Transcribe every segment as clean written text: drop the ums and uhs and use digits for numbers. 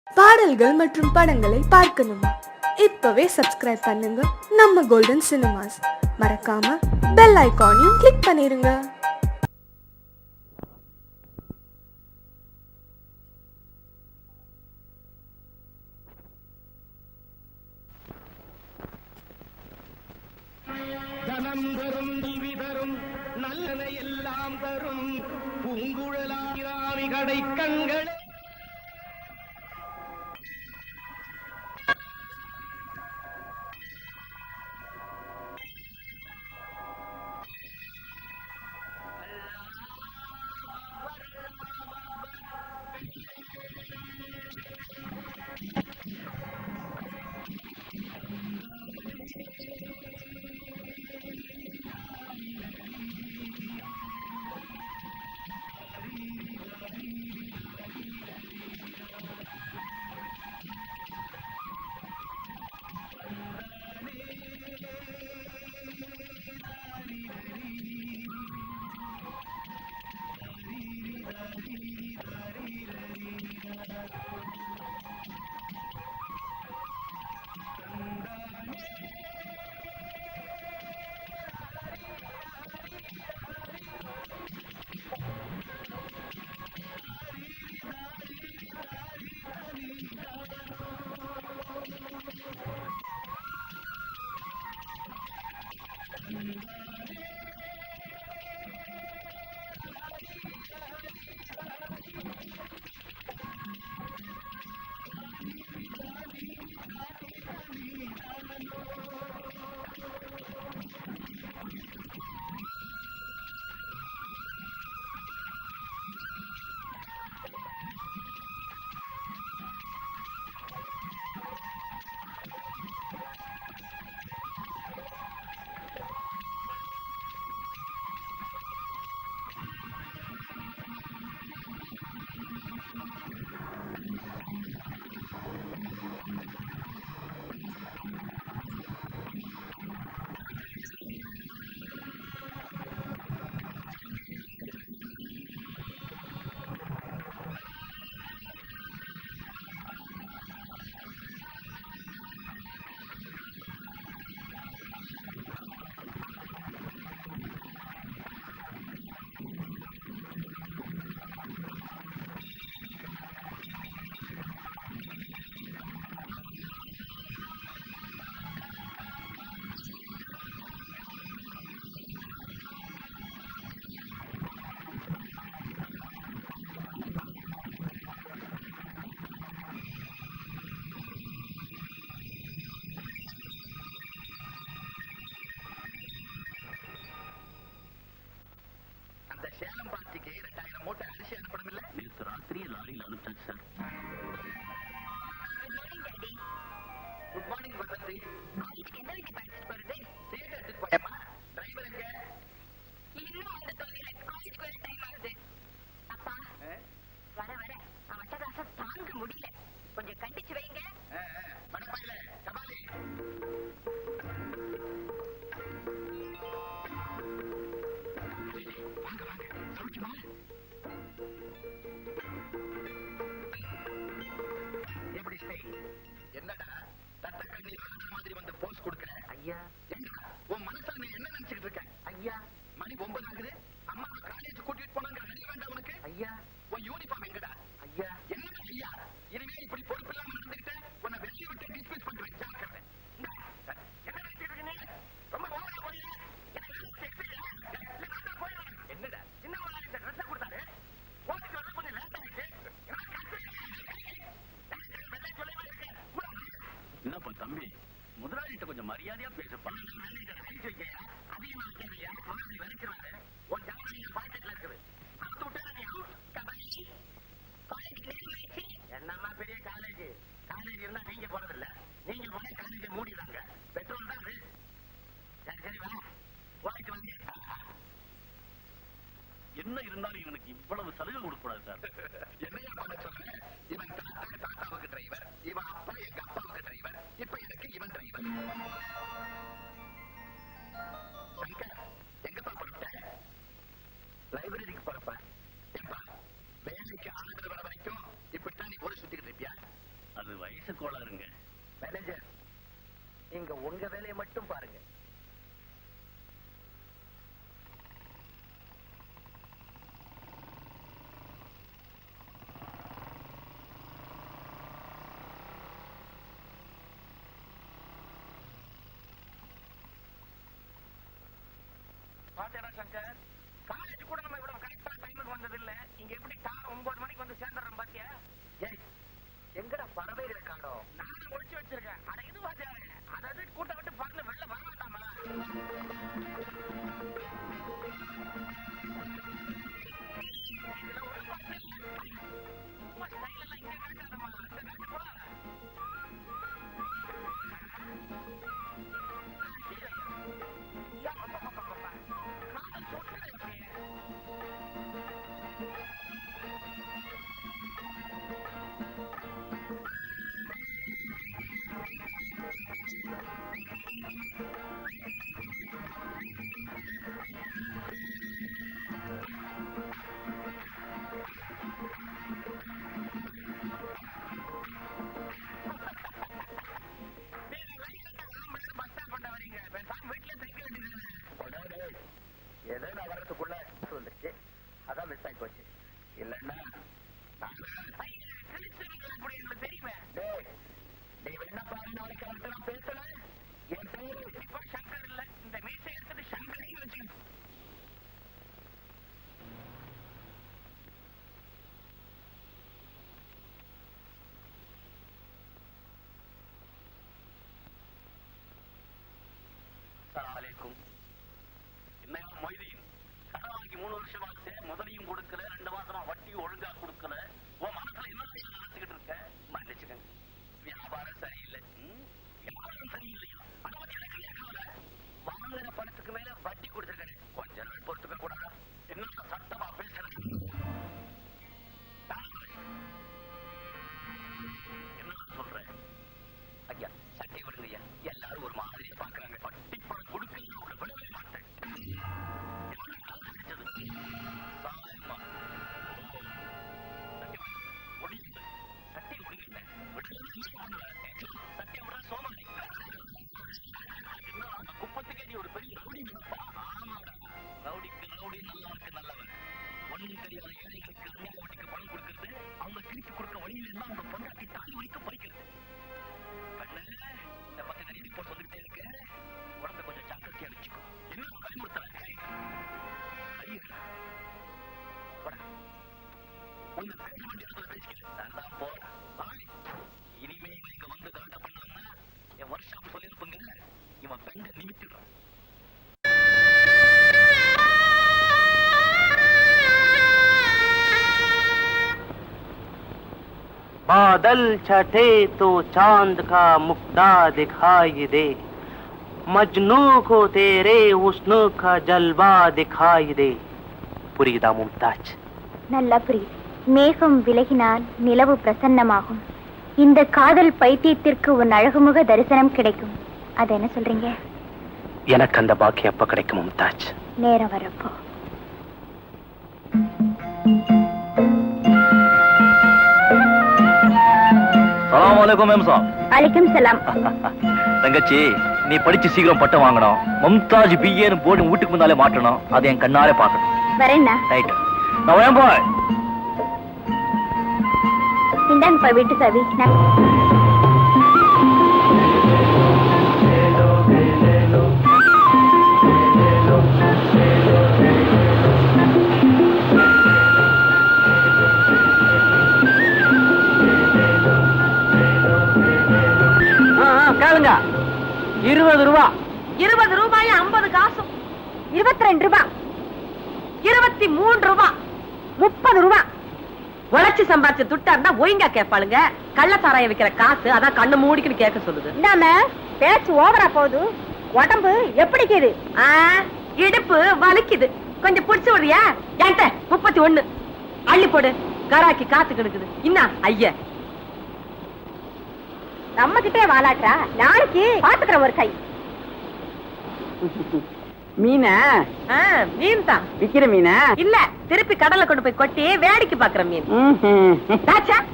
பாடல்கள் மற்றும் படங்களை பார்க்கணுமா? இப்பவே சப்ஸ்கிரைப் பண்ணுங்க நம்ம கோல்டன் சினிமாஸ். மறக்காம பெல் ஐகானையும் கிளிக் பண்ணிருங்க. தனம் தரும் நிவி தரும் நல்லன எல்லாம் தரும் பூங்குழலாமி கடை கண்களே. சேலம் பார்ட்டிக்கு 2000 மூட்டை அரிசி அனுப்பணும் இல்ல? நேற்று ராத்திரியே லாரியில் அனுப்பிச்சாச்சு sir. Good morning daddy. Good morning Vasanthi. காலேஜ்க்கு என்ன வீட்டு பேக்கேஜ் வருது? பேக் எடுத்துட்டு போயம்மா. டிரைவர் எங்க? இன்னும் அந்த தொலைல காலேஜ்க்கு வர டைம் ஆகுது. அப்பா வர வர அவட்டகாசம் தாங்க முடியல. கொஞ்சம் கண்டிச்சு வைங்க. மடப்பையில கபாலி. எப்படி என்னடா தட்ட கண்ணி மாதிரி வந்து போஸ் கொடுக்கிற? ஐயா உன் மனசுல நீ என்ன நினைச்சுக்கிட்டு இருக்க? ஐயா மணி 9 ஆகுது. அம்மா காலேஜ் கூட்டிட்டு போனாங்க. அறிய வேண்டாம் உனக்கு? ஐயா உன் யூனிஃபார்ம் எங்கடா? ஐயா என்னடா ஐயா, இனிமே இப்படி பொறுப்பு இல்லாம நடந்துக்கிட்ட உன்னை வெளியே விட்டு டிஸ்மிஸ் பண்றேன். ஜாக்கிரதை. என்ன நினைச்சிட்டு இருக்கீங்க? ரொம்ப ஓவரா போறீங்க. என்னடா சின்ன இந்த ட்ரெஸ் கொடுத்தாரு போட்டுக்கு வந்து கொஞ்சம் லேட் ஆயிடுச்சு. என்னப்பா தம்பி, முதலாளிகிட்ட கொஞ்சம் மரியாதையா பேசப்பா. அதிகமா வைக்கிறியா? முதலாளி வரைக்கிறாரு. உன் ஜாமீன் பாக்கெட்ல இருக்குது. அடுத்து விட்டா நீ அவுட். கபாலி காலேஜ் நேரம் ஆயிடுச்சு. என்னம்மா பெரிய காலேஜ்? காலேஜ் இருந்தா நீங்க போறதில்ல. நீங்க போனா காலேஜ் மூடிடுறாங்க. பெட்ரோல் தான் அது. சரி சரி வா போயிட்டு வந்து. என்ன இருந்தாலும் இவனுக்கு இவ்வளவு சலுகை கொடுக்கூடாது சார். என்னையா பண்ண சொல்றேன்? இவன் தாத்தாவுக்கு டிரைவர், இவன் அப்பா எங்க அப்பாவுக்கு டிரைவர், இப்ப எனக்கு இவன் டிரைவர். சங்கர் எங்கப்பா பொறுத்த? லைப்ரரிக்கு போறப்ப. வேலைக்கு ஆர்டர் வர வரைக்கும் இப்படித்தான் நீ ஒரு சுத்திக்கிட்டு இருப்பியா? வயசு கோளாருங்க. மேனேஜர், நீங்க உங்க வேலையை மட்டும் பாருங்க. பாத்தேடா சங்கர், காலேஜ் கூட நம்ம இவ்வளவு கரெக்டா டைமுக்கு வந்தது இல்ல. இங்க எப்படி கார் 9 மணிக்கு வந்து சேர்ந்துறோம் பாத்தியா? எங்கடா பறவைகளை காணோம்? நானும் ஒழிச்சு வச்சிருக்கேன். அட இது வாத்தியாரே, அதாவது கூட்ட விட்டு பறந்து வெளில வர வேண்டாமா? இதுல ஒரு பாட்டு சும்மா ஸ்டைல் எல்லாம் இங்க காட்டாதமா, அந்த காட்டு போ. வரதுக்குள்ள வந்துருச்சு, அதான் மிஸ் ஆகி போச்சு. இல்லன்னா தெரியுமே. நீ என்ன பாரு, நாளைக்கு அவர்கிட்ட நான் பேசல. என் பேரு இப்ப சங்கர் இல்ல, இந்த மீசை எடுத்தது சங்கரையும் வச்சு. அஸ்ஸலாமு என்ன மொய்தீன், கடன் வாங்கி 3 வருஷம் ஆச்சு, முதலையும் கொடுக்கல, 2 மாசமா வட்டியும் ஒழுங்கா கொடுக்கல. உன் மனசுல என்ன நினைச்சுக்கிட்டு இருக்க? மன்னிச்சுக்கங்க, வியாபாரம் சரியில்லை. வியாபாரம் சரியில்லையா? அதை பத்தி எனக்கு கவலை. வாங்கின பணத்துக்கு மேல வட்டி கொடுத்துருக்கேன், கொஞ்ச நாள் பொறுத்துக்க கூடாதா? என்ன சட்டமா பேசுறேன்? என்ன சொல்றேன்? ஐயா சட்டை விடுங்க ஐயா, எல்லாரும் ஒரு மாதிரியா பாக்குறாங்க. வட்டி பணம் கொடுக்கல உங்களை விடவே மாட்டேன். குப்பத்துக்கே நீ ஒரு பெரிய ரவுடி நினைப்பா? ஆமாடா, ரவுடிக்கு ரவுடி, நல்லவனுக்கு நல்லவன். ஒன்னும் தெரியாத ஏழைகளுக்கு அநியாய வட்டிக்கு பணம் கொடுக்கறது, அவங்க திருப்பி கொடுக்க வழியில் இருந்தா அவங்க பொண்டாட்டி தாலி வரைக்கும் பறிக்கிறது. கண்ணு, இந்த பத்தி நிறைய ரிப்போர்ட் வந்துகிட்டே இருக்கு, உடம்பை கொஞ்சம் ஜாக்கிரதையா வச்சுக்கோ. இன்னும் பயமுறுத்தல இனிமே இங்க வந்து கரெக்டா பண்ணா என் வருஷம் சொல்லிருப்பங்க, இவன் பெண்ட நிமித்திடுறான். बादल छठे तो चांद का मुक्ता दिखाई दे, मजनू को तेरे हुस्न का जलवा दिखाई दे. புரியுதா மும்தாஜ்? நல்லா புரியுது. மேகம் விலகினால் நிலவு பிரசன்னமாகும். இந்த காதல் பைத்தியத்திற்கு உன் அழகுமுக தரிசனம் கிடைக்கும். அது என்ன சொல்றீங்க? எனக்கு அந்த பாக்கியம் எப்ப கிடைக்கும் மும்தாஜ்? நேரம் வரப்போ. அலைக்கும் சலாம். தங்கச்சி, நீ படிச்சு சீக்கிரம் பட்டம் வாங்கணும். மும்தாஜ் பிஏன்னு போர்டு வீட்டுக்கு முன்னாலே மாட்டணும். அதை என் கண்ணாலே பார்க்கணும். வரேன்னா? ரைட். நான் போய் இந்தாங்கப்பா வீட்டு சாவி. கேளுங்க. 20 ரூபா. 20 ரூபாய் 50 காசும். 22 ரூபாய். 23 ரூபாய். 30 ரூபாய். உழைச்சு சம்பாதிச்ச துட்டா இருந்தா ஒழுங்கா கேட்பாளுங்க. கள்ளசாராய வைக்கிற காசு அதான் கண்ணு மூடிக்குன்னு கேட்க சொல்லுது. இந்தாம பேச்சு ஓவரா போகுது. உடம்பு எப்படிக்குது? இடுப்பு வலிக்குது. கொஞ்சம் புடிச்சு விடுறியா? என்கிட்ட 31 அள்ளி போடு. கராக்கி காத்து கிடக்குது. இன்னா ஐயா நம்ம கிட்டே வாலாட்டா. நாளைக்கு பாத்துக்கிற ஒரு கை. மீன மீன் தான் விக்கிற மீன இல்ல, திருப்பி கடல்ல கொண்டு போய் கொட்டி வேடிக்கை பாக்குற மீன்.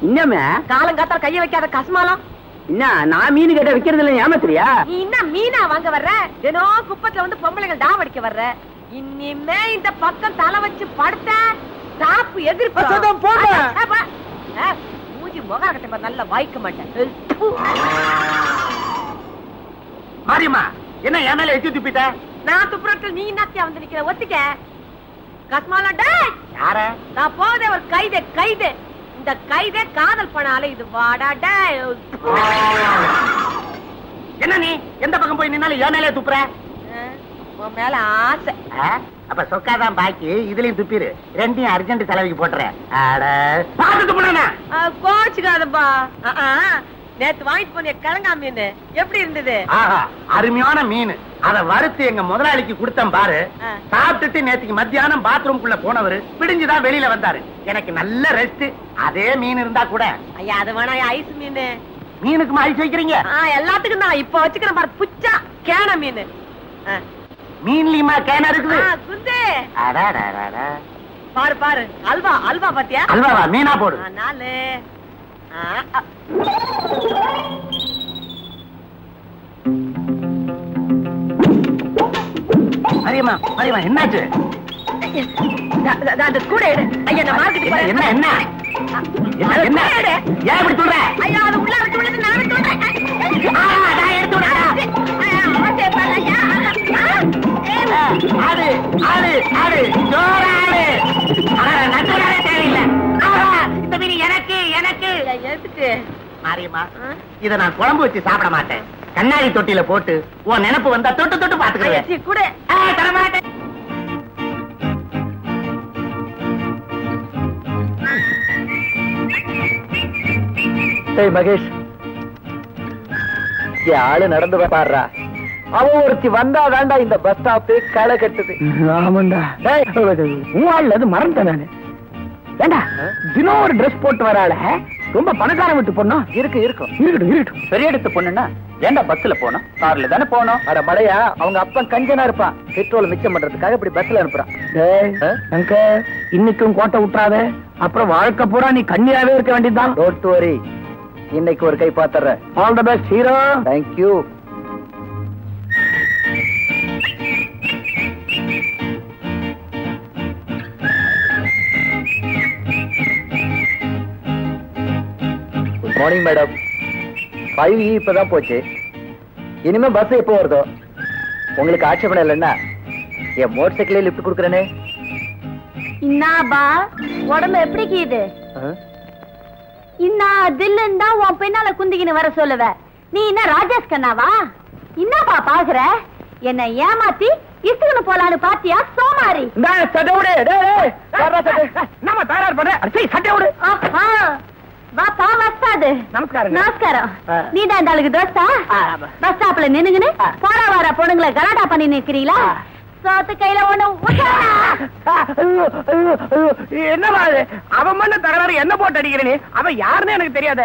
இன்னமே காலங்காத்தால கைய வைக்காத கஸ்மாலம். என்ன நான் மீன் கேட்ட விக்கிறது இல்ல ஏமாத்துறியா? நீ என்ன மீனா வாங்க வர்ற? தினம் குப்பத்துல வந்து பொம்பளைகள் டாம் அடிக்க வர்ற. இனிமே இந்த பக்கம் தலை வச்சு படுத்த சாப்பு எதிர்ப்பு மூஞ்சி முகம் கட்ட நல்ல வாய்க்க மாட்டேன். மாரியம்மா என்ன என் மேல எச்சு துப்பிட்ட? நான் துப்புறத்தில் நீ என்னத்தியா வந்து நிக்கிற? ஒத்திக்க கஸ்மாலா டேய். யார? நான் போதே ஒரு கைதே கைதே. இந்த கைதே காதல் பண்ணாலே இது வாடா டேய். என்ன நீ எந்த பக்கம் போய் நின்னாலும் என் மேலே துப்புற? உன் மேல ஆசை. அப்ப சொக்காதான் பாக்கி இதுலயும் துப்பிரு. ரெண்டையும் அர்ஜென்ட் செலவுக்கு போட்டுறேன். பாத்து துப்புனா கோச்சுக்காதப்பா. நேத்து வாங்கிட்டு போன கிழங்கா மீன் எப்படி இருந்தது? ஆஹா அருமையான மீன். அத வறுத்து எங்க முதலாளிக்கு கொடுத்தேன் பாரு. சாப்பிட்டுட்டு நேத்துக்கு மத்தியானம் பாத்ரூம்குள்ள போனவரு விடிஞ்சுதான் வெளியில வந்தாரு. எனக்கு நல்ல ரெஸ்ட். அதே மீன் இருந்தா கூட. ஐயா அது வேணா ஐஸ் மீன். மீனுக்குமா ஐஸ் வைக்கிறீங்க? எல்லாத்துக்கும் தான் இப்ப வச்சுக்கிறேன் பாரு. புச்சா கேன மீன். மீன்லயுமா கேன இருக்குது? குந்தே பாரு பாரு. அல்வா அல்வா பாத்தியா? அல்வாவா? மீனா போடு. நாலு மரியம்மா மரியம்மா என்னாச்சு? அந்த கூட எடு. ஐயா நான் மார்க்கெட் போறேன். என்ன என்ன என்ன ஏன் இப்படி சொல்ற? ஐயா அது உள்ள விட்டு விட்டு நான் விட்டு விடுறேன். நான் எடுத்து விடுறேன். ஆடு ஆடு ஆடு ஜோராடு. நட்டுறாலே தேவையில்லை. இந்த மீன் எனக்கு எனக்கு எடுத்துட்டு மாரியம்மா இத நான் குழம்பு வச்சு சாப்பிட மாட்டேன். கண்ணாடி தொட்டில போட்டு உன் நினைப்பு வந்தா தொட்டு தொட்டு பாத்துக்கிறேன். கூட தரமாட்டேன். மகேஷ் ஆளு நடந்து பாடுறா. அவன் ஒருத்தி வந்தா தாண்டா இந்த பஸ் ஸ்டாப் களை கட்டுது. ஆமாண்டா அது மறந்துட்டேன் நானு. ஏண்டா தினம் ஒரு டிரெஸ் போட்டு வராள ரொம்ப பணக்கார விட்டு பொண்ணா? இருக்கு இருக்கும் இருக்கட்டும் இருக்கட்டும். பெரிய எடுத்து பொண்ணுன்னா ஏண்டா பஸ்ல போனோம்? கார்ல தானே போனோம். அட மழையா அவங்க அப்பன் கஞ்சனா இருப்பான். பெட்ரோல் மிச்சம் பண்றதுக்காக இப்படி பஸ்ல அனுப்புறான். இன்னைக்கும் கோட்டை விட்டுறாத. அப்புறம் வாழ்க்கை பூரா நீ கண்ணியாவே இருக்க வேண்டியதுதான். Don't worry. இன்னைக்கு ஒரு கை பாத்துறேன். All the best hero. Thank you. Good morning madam. 5E இப்பதான் போச்சு. இனிமே பஸ் எப்போ வருதோ? உங்களுக்கு ஆட்சேபணம் இல்லைன்னா என் மோட்டர் சைக்கிளே லிப்ட் கொடுக்குறேனே. இன்னாபா உடம்பு எப்படி கீது? இன்னா தில்லுன்னு தான் உன் பின்னால குந்திக்கின்னு வர சொல்லுவ. நீ என்ன ராஜேஷ் கண்ணாவா? என்னப்பா பாக்குற? என்ன ஏமாத்தி இசுக்குன்னு போலான்னு பாத்தியா சோமாரி? நம்ம தயார் பண்ற சட்டை விடு. வாப்பா வஸ்தாது. நமஸ்காரம். நமஸ்காரம். நீ தான் இந்த ஆளுக்கு தோஸ்தா? பஸ் ஸ்டாப்ல நின்னுங்கன்னு போற வர பொண்ணுங்களை கலாட்டா பண்ணி நிக்கிறீங்களா? சோத்து கையில ஒண்ணு என்னமா அவன் மண்ண தகராறு என்ன போட்டு அடிக்கிறேன்னு அவன் யாருன்னு எனக்கு தெரியாத.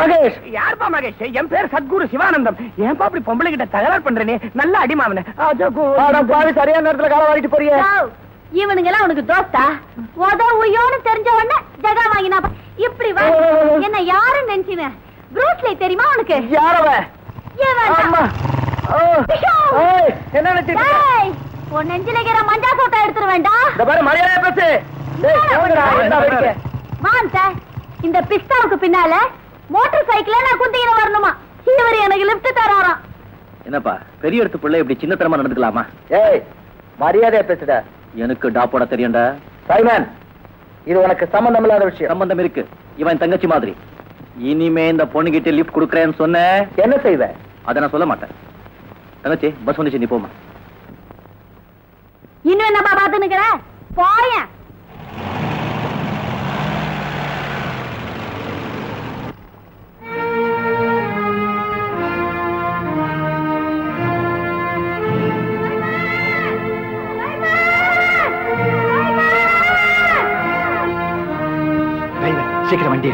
மகேஷ் யாருப்பா மகேஷ்? என் பேர் சத்குரு சிவானந்தம். ஏன்பா அப்படி பொம்பளை கிட்ட தகராறு பண்றேனே? நல்ல அடிமாவன சரியான நேரத்துல கால வாங்கிட்டு போறிய. இவனுங்க எல்லாம் உனக்கு தோஸ்தா? உதவுயோன்னு தெரிஞ்ச உடனே ஜகா வாங்கினா இப்படி வா. என்ன யாருன்னு நினைச்சின? ப்ரூஸ்லி தெரியுமா உனக்கு? யாரவ? என்ன உன் நெஞ்சில இருக்கிற மஞ்சா சோட்டை எடுத்துட வேண்டாம். இந்த பாரு மரியாதை பேசு. மான்ச இந்த பிஸ்தாவுக்கு பின்னால மோட்டார் சைக்கிள நான் குந்திக்கிற வரணுமா? இவர் எனக்கு லிஃப்ட் தராராம். என்னப்பா பெரிய இடத்து பிள்ளை இப்படி சின்னத்தனமா நடந்துக்கலாமா? ஏய் மரியாதையா பேசுடா. எனக்கு டாப்போட தெரியும்டா. சைமன் இது உனக்கு சம்பந்தம் இல்லாத விஷயம். சம்பந்தம் இருக்கு. இவன் தங்கச்சி மாதிரி. இனிமே இந்த பொண்ணுகிட்ட லிஃப்ட் கொடுக்கறேன்னு சொன்ன என்ன செய்வ? அதை நான் சொல்ல மாட்டேன். தங்கச்சி பஸ் வந்துச்சு, நீ போமா. இன்னும் என்னப்பா பாத்து நிக்கிற? போயேன். சீக்கிரம் வண்டி.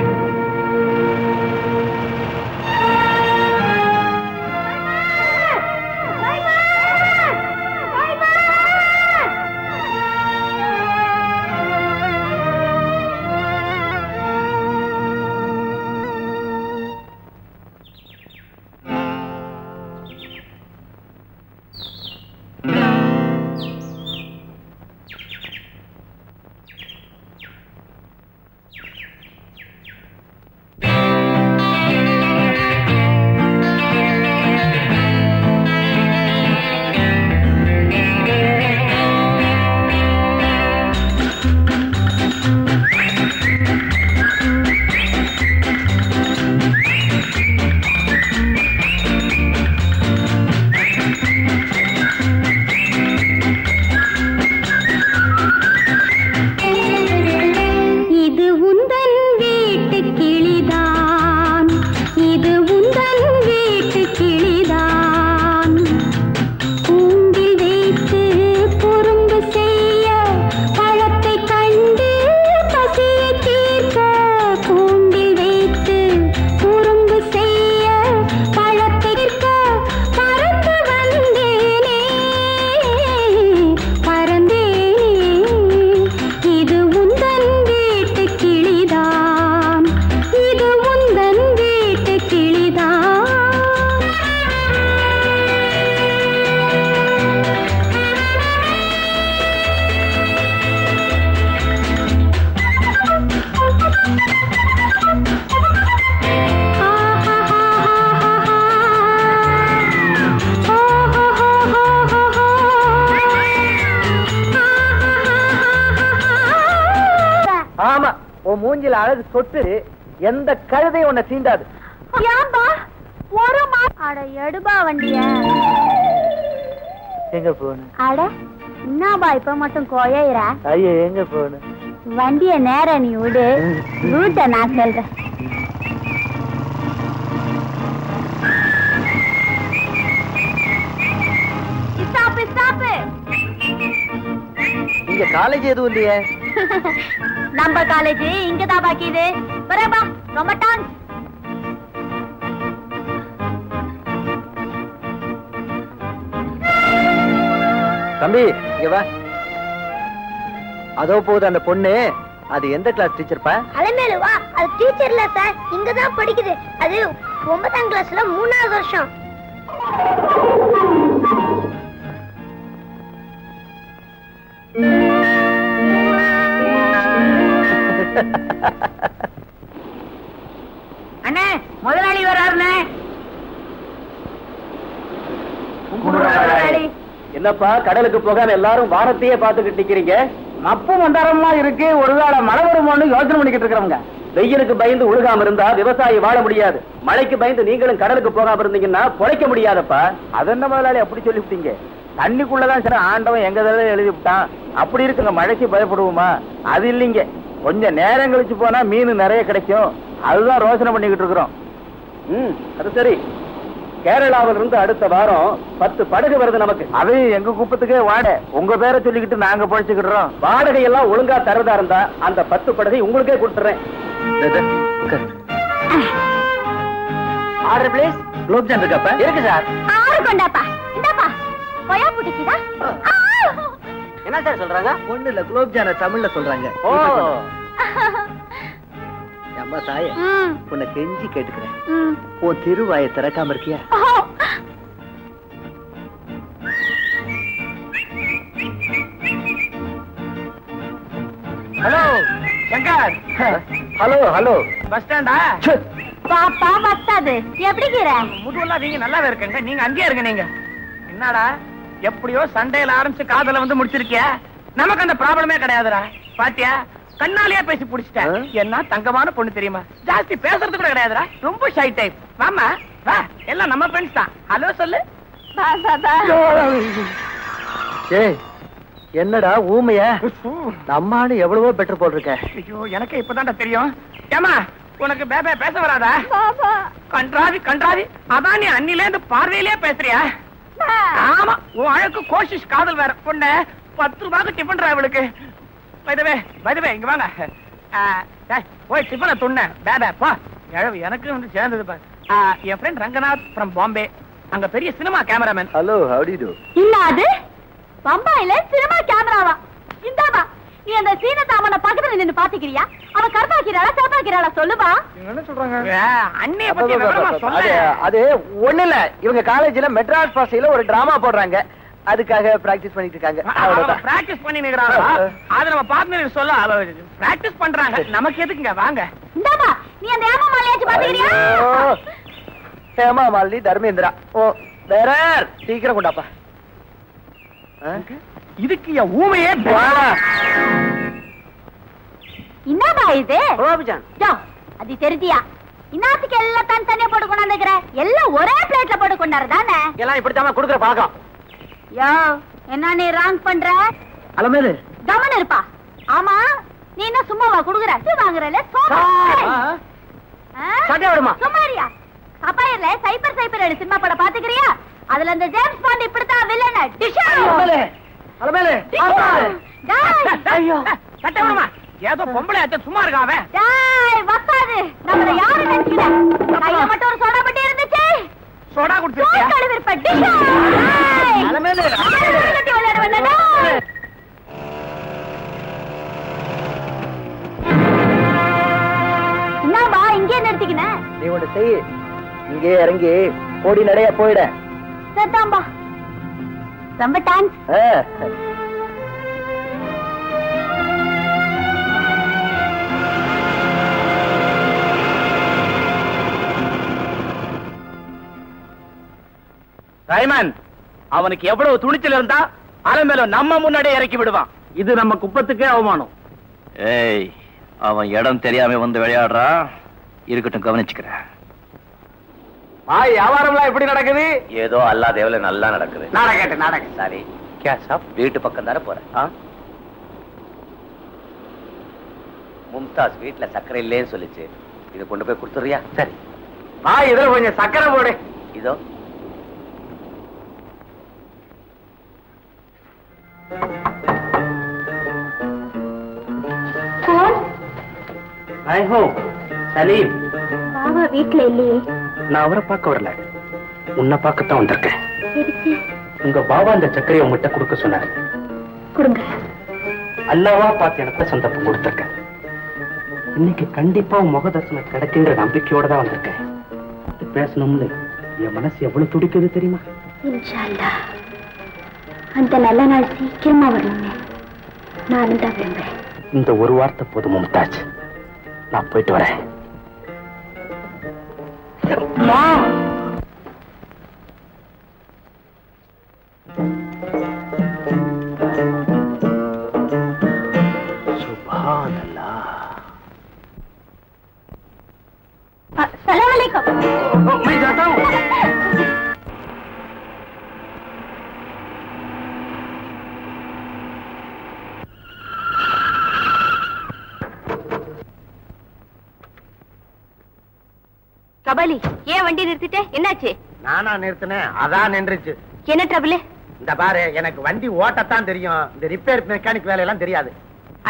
உன் மூஞ்சில அழகு சொட்டு எந்த கழுதையும் உன்னை சீண்டாது. ஏன்பா ஒரு அட எடுபா வண்டிய எங்க போன? அட என்னப்பா இப்ப மட்டும் கோயிற? ஐயா எங்க போன? வண்டிய நேர நீ விடு, ரூட்ட நான் சொல்றேன். இங்க காலேஜ் எதுவும் இல்லையே? நம்ம காலேஜ் இங்கதான் பாக்கிது. வரேப்பா, ரொம்ப டான்ஸ். தம்பி இங்க வா. அதோ போகுது அந்த பொண்ணு. அது எந்த கிளாஸ் டீச்சர்ப்பா? அலமேலு வா, அது டீச்சர்ல சார், இங்கதான் படிக்குது. அது 9ஆம் கிளாஸ்ல 3வது வருஷம். அண்ணே முதலாளி வராருண்ணே. என்னப்பா கடலுக்கு போகாம எல்லாரும் வாரத்தையே பாத்துக்கிட்டு நிக்கிறீங்க? மப்பு மந்தாரமா இருக்கு, ஒருவேளை மழை வருமோன்னு யோசனை பண்ணிக்கிட்டு இருக்கிறவங்க. வெயிலுக்கு பயந்து உழுகாம இருந்தா விவசாயி வாழ முடியாது. மழைக்கு பயந்து நீங்களும் கடலுக்கு போகாம இருந்தீங்கன்னா பொழைக்க முடியாதப்பா. அது என்ன முதலாளி அப்படி சொல்லிவிட்டீங்க? தண்ணிக்குள்ளதான் சில ஆண்டவன் எங்க எழுதி விட்டான். அப்படி இருக்குங்க, மழைக்கு பயப்படுவோமா? அது இல்லைங்க, கொஞ்சம் நேரம் கழிச்சு போனா மீன் நிறைய கிடைக்கும். அதுதான் யோசனை பண்ணிக்கிட்டு இருக்கிறோம். அது சரி, கேரளாவில இருந்து அடுத்த வாரம் 10 படகு வருது நமக்கு. அது எங்க குப்பத்துக்கே வாடகை. உங்க பேரை சொல்லிக்கிட்டு நாங்க பொழைச்சுக்கிட்டுறோம். வாடகை எல்லாம் ஒழுங்கா தரதா இருந்தா அந்த 10 படகை உங்களுக்கே கொடுத்துறேன். Order please. குலோப் ஜாம் இருக்கப்ப? இருக்கு சார். ஆறு கொண்டாப்பா. இந்தாப்பா. கொயா புடிக்குதா? என்ன சார் சொல்றாங்க? ஒண்ணு இல்ல, குலோப் ஜான தமிழ்ல சொல்றாங்க. ஓ அம்மா தாயே, உன்னை கெஞ்சி கேட்டுக்கிறேன், உன் திருவாயை திறக்காம இருக்கியா? Hello Shankar. Hello hello. Bus ஸ்டாண்டா? பாப்பா பத்தாது. எப்படி கீரை? முதுவெல்லாம் நீங்க நல்லாவே இருக்கங்க. நீங்க அங்கேயே இருங்க. நீங்க என்னடா எப்படியோ சண்டையில ஆரம்பிச்சு காதல வந்து முடிச்சிருக்கிய. நமக்கு அந்த ப்ராப்ளமே கிடையாதுடா. பாத்தியா, கண்ணாலேயே பேசி புடிச்சிட்டேன். என்ன தங்கமான பொண்ணு தெரியுமா? ஜாஸ்தி பேசுறது கூட கிடையாதுடா. ரொம்ப ஷை டைப். வாமா வா, எல்லாம் நம்ம ஃப்ரெண்ட்ஸ் தான். ஹலோ சொல்லு. ஏய் என்னடா ஊமைய? நம்மானு எவ்வளவோ பெட்டர் போல் இருக்க. ஐயோ எனக்கு இப்பதான்டா தெரியும். ஏமா உனக்கு பேபே பேச வராதா? கன்றாவி கன்றாவி. அதான் நீ அன்னில இருந்து பார்வையிலே பேசுறியா? ஆமா, உன் அழகு கோஷிஷ் காதல் வேற. பொண்ணு 10 ரூபாய்க்கு டிஃபன் டிரைவலுக்கு. பைதவே இங்க வாங்க. போய் டிஃபனை துண்ண பேபே போ. எனக்கு வந்து சேர்ந்தது பாரு. என் ஃப்ரெண்ட் ரங்கநாத் ஃப்ரம் பாம்பே. அங்க பெரிய cinema cameraman. Hello, how do you do? இல்ல அது பம்பாயில சினிமா கேமராவா? இந்தாவா, நீ அந்த சீனத்தாமன பக்கத்துல நின்னு பாத்துக்கிறியா? அவ கருப்பாக்கிறாளா சேப்பாக்கிறாளா சொல்லுவா? என்ன சொல்றாங்க? அண்ணிய பத்தி விவரமா சொல்ல. அது ஒண்ணு இல்ல, இவங்க காலேஜ்ல மெட்ராஸ் பாஷையில ஒரு டிராமா போடுறாங்க. அதுக்காக பிராக்டிஸ் பண்ணிட்டு இருக்காங்க. பிராக்டிஸ் பண்ணி நிக்கறாங்க. அது நம்ம பார்ட்னர் சொல்ல பிராக்டிஸ் பண்றாங்க. நமக்கு எதுக்குங்க? வாங்க. இந்தாவா, நீ அந்த ஏமா மாலையாச்சு பாத்துக்கிறியா? ஹேமா மாலினி தர்மேந்திரா. ஓ வேற சீக்கிரம் கொண்டாப்பா. இதுக்கு என் ஊமையே என்னடா இது? ரோபிஜான் அது தெரிஞ்சியா? இன்னாத்துக்கு எல்லாம் தனித்தனியா போட்டு கொண்டாந்துக்கிற, எல்லாம் ஒரே பிளேட்ல போட்டு கொண்டாரு தானே? எல்லாம் இப்படித்தான் கொடுக்குற பழக்கம். யோ, என்ன நீ ராங் பண்ற? அலமேலு கவனம் இருப்பா. ஆமா, நீ என்ன சும்மாவா குடுக்குற? வாங்குறல சும்மாரியா? சப்பாயர்ல சைபர் சைபர் சினிமா படம் பாத்துக்கிறியா? அதுல இந்த ஜேம்ஸ் பாண்ட் இப்படித்தான் வில்லன். அலமேலு ஐயோ கட்ட விடுமா. ஏதோ பொம்பளை ஆச்ச சும்மா இருக்காவே. டேய் வக்காது, நம்மள யாரு நினைச்சீங்க? கையில மட்டும் ஒரு சோடா பட்டி இருந்துச்சு. சோடா குடிச்சியா? கழுவிருப்ப டிஷா. அலமேலு கட்டி விளையாட வந்தடா. என்னவா இங்கே நிறுத்திக்கின? நீ ஒண்ணு செய், இங்கே இறங்கி கோடி நடைய போயிட. சரிதாம்பா, ரொம்ப தேங்க்ஸ். ரைமன், அவனுக்கு எவ்வளவு துணிச்சல் இருந்தா அலமேல நம்ம முன்னாடியே இறக்கி விடுவான். இது நம்ம குப்பத்துக்கே அவமானம். ஏய், அவன் இடம் தெரியாம வந்து விளையாடுறான். இருக்கட்டும், கவனிச்சுக்கிறேன். வியாபாரம்லாம் எப்படி நடக்குது? ஏதோ அல்லாத எவ்வளவு நல்லா நடக்குது. நடக்கட்டு. சரி, வீட்டு பக்கம் தானே போறேன். மும்தாஸ் வீட்டுல சர்க்கரை இல்லேன்னு சொல்லிச்சு. இதை கொண்டு போய் கொடுத்துறியா? சரி, இதுல கொஞ்சம் சக்கரை போடு. இதோ. சலீம், பாபா வீட்டுல இல்லையே. நான் அவரை பார்க்க வரல, உன்னை பார்க்கத்தான் வந்திருக்கேன். உங்க பாபா இந்த சர்க்கரையை உங்ககிட்ட கொடுக்க சொன்னாரு. கொடுங்க. அல்லாவா பார்த்து எனக்கு சந்தர்ப்பம் கொடுத்திருக்கேன். இன்னைக்கு கண்டிப்பா முக தரிசனம் கிடைக்குங்கிற நம்பிக்கையோட தான் வந்திருக்கேன். பேசணும்னு என் மனசு எவ்வளவு துடிக்குது தெரியுமா? இன்ஷா அல்லாஹ் அந்த நல்ல நாள் சீக்கிரமா வரணும்னு நானும் தான் விரும்புறேன். இந்த ஒரு வார்த்தை போதும் மும்தாஜ், நான் போயிட்டு வரேன். சலாம் அலைக்கும். கபாலி, ஏன் வண்டி நிறுத்திட்டே? என்னாச்சு? நானா நிறுத்தினேன், அதான் நின்றுச்சு. என்ன ட்ரபிள்? இந்த பாரு, எனக்கு வண்டி ஓட்டத்தான் தெரியும், இந்த ரிப்பேர் மெக்கானிக் வேலையெல்லாம் தெரியாது.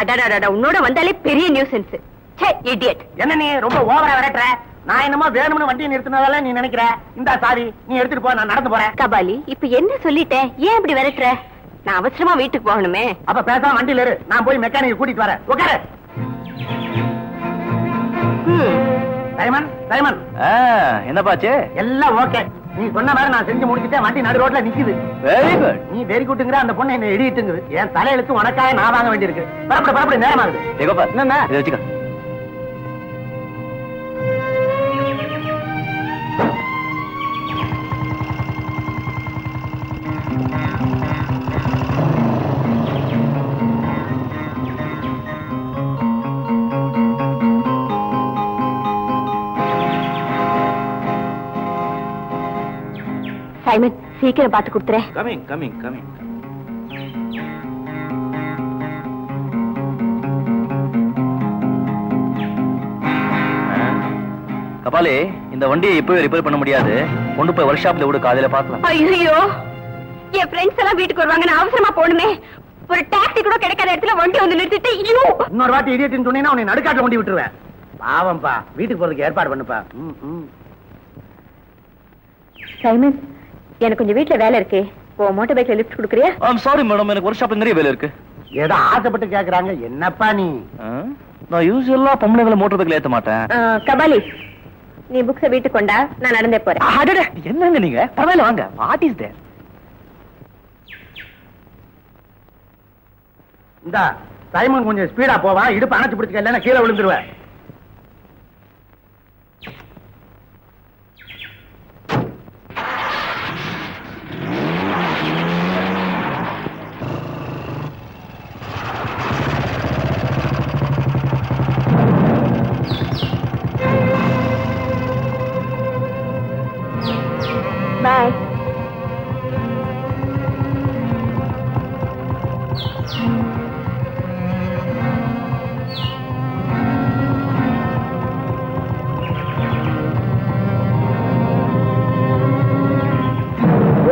அடடா, உன்னோட வந்தாலே பெரிய நியூசன்ஸ். ச்சே, இடியட். என்ன நீ ரொம்ப ஓவரா விரட்டுற? நான் என்னமோ வேணும்னு வண்டியை நிறுத்தினதால நீ நினைக்கிற? இந்த சாவி நீ எடுத்துட்டு போ, நான் நடந்து போறேன். கபாலி, இப்ப என்ன சொல்லிட்டேன்? ஏன் இப்படி விரட்டுற? நான் அவசரமா வீட்டுக்கு போகணுமே. அப்ப பேசாம வண்டியில இரு, நான் போய் மெக்கானிக் கூட்டிட்டு வரேன். உட்காரு. டைமன், என்னப்பாச்சு? எல்லாம் ஓகே. நீ சொன்ன மாதிரி நான் செஞ்சு முடிச்சுட்டேன். வண்டி நடு ரோட்ல நிக்குது. Very good. நீ வெரி குட்டுங்கிற அந்த பொண்ணு என்ன எழுதிட்டுங்குது. என் தலையெழுத்து உனக்காக நான் வாங்க வேண்டியிருக்கு. பரப்படு நேரமாகுது. என்ன இதை வச்சுக்க. சைமன், சீக்கிரம் பார்த்து கொடுத்துறேன். கமிங். கபாலி, இந்த வண்டியை இப்பவே ரிப்பேர் பண்ண முடியாது. கொண்டு போய் ஒர்க் ஷாப்ல விடு, காலையில பார்க்கலாம். ஐயோ, என் ஃப்ரெண்ட்ஸ் எல்லாம் வீட்டுக்கு வருவாங்க, நான் அவசரமா போகணுமே. ஒரு டாக்ஸி கூட கிடைக்காத இடத்துல வண்டி வந்து நிறுத்திட்டு இன்னொரு வாட்டி இடியட்னு சொன்னீங்கன்னா உன்னை நடுக்காட்டுல கொண்டு விட்டுருவேன். பாவம்பா, வீட்டுக்கு போறதுக்கு ஏற்பாடு பண்ணுப்பா. சைமன், எனக்கு கொஞ்சம் வீட்டுல வேலை இருக்கு. மோட்டார் பைக்ல லிஃப்ட் கொடுக்குறியா? சாரி மேடம், எனக்கு ஒர்க் ஷாப்ல நிறைய வேலை இருக்கு. ஏதோ ஆசைப்பட்டு கேக்குறாங்க. என்னப்பா நீ? நான் யூசுவலா பொம்பளைங்களை மோட்டார் பைக்ல ஏத்த மாட்டேன். கபாலி, நீ புக்ஸ வீட்டுக்கு கொண்டா, நான் நடந்தே போறேன். என்னங்க நீங்க? பரவாயில்ல, வாங்க. What is there? இந்த சைமன் கொஞ்சம் ஸ்பீடா போவான். இடுப்பு அணைச்சு பிடிச்சுக்க, இல்லைன்னா கீழே விழுந்துருவேன். பாய்.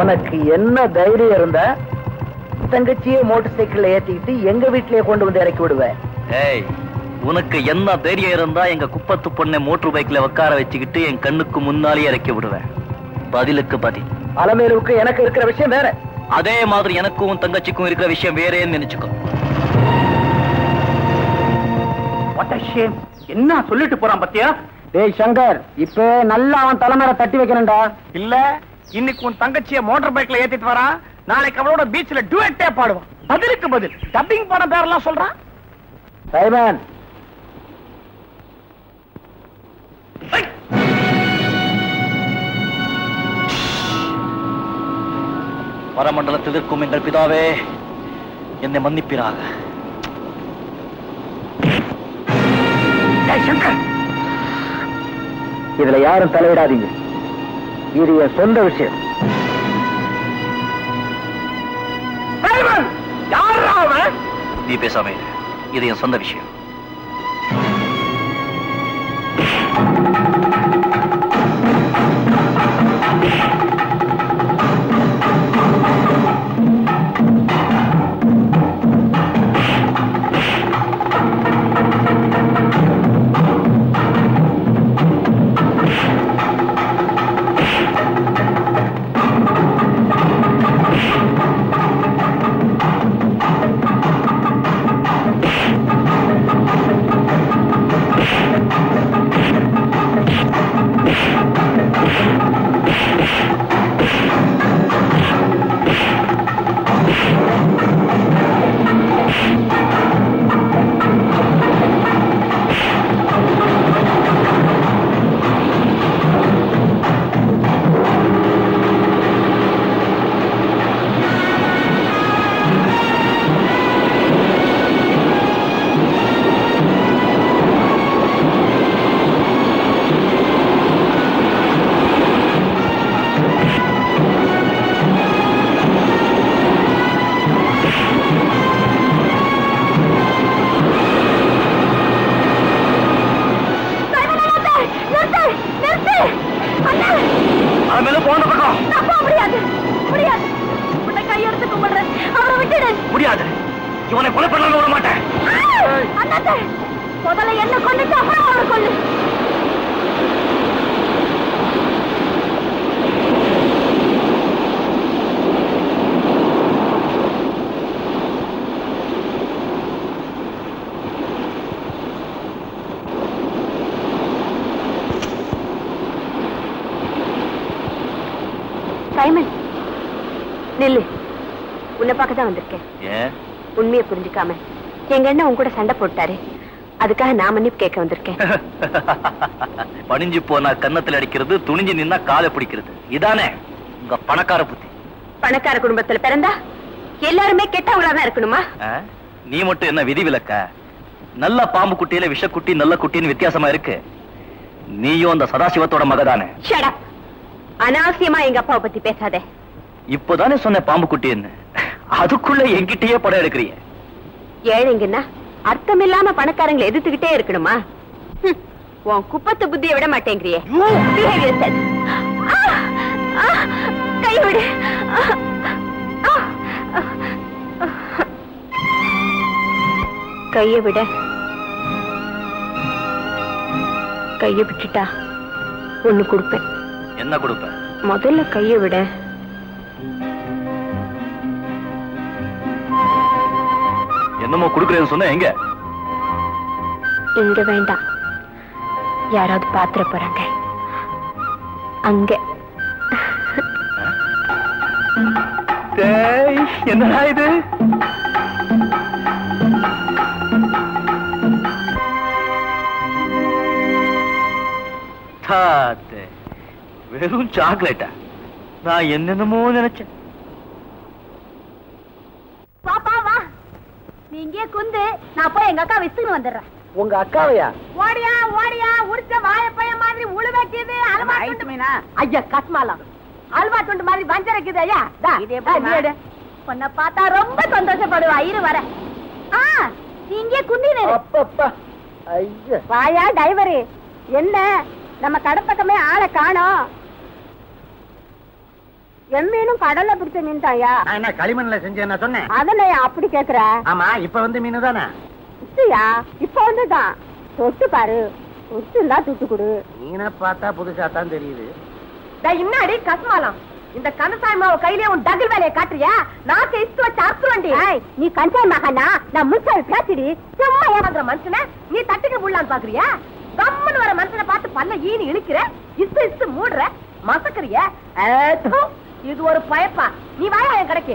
உனக்கு என்ன தைரியம் இருந்தா தங்கச்சியை மோட்டார் சைக்கிள்ல ஏத்திக்கிட்டு எங்க வீட்லயே கொண்டு வந்து இறக்கி விடுவேன். ஏய், உனக்கு என்ன தைரியம் இருந்தா எங்க குப்பத்து பொண்ணை மோட்டார் பைக்ல உட்கார வச்சுக்கிட்டு என் கண்ணுக்கு முன்னாலே இறக்கி விடுவேன். பதிலுக்கு பதில். அலமேலுக்கு எனக்கு இருக்கிற விஷயம் வேற. அதே மாதிரி எனக்கும் உன் தங்கச்சிக்கும் இருக்கிற விஷயம் வேறேன்னு நினைச்சுக்கோ. என்ன சொல்லிட்டு போறான் பத்தியா? டேய் சங்கர், இப்ப நல்லா அவன் தலைமையில தட்டி வைக்கிறேன்டா. இல்ல, இன்னைக்கு உன் தங்கச்சிய மோட்டார் பைக்ல ஏத்திட்டு வரான், நாளைக்கு அவளோட பீச்ல டுவெட்டே பாடுவான். பதிலுக்கு பதில் டப்பிங் படம் பேரெல்லாம் சொல்றான். சைமன், பரமண்டலத்தில் இருக்கும் எங்கள் பிதாவே, என்னை மன்னிப்பீராக. சங்கர், இதுல யாரும் தலையிடாதீங்க. இது என் சொந்த விஷயம். யாரா அவன்? நீ பேசாம இரு. இது என் சொந்த விஷயம். முடியாது. இவனை கொலை பண்ண விட மாட்டேன். முதல்ல என்ன கொண்டுட்டு அப்புறம் அவரை கொள்ளு. சைமன் நில்லு. உன்னை பார்க்க தான் வந்திருக்கேன். உண்மையை புரிஞ்சுக்காம எங்க அண்ணன் உன் கூட சண்டை போட்டாரு. அதுக்காக நான் மன்னிப்பு கேட்க வந்திருக்கேன். பணிஞ்சு போனா கன்னத்துல அடிக்கிறது, துணிஞ்சு நின்னா காலை பிடிக்கிறது. இதானே உங்க பணக்கார புத்தி? பணக்கார குடும்பத்துல பிறந்தா எல்லாருமே கெட்டவங்களா தான் இருக்கணுமா? நீ மட்டும் என்ன விதி விலக்க? நல்ல பாம்பு குட்டியில விஷக்குட்டி நல்ல குட்டின்னு வித்தியாசமா இருக்கு. நீயும் அந்த சதாசிவத்தோட மகதானே. அனாவசியமா எங்க அப்பாவை பத்தி பேசாதே. இப்போதானே சொன்ன பாம்பு குட்டின்னு, அதுக்குள்ள என்கிட்டயே படம் எடுக்கிறிய. ஏழைங்கன்னா அர்த்தம் இல்லாம பணக்காரங்களை எதிர்த்துக்கிட்டே இருக்கணுமா? உன் குப்பத்து புத்தியை விட மாட்டேங்கிறியே. கைவிடு. கைய விட. கைய விட்டுட்டா ஒண்ணு கொடுப்பேன். என்ன கொடுப்ப? முதல்ல கைய விட. என்னமோ கொடுக்கறேன்னு சொன்ன. எங்க? இங்க வேண்டாம், யாராவது பாத்திர போறாங்க அங்க. என்னடா இது? வெறும் சாக்லேட்டா? நான் என்னென்னமோ நினைச்சேன். பாப்பா வா, நீ இங்கே குந்து, நான் போய் எங்க அக்கா விசுன்னு வந்துடுறேன். உங்க அக்காவையா? ஓடியா ஓடியா, உடிச்ச வாழைப்பைய மாதிரி உழு வைக்கிது. அல்வா துண்டு மீனா? ஐயா கஸ்மாலாம் அல்வா துண்டு மாதிரி வஞ்சரைக்குது. ஐயா உன்னை பார்த்தா ரொம்ப சந்தோஷப்படுவா. இரு வர. நீ இங்கே குந்தினு. வாயா டைவரு. என்ன நம்ம கடப்பக்கமே ஆளை காணோம். எம்மீனும் கடல்ல பிடிச்ச மீன் தாயா? என்ன களிமண்ல செஞ்சேன் சொன்னேன். அதனையா அப்படி கேக்குற? ஆமா, இப்ப வந்து மீன் தானே. இல்லையா, இப்ப வந்துதான். தொட்டு பாரு, தொட்டுந்தா துட்டு கொடு. மீனை பார்த்தா புதுசா தான் தெரியுது. இன்னாடி கஸ்மாலம், இந்த கனசாயமாவ கையிலே உன் டகில் வேலையை காட்டுறியா? நான் இஸ்து வச்சு அறுத்துவண்டி. நீ கஞ்சாய் மகனா, நான் முச்சாவி பேசிடி. சும்மா ஏமாந்துற மனுஷன நீ தட்டுக்கு புள்ளான்னு பாக்குறியா? கம்முன்னு வர மனுஷனை பார்த்து பல்ல ஈனி இழுக்கிற, இஸ்து இஸ்து மூடுற, மசக்கறிய. இது ஒரு பயப்பா. நீ வாயா என் கடைக்கு.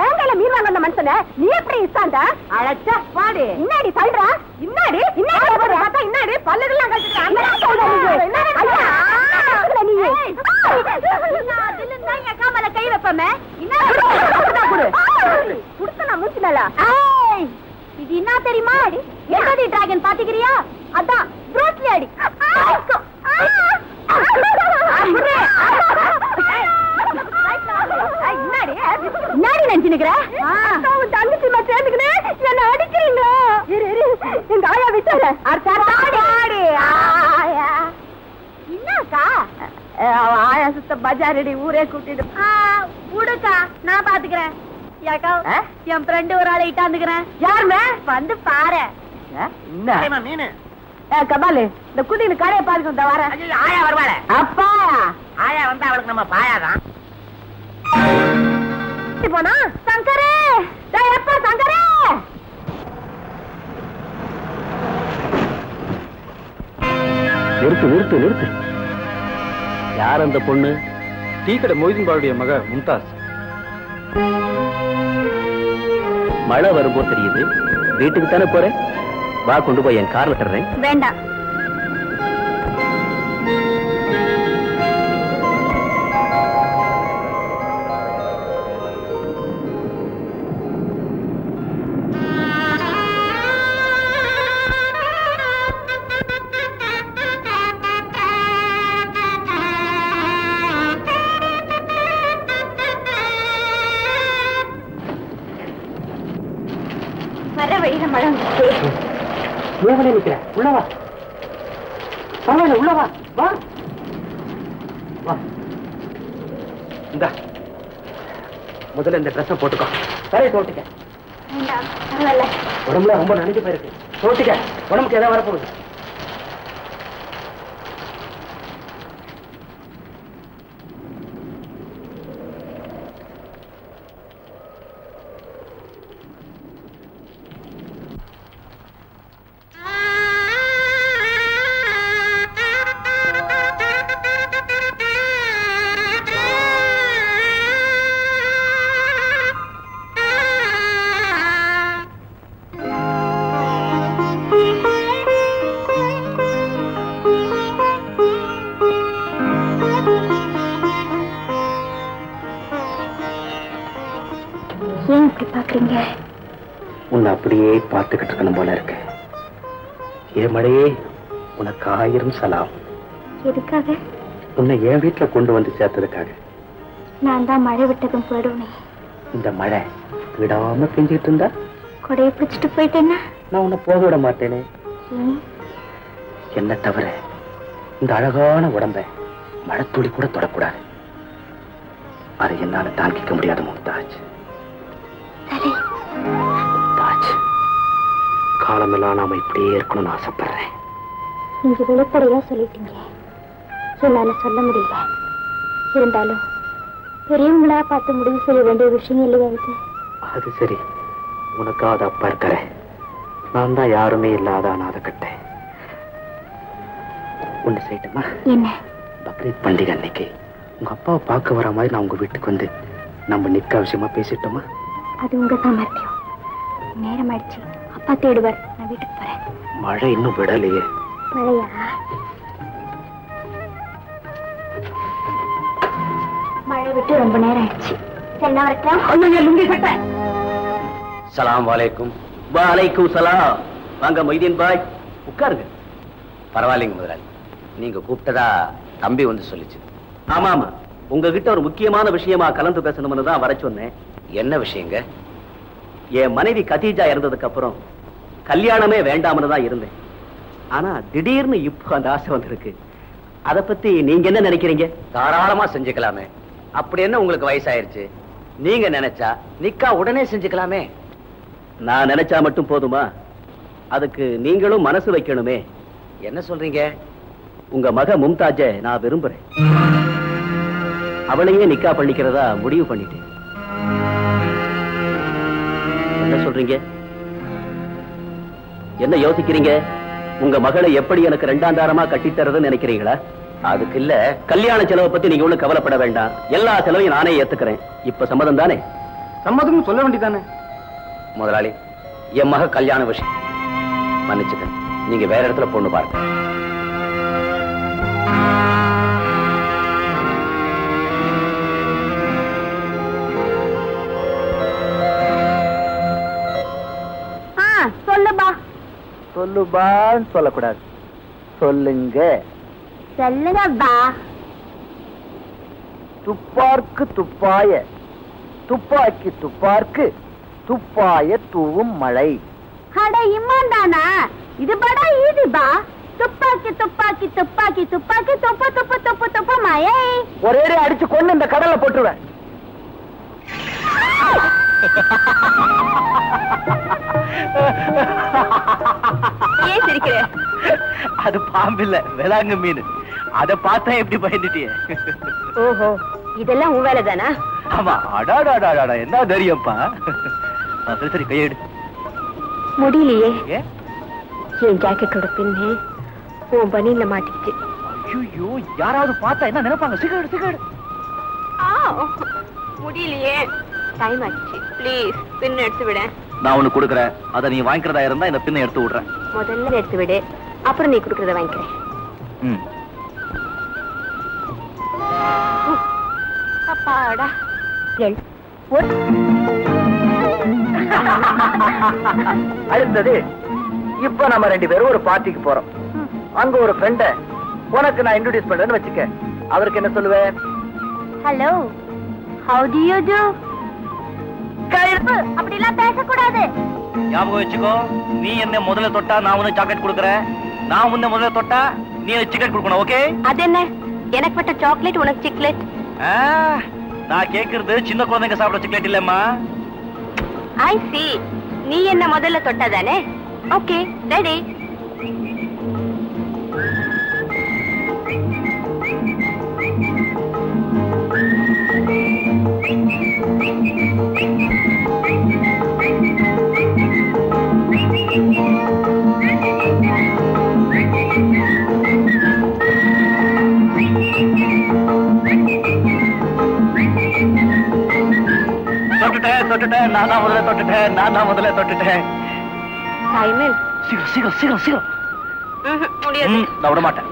ஏங்கையில மீன் வாங்க வந்த மனுஷன நீ எப்படி இஸ்தாண்டா? அழைச்ச வாடி. இன்னாடி சொல்றா? இன்னாடி இன்னாடி பல்லுகள்லாம் கழிச்சுட்டு கை வைப்பமே. இது என்ன தெரியுமா? எங்கடி டிராகன் பாத்துக்கிறியா? நிக்கிற தங்கச்சி சேர்ந்துக்கினே என்ன அடிக்கிறீங்க எங்க ஆயா விட்டாரு என்னக்கா ஆயா சுத்த பஜாரடி ஊரே கூட்டிட்டு விடுக்கா நான் பாத்துக்கிறேன் என் ஃப்ரெண்டு ஒரு ஆளை இட்டாந்துக்கிறேன் யாருமே வந்து பாரு மீன் கபாலு இந்த குட்டியில கடையை பாருங்க வர ஆயா வருவாள அப்பா ஆயா வந்தா அவளுக்கு நம்ம பாயாதான் போனா சங்கரே எப்பா சங்கரே நிறுத்து யார் அந்த பொண்ணு? டீக்கடை மொய்தீன் பாளுடைய மக மும்தாஸ். மழை வரும்போது தெரியுது, வீட்டுக்கு தானே போறேன், வா கொண்டு போய் என் கார்ல தர்றேன். வேண்டாம். வர வழியில மழை உள்ளவனே நிக்கிற, உள்ளவா பரவாயில்ல, உள்ளவா வா வா. இந்த முதல்ல இந்த ட்ரெஸ் போட்டுக்கோ, சரி தோட்டிக்க. வேண்டாம் பரவாயில்ல, உடம்புல ரொம்ப நனைஞ்சு போயிருக்கு, தோட்டிக்க, உடம்புக்கு ஏதாவது வரப்போகுது. ஏன் இப்படி பாக்குறீங்க? உன்னை அப்படியே பார்த்துக்கிட்டு இருக்கணும் போல இருக்கு. ஏ மழையே, உனக்கு 1000 சலாம். எதுக்காக? உன்னை என் வீட்டுல கொண்டு வந்து சேர்த்ததுக்காக. நான் தான் மழை விட்டதும் போயிடுவேன். இந்த மழை விடாம பெஞ்சிட்டு இருந்தா கொடையை பிடிச்சிட்டு போயிட்டேன்னா நான் உன்னை போக விட மாட்டேனே. என்ன தவிர இந்த அழகான உடம்பை மழைத்துளி கூட தொடக்கூடாது. அதை என்னால தாங்கிக்க முடியாது மும்தாஜ். மும்தாஜ், காலமெல்லாம் நாம இப்படியே இருக்கணும்னு ஆசைப்படுறேன். நீங்க வெளிப்படையா சொல்லிட்டீங்க, என்னால சொல்ல முடியல. இருந்தாலும் பெரியவங்களா பார்த்து முடிவு செய்ய வேண்டிய விஷயம் இல்லையா இது? அது சரி, உனக்காவது அப்பா இருக்கிற, நான் தான் யாருமே இல்லாத அனாதை கட்டேன். ஒண்ணு செய்யட்டுமா? என்ன? பக்ரீத் பண்டிகை அன்னைக்கு உங்க அப்பாவை பார்க்க வர மாதிரி நான் உங்க வீட்டுக்கு வந்து நம்ம நிக்க அவசியமா பேசிட்டோமா? அது உங்க சாமர்த்தியம். நேரம் ஆயிடுச்சு, அப்பா தேடுவார், நான் வீட்டுக்கு போறேன். மழை இன்னும் விடலையே. மழையா? மழை விட்டு ரொம்ப நேரம் ஆயிடுச்சு. சரி நான் வரட்டேன். சலாம் வலைக்கும். வலைக்கும் சலாம். வாங்க மொய்தீன் பாய், உட்காருங்க. பரவாயில்லைங்க முதலாளி, நீங்க கூப்பிட்டதா தம்பி வந்து சொல்லிச்சு. ஆமா ஆமா, உங்ககிட்ட ஒரு முக்கியமான விஷயமா கலந்து பேசணும்னு தான் வர சொன்னேன். என்ன விஷயங்க? என் மனைவி கதீஜா இறந்ததுக்கு அப்புறம் கல்யாணமே வேண்டாம்னு தான் இருந்தேன். ஆனா திடீர்னு இப்போ அந்த ஆசை வந்திருக்கு. அத பத்தி நீங்க என்ன நினைக்கிறீங்க? தாராளமா செஞ்சுக்கலாமே. அப்படி என்ன உங்களுக்கு வயசாயிருச்சு? நீங்க நினைச்சா நிக்கா உடனே செஞ்சுக்கலாமே. நான் நினைச்சா மட்டும் போதுமா? அதுக்கு நீங்களும் மனசு வைக்கணுமே. என்ன சொல்றீங்க? உங்க மக மும்தாஜை நான் விரும்புறேன். அவளையே நிக்கா பண்ணிக்கிறதா முடிவு பண்ணிட்டேன். என்ன சொல்றீங்க? என்ன யோசிக்கிறீங்க? உங்க மகளை எப்படி எனக்கு 2ஆம் தாரமா கட்டித்தரதுன்னு நினைக்கிறீங்களா? அதுக்கு இல்ல, கல்யாண செலவை பத்தி நீங்க ஒண்ணு கவலைப்பட வேண்டாம். எல்லா செலவையும் நானே ஏத்துக்கிறேன். இப்ப சம்மதம் தானே? சம்மதம் சொல்ல வேண்டியதானே? முதலாளி, என் மக கல்யாண விஷயம் மன்னிச்சுக்க, நீங்க வேற இடத்துல பொண்ணு பாருங்க. சொல்லுபா. சொல்லுபான்னு சொல்லக்கூடாது, சொல்லுங்க. சொல்லுங்கப்பா. துப்பார்க்கு துப்பாய துப்பாக்கி துப்பார்க்கு துப்பாய தூவும் மழை. அட இம்மாந்தானா, இது படா ஈதி பா. துப்பாக்கி துப்பாக்கி துப்பாக்கி துப்பாக்கி துப்பு துப்பு துப்பு துப்பு மழை. ஒரே அடிச்சு கொண்டு இந்த கடலை போட்டுருவேன். ஏன் சிரிக்கிற? அது பாம்பில்ல, வேளாங்கு மீன். அத பார்த்தா எப்படி பயந்துட்டிய? ஓஹோ, இதெல்லாம் உன் வேலை தானா? ஆமா. அடாடாடாடா, என்ன தைரியம்ப்பா. சரி சரி, கையெடு. முடியலையே. என் ஜாக்கெட்டோட பின்னே உன் பனியில மாட்டிக்கிச்சு. ஐயோ, யாராவது பார்த்தா என்ன நினைப்பாங்க? Cigarette cigarette. முடியலையே. டைம் ஆச்சு. ப்ளீஸ் பின் எடுத்து விட. நான் உனக்கு கொடுக்குறேன். அதை நீ வாங்கிக்கிறதா இருந்தா இந்த பின்னை எடுத்து விடுறேன். முதல்ல எடுத்து விடு, அப்புறம் நீ கொடுக்கறத வாங்கிக்கிறேன். அப்பாடா. அடுத்தது, இப்ப நம்ம 2 பேரும் ஒரு பார்ட்டிக்கு போறோம். அங்க ஒரு ஃப்ரெண்ட உனக்கு நான் இன்ட்ரோடியூஸ் பண்றேன்னு வச்சுக்க. அவருக்கு என்ன சொல்லுவேன்? Hello, how do you do? கழுப்பு, அப்படிலாம் பேசக்கூடாது. ஞாபகம் வச்சுக்கோ, நீ என்ன முதல்ல தொட்டா நான் உனக்கு சாக்லேட் கொடுக்குறேன். நான் உன்ன முதல்ல தொட்டா நீ எனக்கு சிக்கெட் கொடுக்கணும். ஓகே? அது என்ன, எனக்கு பட்ட சாக்லேட் உனக்கு சிக்லேட்? நான் கேக்குறது சின்ன குழந்தைங்க சாப்பிட சிக்கலேட் இல்லம்மா. ஐ சி. நீ என்ன முதல்ல தொட்டாதானே? Okay, ready. தொட்டுட்டேன், நான் தான் முதல்ல தொட்டுட்டேன். சைமன், சீக்கிரம் சீக்கிரம் சீக்கிரம் சீக்கிரம். முடியாது. நான் விட மாட்டேன்.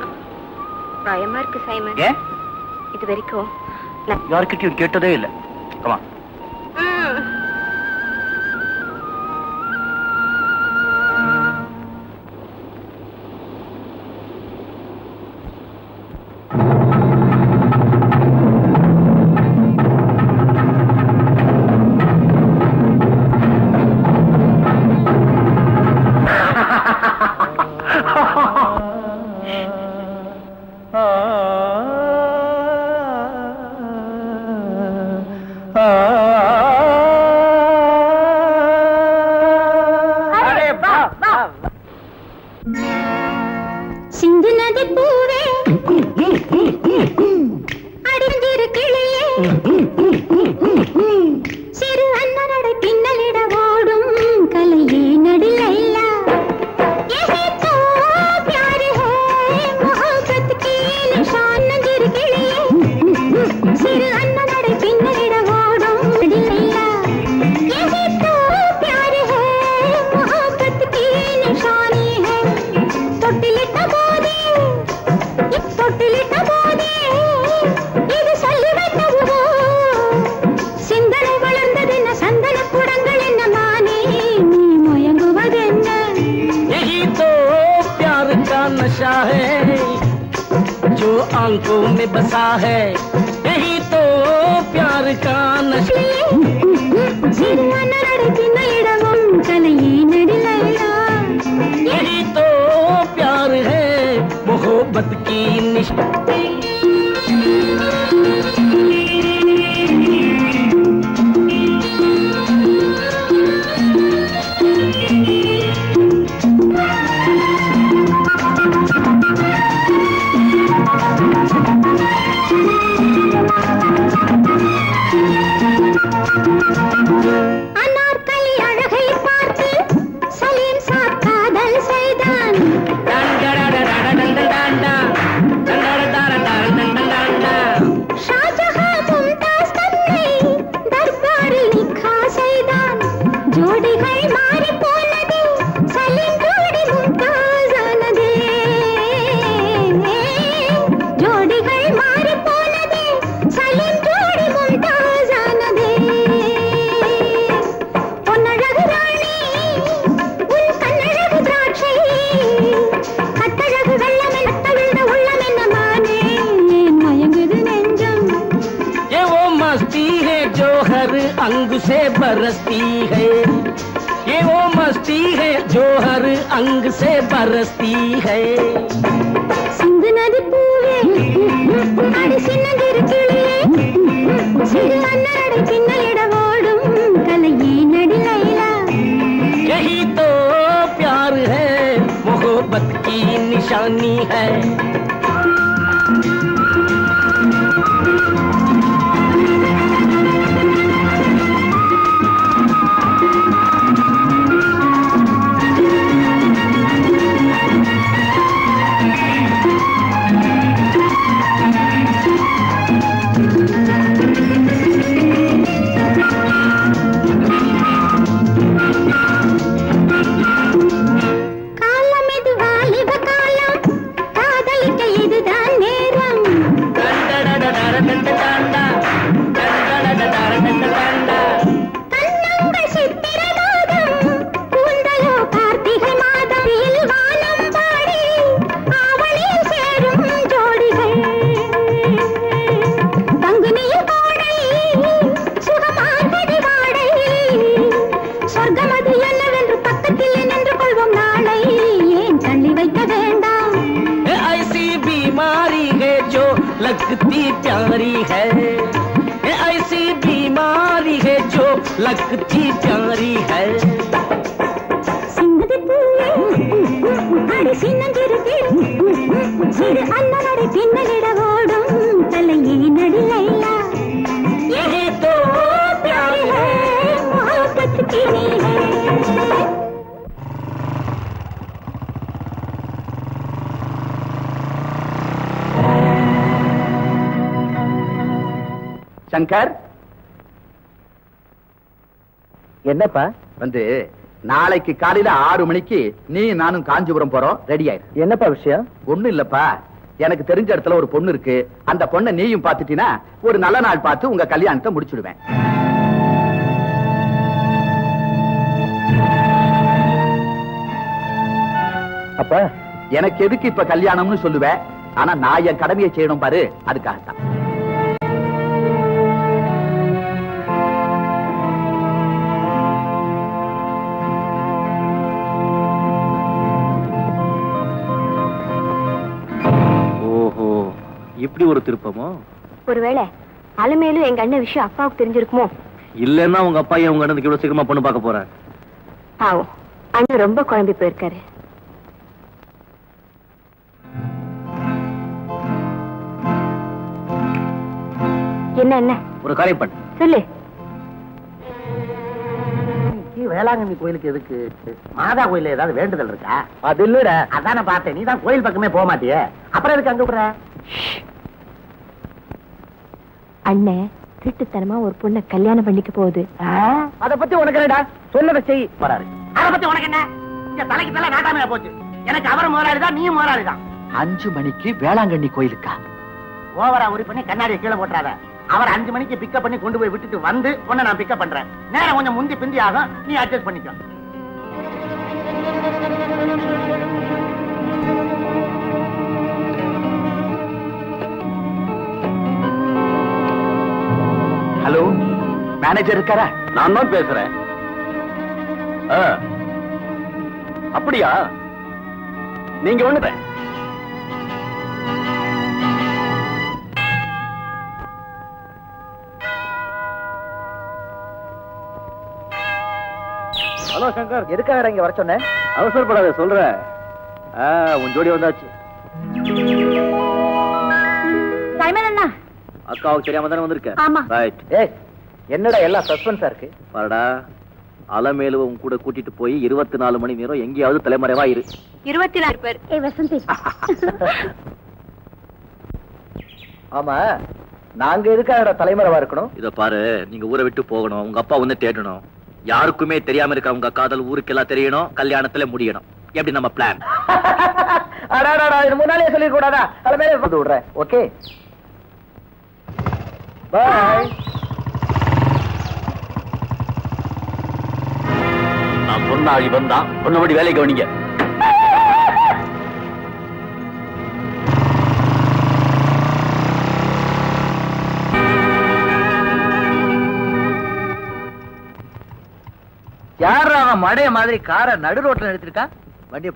பயமா இருக்கு சைமன். ஏன்? இது வரைக்கும் யாருக்கிட்டையும் கேட்டதே இல்லை. கமா. சிந்து நதி பூவே, அடிஞ்சிரு கிளியே, சிறு அன்னரடை பின்னலிட ஓடும் கலையே நடிலைலா. यही तो प्यार है, मोहब्बत की निशान नजर किलिए, सिर अन्ननडை பின்னலிட ஓடும் நடிலைலா. यही तो प्यार है, मोहब्बत की निशानी है. தொட்டிலிட்ட போதே, தொட்டிலிட்ட போதே, இது சொல்லிவிட்டவோ. சிந்தனை வளர்ந்ததென்ன, சந்தன குடங்கள் என்ன, மானே நீ முயங்குவதென்ன? यही तो प्यार का नशा है जो आंखों में बसा है. यही तो प्यार का नशा. சிறு அன்னரடை பின்னலிடவும் கலையே நடிலைலா. यही तो प्यार है, मोहब्बत की निशान. அனார்கலி அழகை பார்த்து சலீம் சாத் காதல் செய்தான். Dan da da da da da da da da da. अंग से बरसती है, ये वो मस्ती है जो हर अंग से बरसती है. சிந்து நதி பூவே அடி சின்னஞ்சிறு கிளியே சிறு அன்னரடை பின்னலிட ஓடும் கலையே நடி லைலா. यही तो प्यार है, मोहब्बत की निशानी है. लगती प्यारी है, ऐसी बीमारी है जो लगती प्यारी है. சிங்கதி பூவே அடி சின்னஞ்சிறு கிளி சிறு அன்னரடை பின்னலிட ஓடும் கலையே நடி லைலா. यही तो प्यार है, मोहब्बत की है. சங்கர், என்னப்பா வந்து நாளைக்கு காலையில 6 மணிக்கு நீ நானும் காஞ்சிபுரம் போறோம். ரெடி ஆயிரு. என்னப்பா விஷயம்? ஒண்ணும் இல்லப்பா, எனக்கு தெரிஞ்ச இடத்துல ஒரு பொண்ணு இருக்கு. அந்த பொண்ணை நீயும் பாத்துட்டீனா ஒரு நல்ல நாள் பார்த்து உங்க கல்யாணத்தை முடிச்சுடுவேன். அப்பா எனக்கு எதுக்கு இப்ப கல்யாணம்னு சொல்லுவேன், ஆனா நான் என் கடமையை செய்யணும் பாரு, அதுக்காகத்தான். இப்படி ஒரு திருப்பமோ? ஒருவேளை அலமேலும் எங்க அண்ணன் விஷயம் அப்பாவுக்கு தெரிஞ்சிருக்குமோ? இல்லன்னா உங்க அப்பா ஏன் உங்க அண்ணனுக்கு இவ்வளவு சீக்கிரமா பொண்ணு பார்க்க போறேன்? பாவம், அண்ணன் ரொம்ப குழம்பி போயிருக்காரு. என்ன என்ன ஒரு காரியம் பண்ணு. சொல்லு. வேளாங்கண்ணி கோயிலுக்கு எதுக்கு? மாதா கோயில ஏதாவது வேண்டுதல் இருக்கா? அது இல்லடா. அதான பார்த்தேன், நீ தான் கோயில் பக்கமே போக மாட்டியே, அப்புறம் எதுக்கு அங்க விடுற? அண்ணன் திருட்டுத்தனமா ஒரு பொண்ணை கல்யாணம் பண்ணிக்க போகுது. அத பத்தி உனக்கு என்னடா? சொன்னதை செய். போறாரு. அத பத்தி உனக்கு என்ன? இங்க தலைக்கு தலை நாட்டாமையா போச்சு. எனக்கு அவர் முதலாளிதான், நீயும் முதலாளிதான். 5 மணிக்கு வேளாங்கண்ணி கோயிலுக்கா? ஓவரா உரி பண்ணி கண்ணாடியை கீழே போட்டுறாத. அவர் 5 மணிக்கு பிக்கப் பண்ணி கொண்டு போய் விட்டுட்டு வந்து உன்னை நான் பிக்கப் பண்றேன். நேரம் கொஞ்சம் முந்தி பிந்தி ஆகும், நீ அட்ஜஸ்ட் பண்ணிக்கோ. ஹலோ, மேனேஜர் இருக்காரா? நான் தான் பேசுறேன். அப்படியா? நீங்க ஒண்ணு. ஹலோ சங்கர், எதுக்காக இங்க வர சொன்ன? அவசரப்படாத, சொல்றேன். உன் ஜோடி வந்தாச்சு. அண்ணா, அக்காவுக்கு தெரியாம தானே வந்திருக்க? ஆமா. ரைட். ஏய், என்னடா எல்லாம் சஸ்பென்ஸா இருக்கு? பாருடா, அலமேலு உன் கூட கூட்டிட்டு போய் 24 மணி நேரம் எங்கேயாவது தலைமறைவா இரு. 24 பேர். ஏய் வசந்தி. ஆமா, நாங்க எதுக்காக தலைமறைவா இருக்கணும்? இத பாரு, நீங்க ஊரை விட்டு போகணும், உங்க அப்பா வந்து தேடணும், யாருக்குமே தெரியாம இருக்க உங்க காதல் ஊருக்கெல்லாம் தெரியணும், கல்யாணத்துல முடியணும். எப்படி நம்ம பிளான்? முன்னாலே சொல்லிருக்க கூடாதா? தலைமையில விடுறேன். ஓகே, பாய். நான் சொன்ன இவன் தான், சொன்னபடி வேலை கவனிங்க. யார் அவன் மடைய மாதிரி காரை நடு ரோட்ல நிறுத்திருக்கா? வண்டியை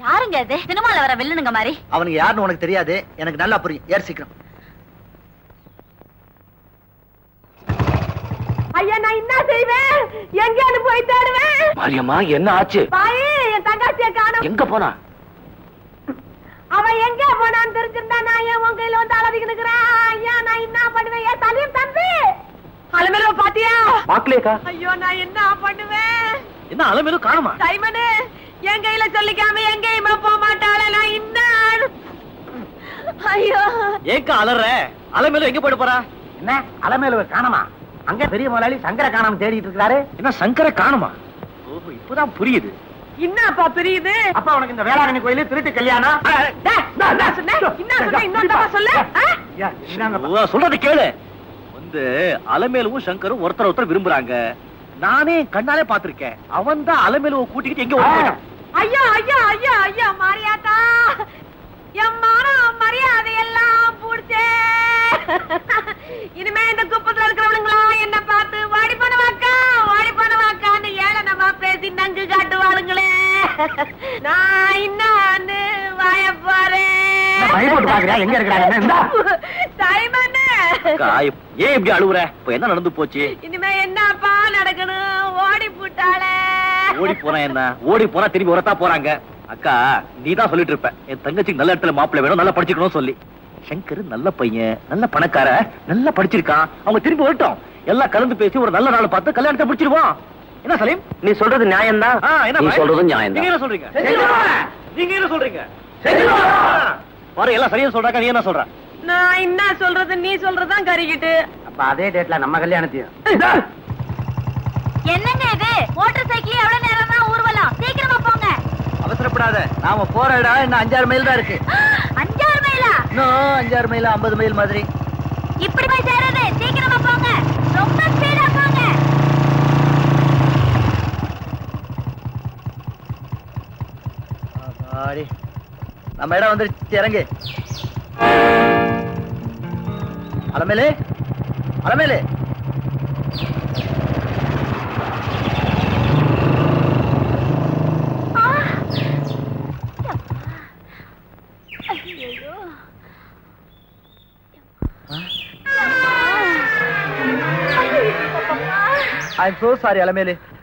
யாருங்க அது? சினிமால வர வில்லனுங்க மாதிரி. அவனுக்கு யாருன்னு உனக்கு தெரியாது, எனக்கு நல்லா புரியும். ஏறு சீக்கிரம். ஐயா நான் என்ன செய்வேன்? எங்கேயாவது போய் தேடுவேன். மாரியம்மா என்ன ஆச்சு? பாய் என் தங்காச்சியை காணோம். எங்க போனா? அவன் எங்க போனான்னு தெரிஞ்சிருந்தா நான் ஏன் உன் கையில வந்து அழவிக்கு நிக்கிறேன். ஐயா நான் என்ன பண்ணுவேன்? ஏன் தலையும் தம்பி அலமேல பாத்தியா? பாக்கலையேக்கா. ஐயோ நான் என்ன பண்ணுவேன்? என்ன அலமேலு காணுமா? சைமனு என் கையில சொல்லிக்காம எங்கேயுமே போக மாட்டாளே. நான் என்ன? ஐயோ ஏக்கா அலற? அலமேலு எங்க போயிட்டு போறா? என்ன அலமேலுவை காணமா? அங்க பெரிய முதலாளி சங்கர காணாம தேடிட்டு இருக்காரு. என்ன சங்கர காணுமா? ஓஹோ இப்பதான் புரியுது. என்னப்பா புரியுது? அப்ப உனக்கு இந்த வேளாங்கண்ணி கோயில திருட்டு கல்யாணம். சொல்றது கேளு. வந்து அலமேலுவும் சங்கரும் ஒருத்தர் விரும்புறாங்க. நானே கண்ணாலே பாத்திருக்கேன். அவன் தான் அலமேலுவை கூட்டிக்கிட்டு எங்க ஓடுறான். ஐயா ஐயா ஐயா ஐயா மாரியாத்தா என் மானம் மரியாதை எல்லாம் பூடிச்சே. இனிமே இந்த குப்பத்துல இருக்கிறவனுங்களா என்ன பார்த்து வாடி பண்ணுவாக்கான்னு ஏளனமா பேசி நங்கு காட்டுவாளுங்களே. நான் இன்னான்னு வாயப்பாரு. எங்க இருக்கிறாங்க? ஏன் இப்படி அழுவுற? இப்ப என்ன நடந்து போச்சு? இனிமே என்னப்பா நடக்கணும்? ஓடி போட்டாளே. ஓடி போனா என்ன? ஓடி போனா திரும்பி உரத்தா போறாங்க. அக்கா நீதான் சொல்லிட்டு இருப்ப என் தங்கச்சிக்கு நல்ல இடத்துல மாப்பிள்ளை வேணும், நல்லா படிச்சுக்கணும் சொல்லி. சங்கர் நல்ல பையன், நல்ல பணக்கார, நல்லா படிச்சிருக்கான். அவங்க திரும்பி வரட்டும், எல்லாம் கலந்து பேசி ஒரு நல்ல நாள் பார்த்து கல்யாணத்தை முடிச்சிருவோம். என்ன சலீம் நீ சொல்றது நியாயம் தான். நீ சொல்றது நியாயம். நீங்க என்ன சொல்றீங்க? நீங்க என்ன சொல்றீங்க? பாரு எல்லாம் சரியா சொல்றாங்க. நீ என்ன சொல்ற? நான் என்ன சொல்றது? நீ சொல்றதுதான் கறிக்கிட்டு. அப்ப அதே டேட்ல நம்ம கல்யாணத்தையும். என்னங்க இது? மோட்டார் சைக்கிள் எவ்வளவு நேரம் தான் ஊர்வலம்? சீக்கிரமா போங்க. அவசரப்படாத, நாம போற இடம் இன்னும் 5-6 மைல் தான் இருக்கு. 5-6 மைலா? இன்னும் 5-6 மைல் 50 மைல் மாதிரி. இப்படி போய் சேராது. சீக்கிரமா போங்க. ரொம்ப ஸ்பீடா போங்க. நம்ம இடம் வந்துருச்சு, இறங்கு. Alamelu Alamelu I'm so sorry, Alamelu.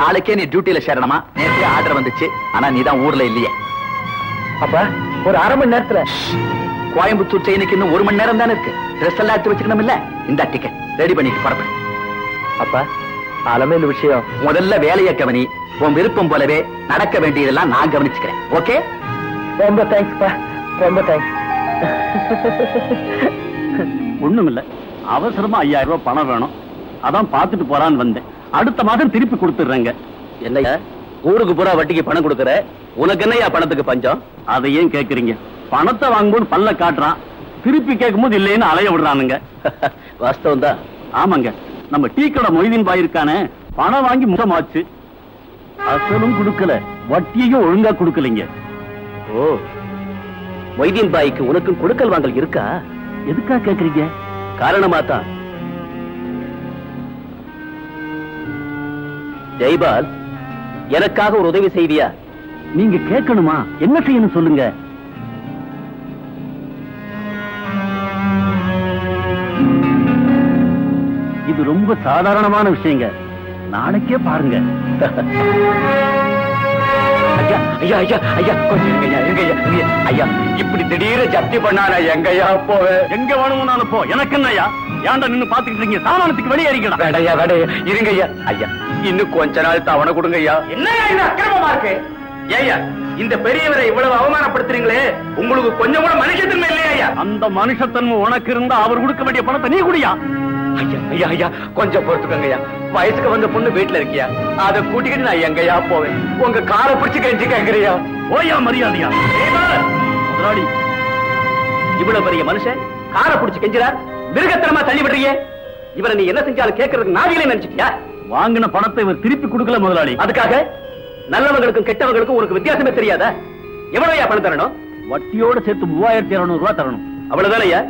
நாளைக்கே நீ டியூட்டில சேரணுமா? நேற்றே ஆர்டர் வந்துச்சு, ஆனா நீ தான் ஊர்ல இல்லையே. அப்ப ஒரு அரை மணி நேரத்துல கோயம்புத்தூர் ட்ரெயினுக்கு இன்னும் 1 மணி நேரம் தானே இருக்கு. ட்ரெஸ் எல்லாம் எடுத்து வச்சுக்கணும் இல்ல? இந்த டிக்கெட் ரெடி பண்ணிட்டு புறப்படு. அப்ப அலமேலு விஷயம் முதல்ல வேலையை கவனி. உன் விருப்பம் போலவே நடக்க வேண்டியதெல்லாம் நான் கவனிச்சுக்கிறேன். ஓகே? ரொம்ப தேங்க்ஸ்ப்பா, ரொம்ப தேங்க்ஸ். ஒண்ணும் இல்ல, அவசரமா 5000 ரூபாய் பணம் வேணும், அதான் பாத்துட்டு போறான்னு வந்தேன். அடுத்த மாதம் திருப்பி கொடுத்துடுறேங்க. என்னையா ஊருக்கு பூரா வட்டிக்கு பணம் கொடுக்கற, உனக்கு என்னையா பணத்துக்கு பஞ்சம்? அதை ஏன் கேக்குறீங்க? பணத்தை வாங்கும்போது பல்ல காட்டுறான், திருப்பி கேட்கும்போது இல்லைன்னு அலைய விடுறானுங்க. வாஸ்தவம் தான். ஆமாங்க, நம்ம டீ கடை மொய்தீன் பாய் இருக்கானே, பணம் வாங்கி முகமாச்சு, அசலும் கொடுக்கல, வட்டியையும் ஒழுங்கா கொடுக்கலைங்க. ஓ, மொய்தீன் பாய்க்கு உனக்கும் கொடுக்கல் வாங்கல் இருக்கா? எதுக்கா கேக்குறீங்க? காரணமா தான். ஜெய்பால், எனக்காக ஒரு உதவி செய்வியா? நீங்க கேட்கணுமா? என்ன செய்யணும் சொல்லுங்க. இது ரொம்ப சாதாரணமான விஷயங்க, நாளைக்கே பாருங்க. ஐயா ஐயா ஐயா ஐயா, கொஞ்சம் இருங்கய்யா, இருங்கய்யா, இருங்கய்யா. ஐயா, இப்படி திடீர ஜப்தி பண்ணானா எங்கய்யா போவேன்? எங்க வேணும்னாலும் போ, எனக்கு என்னய்யா? ஏன்டா நின்னு பாத்துக்கிட்டு இருக்கீங்க? சாமானத்துக்கு வெளியே அறிக்கணும். வேடையா வேடையா, இருங்கய்யா. ஐயா, இன்னும் கொஞ்ச நாள் தவணை கொடுங்கய்யா. என்னையா இது அக்கிரமமா இருக்கு? ஏய்யா, இந்த பெரியவரை இவ்வளவு அவமானப்படுத்துறீங்களே, உங்களுக்கு கொஞ்சம் கூட மனுஷத்தன்மை இல்லையா? அந்த மனுஷத்தன்மை உனக்கு இருந்தா அவர் கொடுக்க வேண்டிய பணத்தை நீ குடியா. ஐயா ஐயா ஐயா, கொஞ்சம் பொறுத்துக்கங்கய்யா. வயசுக்கு வந்த பொண்ணு வீட்டுல இருக்கியா, அதை கூட்டிக்கிட்டு நான் எங்கய்யா போவேன்? உங்க காரை பிடிச்சு கெஞ்சி கேக்குறியா? ஓயா மரியாதையா? முதலாளி, இவ்வளவு பெரிய மனுஷன் காரை பிடிச்சு கெஞ்சிறார், மிருகத்தனமா தள்ளி விடுறியே. இவரை நீ என்ன செஞ்சாலும் கேட்கறதுக்கு நாவிலே நினைச்சிட்டியா? வாங்கின பணத்தை இவர் திருப்பி கொடுக்கல முதலாளி. அதுக்காக நல்லவங்களுக்கும் கெட்டவங்களுக்கும் உனக்கு வித்தியாசமே தெரியாதா? எவ்வளவுயா பணம் தரணும்? வட்டியோட சேர்த்து 3200 ரூபாய் தரணும். அவ்வளவுதானய்யா?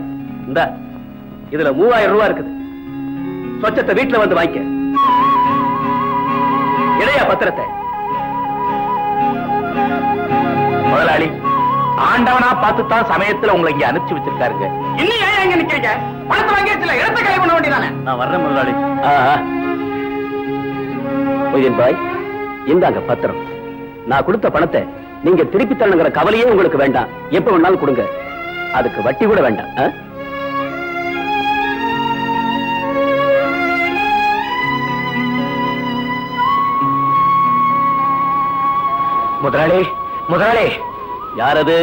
இந்த இதுல 3000 ரூபாய் இருக்குது. சொச்சத்தை வீட்டுல வந்து வாங்கிக்க. இடையா பத்திரத்தை. முதலாளி, ஆண்டவனா பார்த்துத்தான் சமயத்துல உங்களை இங்க அனுப்பிச்சு வச்சிருக்காருங்க. இன்னும் ஏன் எங்க நிக்கிறீங்க? பணத்தை வாங்கியாச்சுல, இடத்தை கலை பண்ண வேண்டியதானே? நான் வர்றேன் முதலாளி. மொய்தீன் பாய், இந்தாங்க பத்திரம். நான் கொடுத்த பணத்தை நீங்க திருப்பி தரணுங்கிற கவலையே உங்களுக்கு வேண்டாம். எப்ப வேணாலும் கொடுங்க, அதுக்கு வட்டி கூட வேண்டாம். முதலாளி, முதலாளி. யார் அது?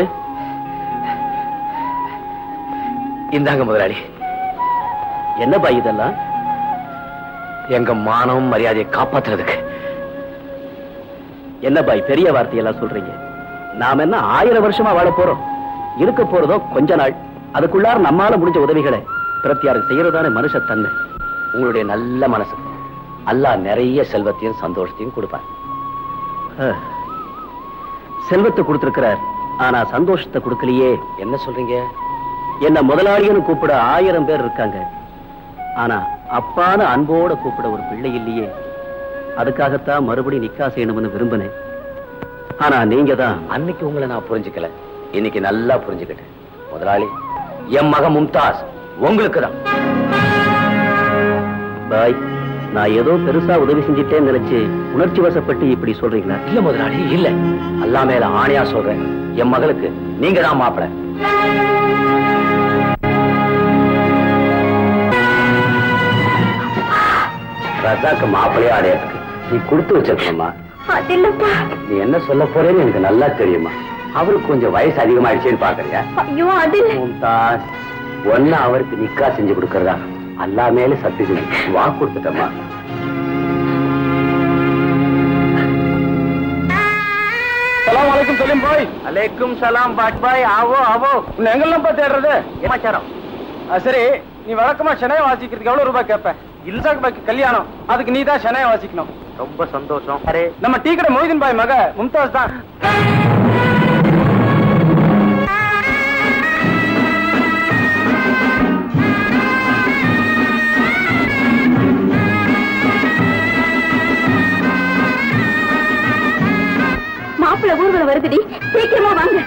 இந்தாங்க முதலாளி. என்ன பாய் இதெல்லாம்? எங்க மானம் மரியாதையை காப்பாத்துறதுக்கு. என்ன பாய் பெரிய வார்த்தையெல்லாம் சொல்றீங்க? நாம என்ன 1000 வருஷமா வாழ போறோம்? இருக்க போறதோ கொஞ்ச நாள். அதுக்குள்ளார நம்மால முடிஞ்ச உதவிகளை பிரத்தியாருக்கு செய்யறதான மனுஷத்தன்மை. உங்களுடைய நல்ல மனசு அல்லாஹ் நிறைய செல்வத்தையும் சந்தோஷத்தையும் கொடுப்பார். செல்வத்தை கொடுத்திருக்கிறார், ஆனா சந்தோஷத்தை கொடுக்கலையே. என்ன சொல்றீங்க? என்ன முதலாளின்னு கூப்பிட 1000 பேர் இருக்காங்க, ஆனா அப்பான அன்போட கூப்பிட ஒரு பிள்ளை இல்லையே. அதுக்காகத்தான் மறுபடியும் நிக்கா செய்யணும்னு விரும்பினேன். ஆனா நீங்க தான். அன்னைக்கு உங்களை நான் புரிஞ்சுக்கல, இன்னைக்கு நல்லா புரிஞ்சுக்கிட்டேன். முதலாளி, என் மகன் மும்தாஸ் உங்களுக்கு தான். பாய், நான் ஏதோ பெருசா உதவி செஞ்சிட்டேன்னு நினைச்சு உணர்ச்சி வசப்பட்டு இப்படி சொல்றீங்களா? இல்ல முதலாளி, இல்ல. அல்லாஹ் மேல ஆணையா சொல்றேன், என் மகளுக்கு நீங்க தான் மாப்பிளை. ரசாக்கு மாப்பிளையா அடையாதுக்கு நீ கொடுத்து வச்சிருக்கணுமா? நீ என்ன சொல்ல போறேன்னு எனக்கு நல்லா தெரியுமா. அவருக்கு கொஞ்சம் வயசு அதிகமாயிடுச்சேன்னு பாக்குறியா? மும்தாஸ், ஒன்னு அவருக்கு நிக்கா செஞ்சு கொடுக்கறதா அல்லாஹ் மேல சத்தியம் வாக்கு கொடுத்துட்டமா. சலாம் அலைக்கும் சலீம் பாய். அலைக்கும் சலாம் பாட் பாய். ஆவோ ஆவோ. உன்னை எங்கெல்லாம் பார்த்து தேடுறது? ஏமாச்சாரம். சரி, நீ வழக்கமா ஷெனாய் வாசிக்கிறதுக்கு எவ்வளவு ரூபாய் கேட்ப? இல்சாக் பாய்க்கு கல்யாணம், அதுக்கு நீ தான் ஷெனாய் வாசிக்கணும். ரொம்ப சந்தோஷம். நம்ம டீ கடை மொய்தீன் பாய் மக மும்தாஸ் தான். மாப்பிள்ள ஊர்வலம் வருதுடி, சீக்கிரமா வாங்க.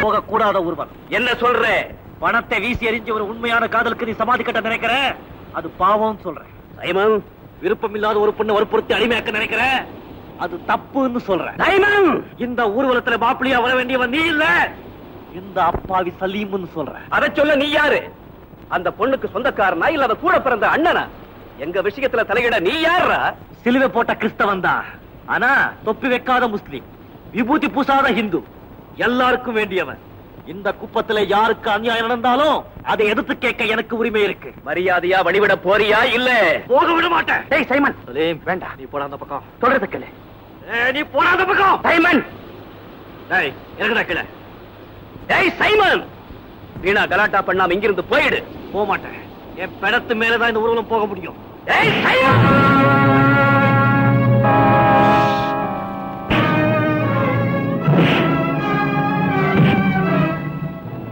போகக்கூடாது. கூடாத ஒருவன். என்ன சொல்ற? பணத்தை வீசி எறிஞ்சு ஒரு உண்மையான காதலுக்கு நீ சமாதி கட்ட நினைக்கிற, அது பாவம் சொல்றேன். சைமன், விருப்பம் இல்லாத ஒரு பொண்ணை வற்புறுத்தி அடிமையாக்க நினைக்கிற, அது தப்புன்னு சொல்றேன். சைமன், இந்த ஊர்வலத்துல மாப்பிள்ளையா வர வேண்டியவன் நீ இல்ல, இந்த அப்பாவி சலீம்னு சொல்றேன். அதை சொல்ல நீ யாரு? அந்த பொண்ணுக்கு சொந்தக்காரனா இல்ல அவ கூட பிறந்த அண்ணனா? எங்க விஷயத்துல தலையிட நீ யாரா? சிலுவை போட்ட கிறிஸ்தவன் தான், ஆனா தொப்பி வைக்காத முஸ்லிம், விபூதி பூசாத ஹிந்து, எல்லாருக்கும் வேண்டியவன். இந்த குப்பத்துல யாருக்கு அநியாயம் நடந்தாலும் அதை எதிர்த்து கேட்க எனக்கு உரிமை இருக்கு. மரியாதையா வழிவிட போறியா இல்ல? போக விட மாட்டேன். டேய் சைமன், சலீம் வேண்டாம், நீ போடா அந்த பக்கம். தொடர்றதுக்கு நீ போடா அந்த பக்கம். சைமன், டேய் இறங்குடா கீழே. டேய் சைமன், வீணா கலாட்டா பண்ணாம இங்கிருந்து போயிடு. போக மாட்டேன், என் பிணத்து மேலதான் இந்த ஊர்வலம் போக முடியும். டேய் சைமன்,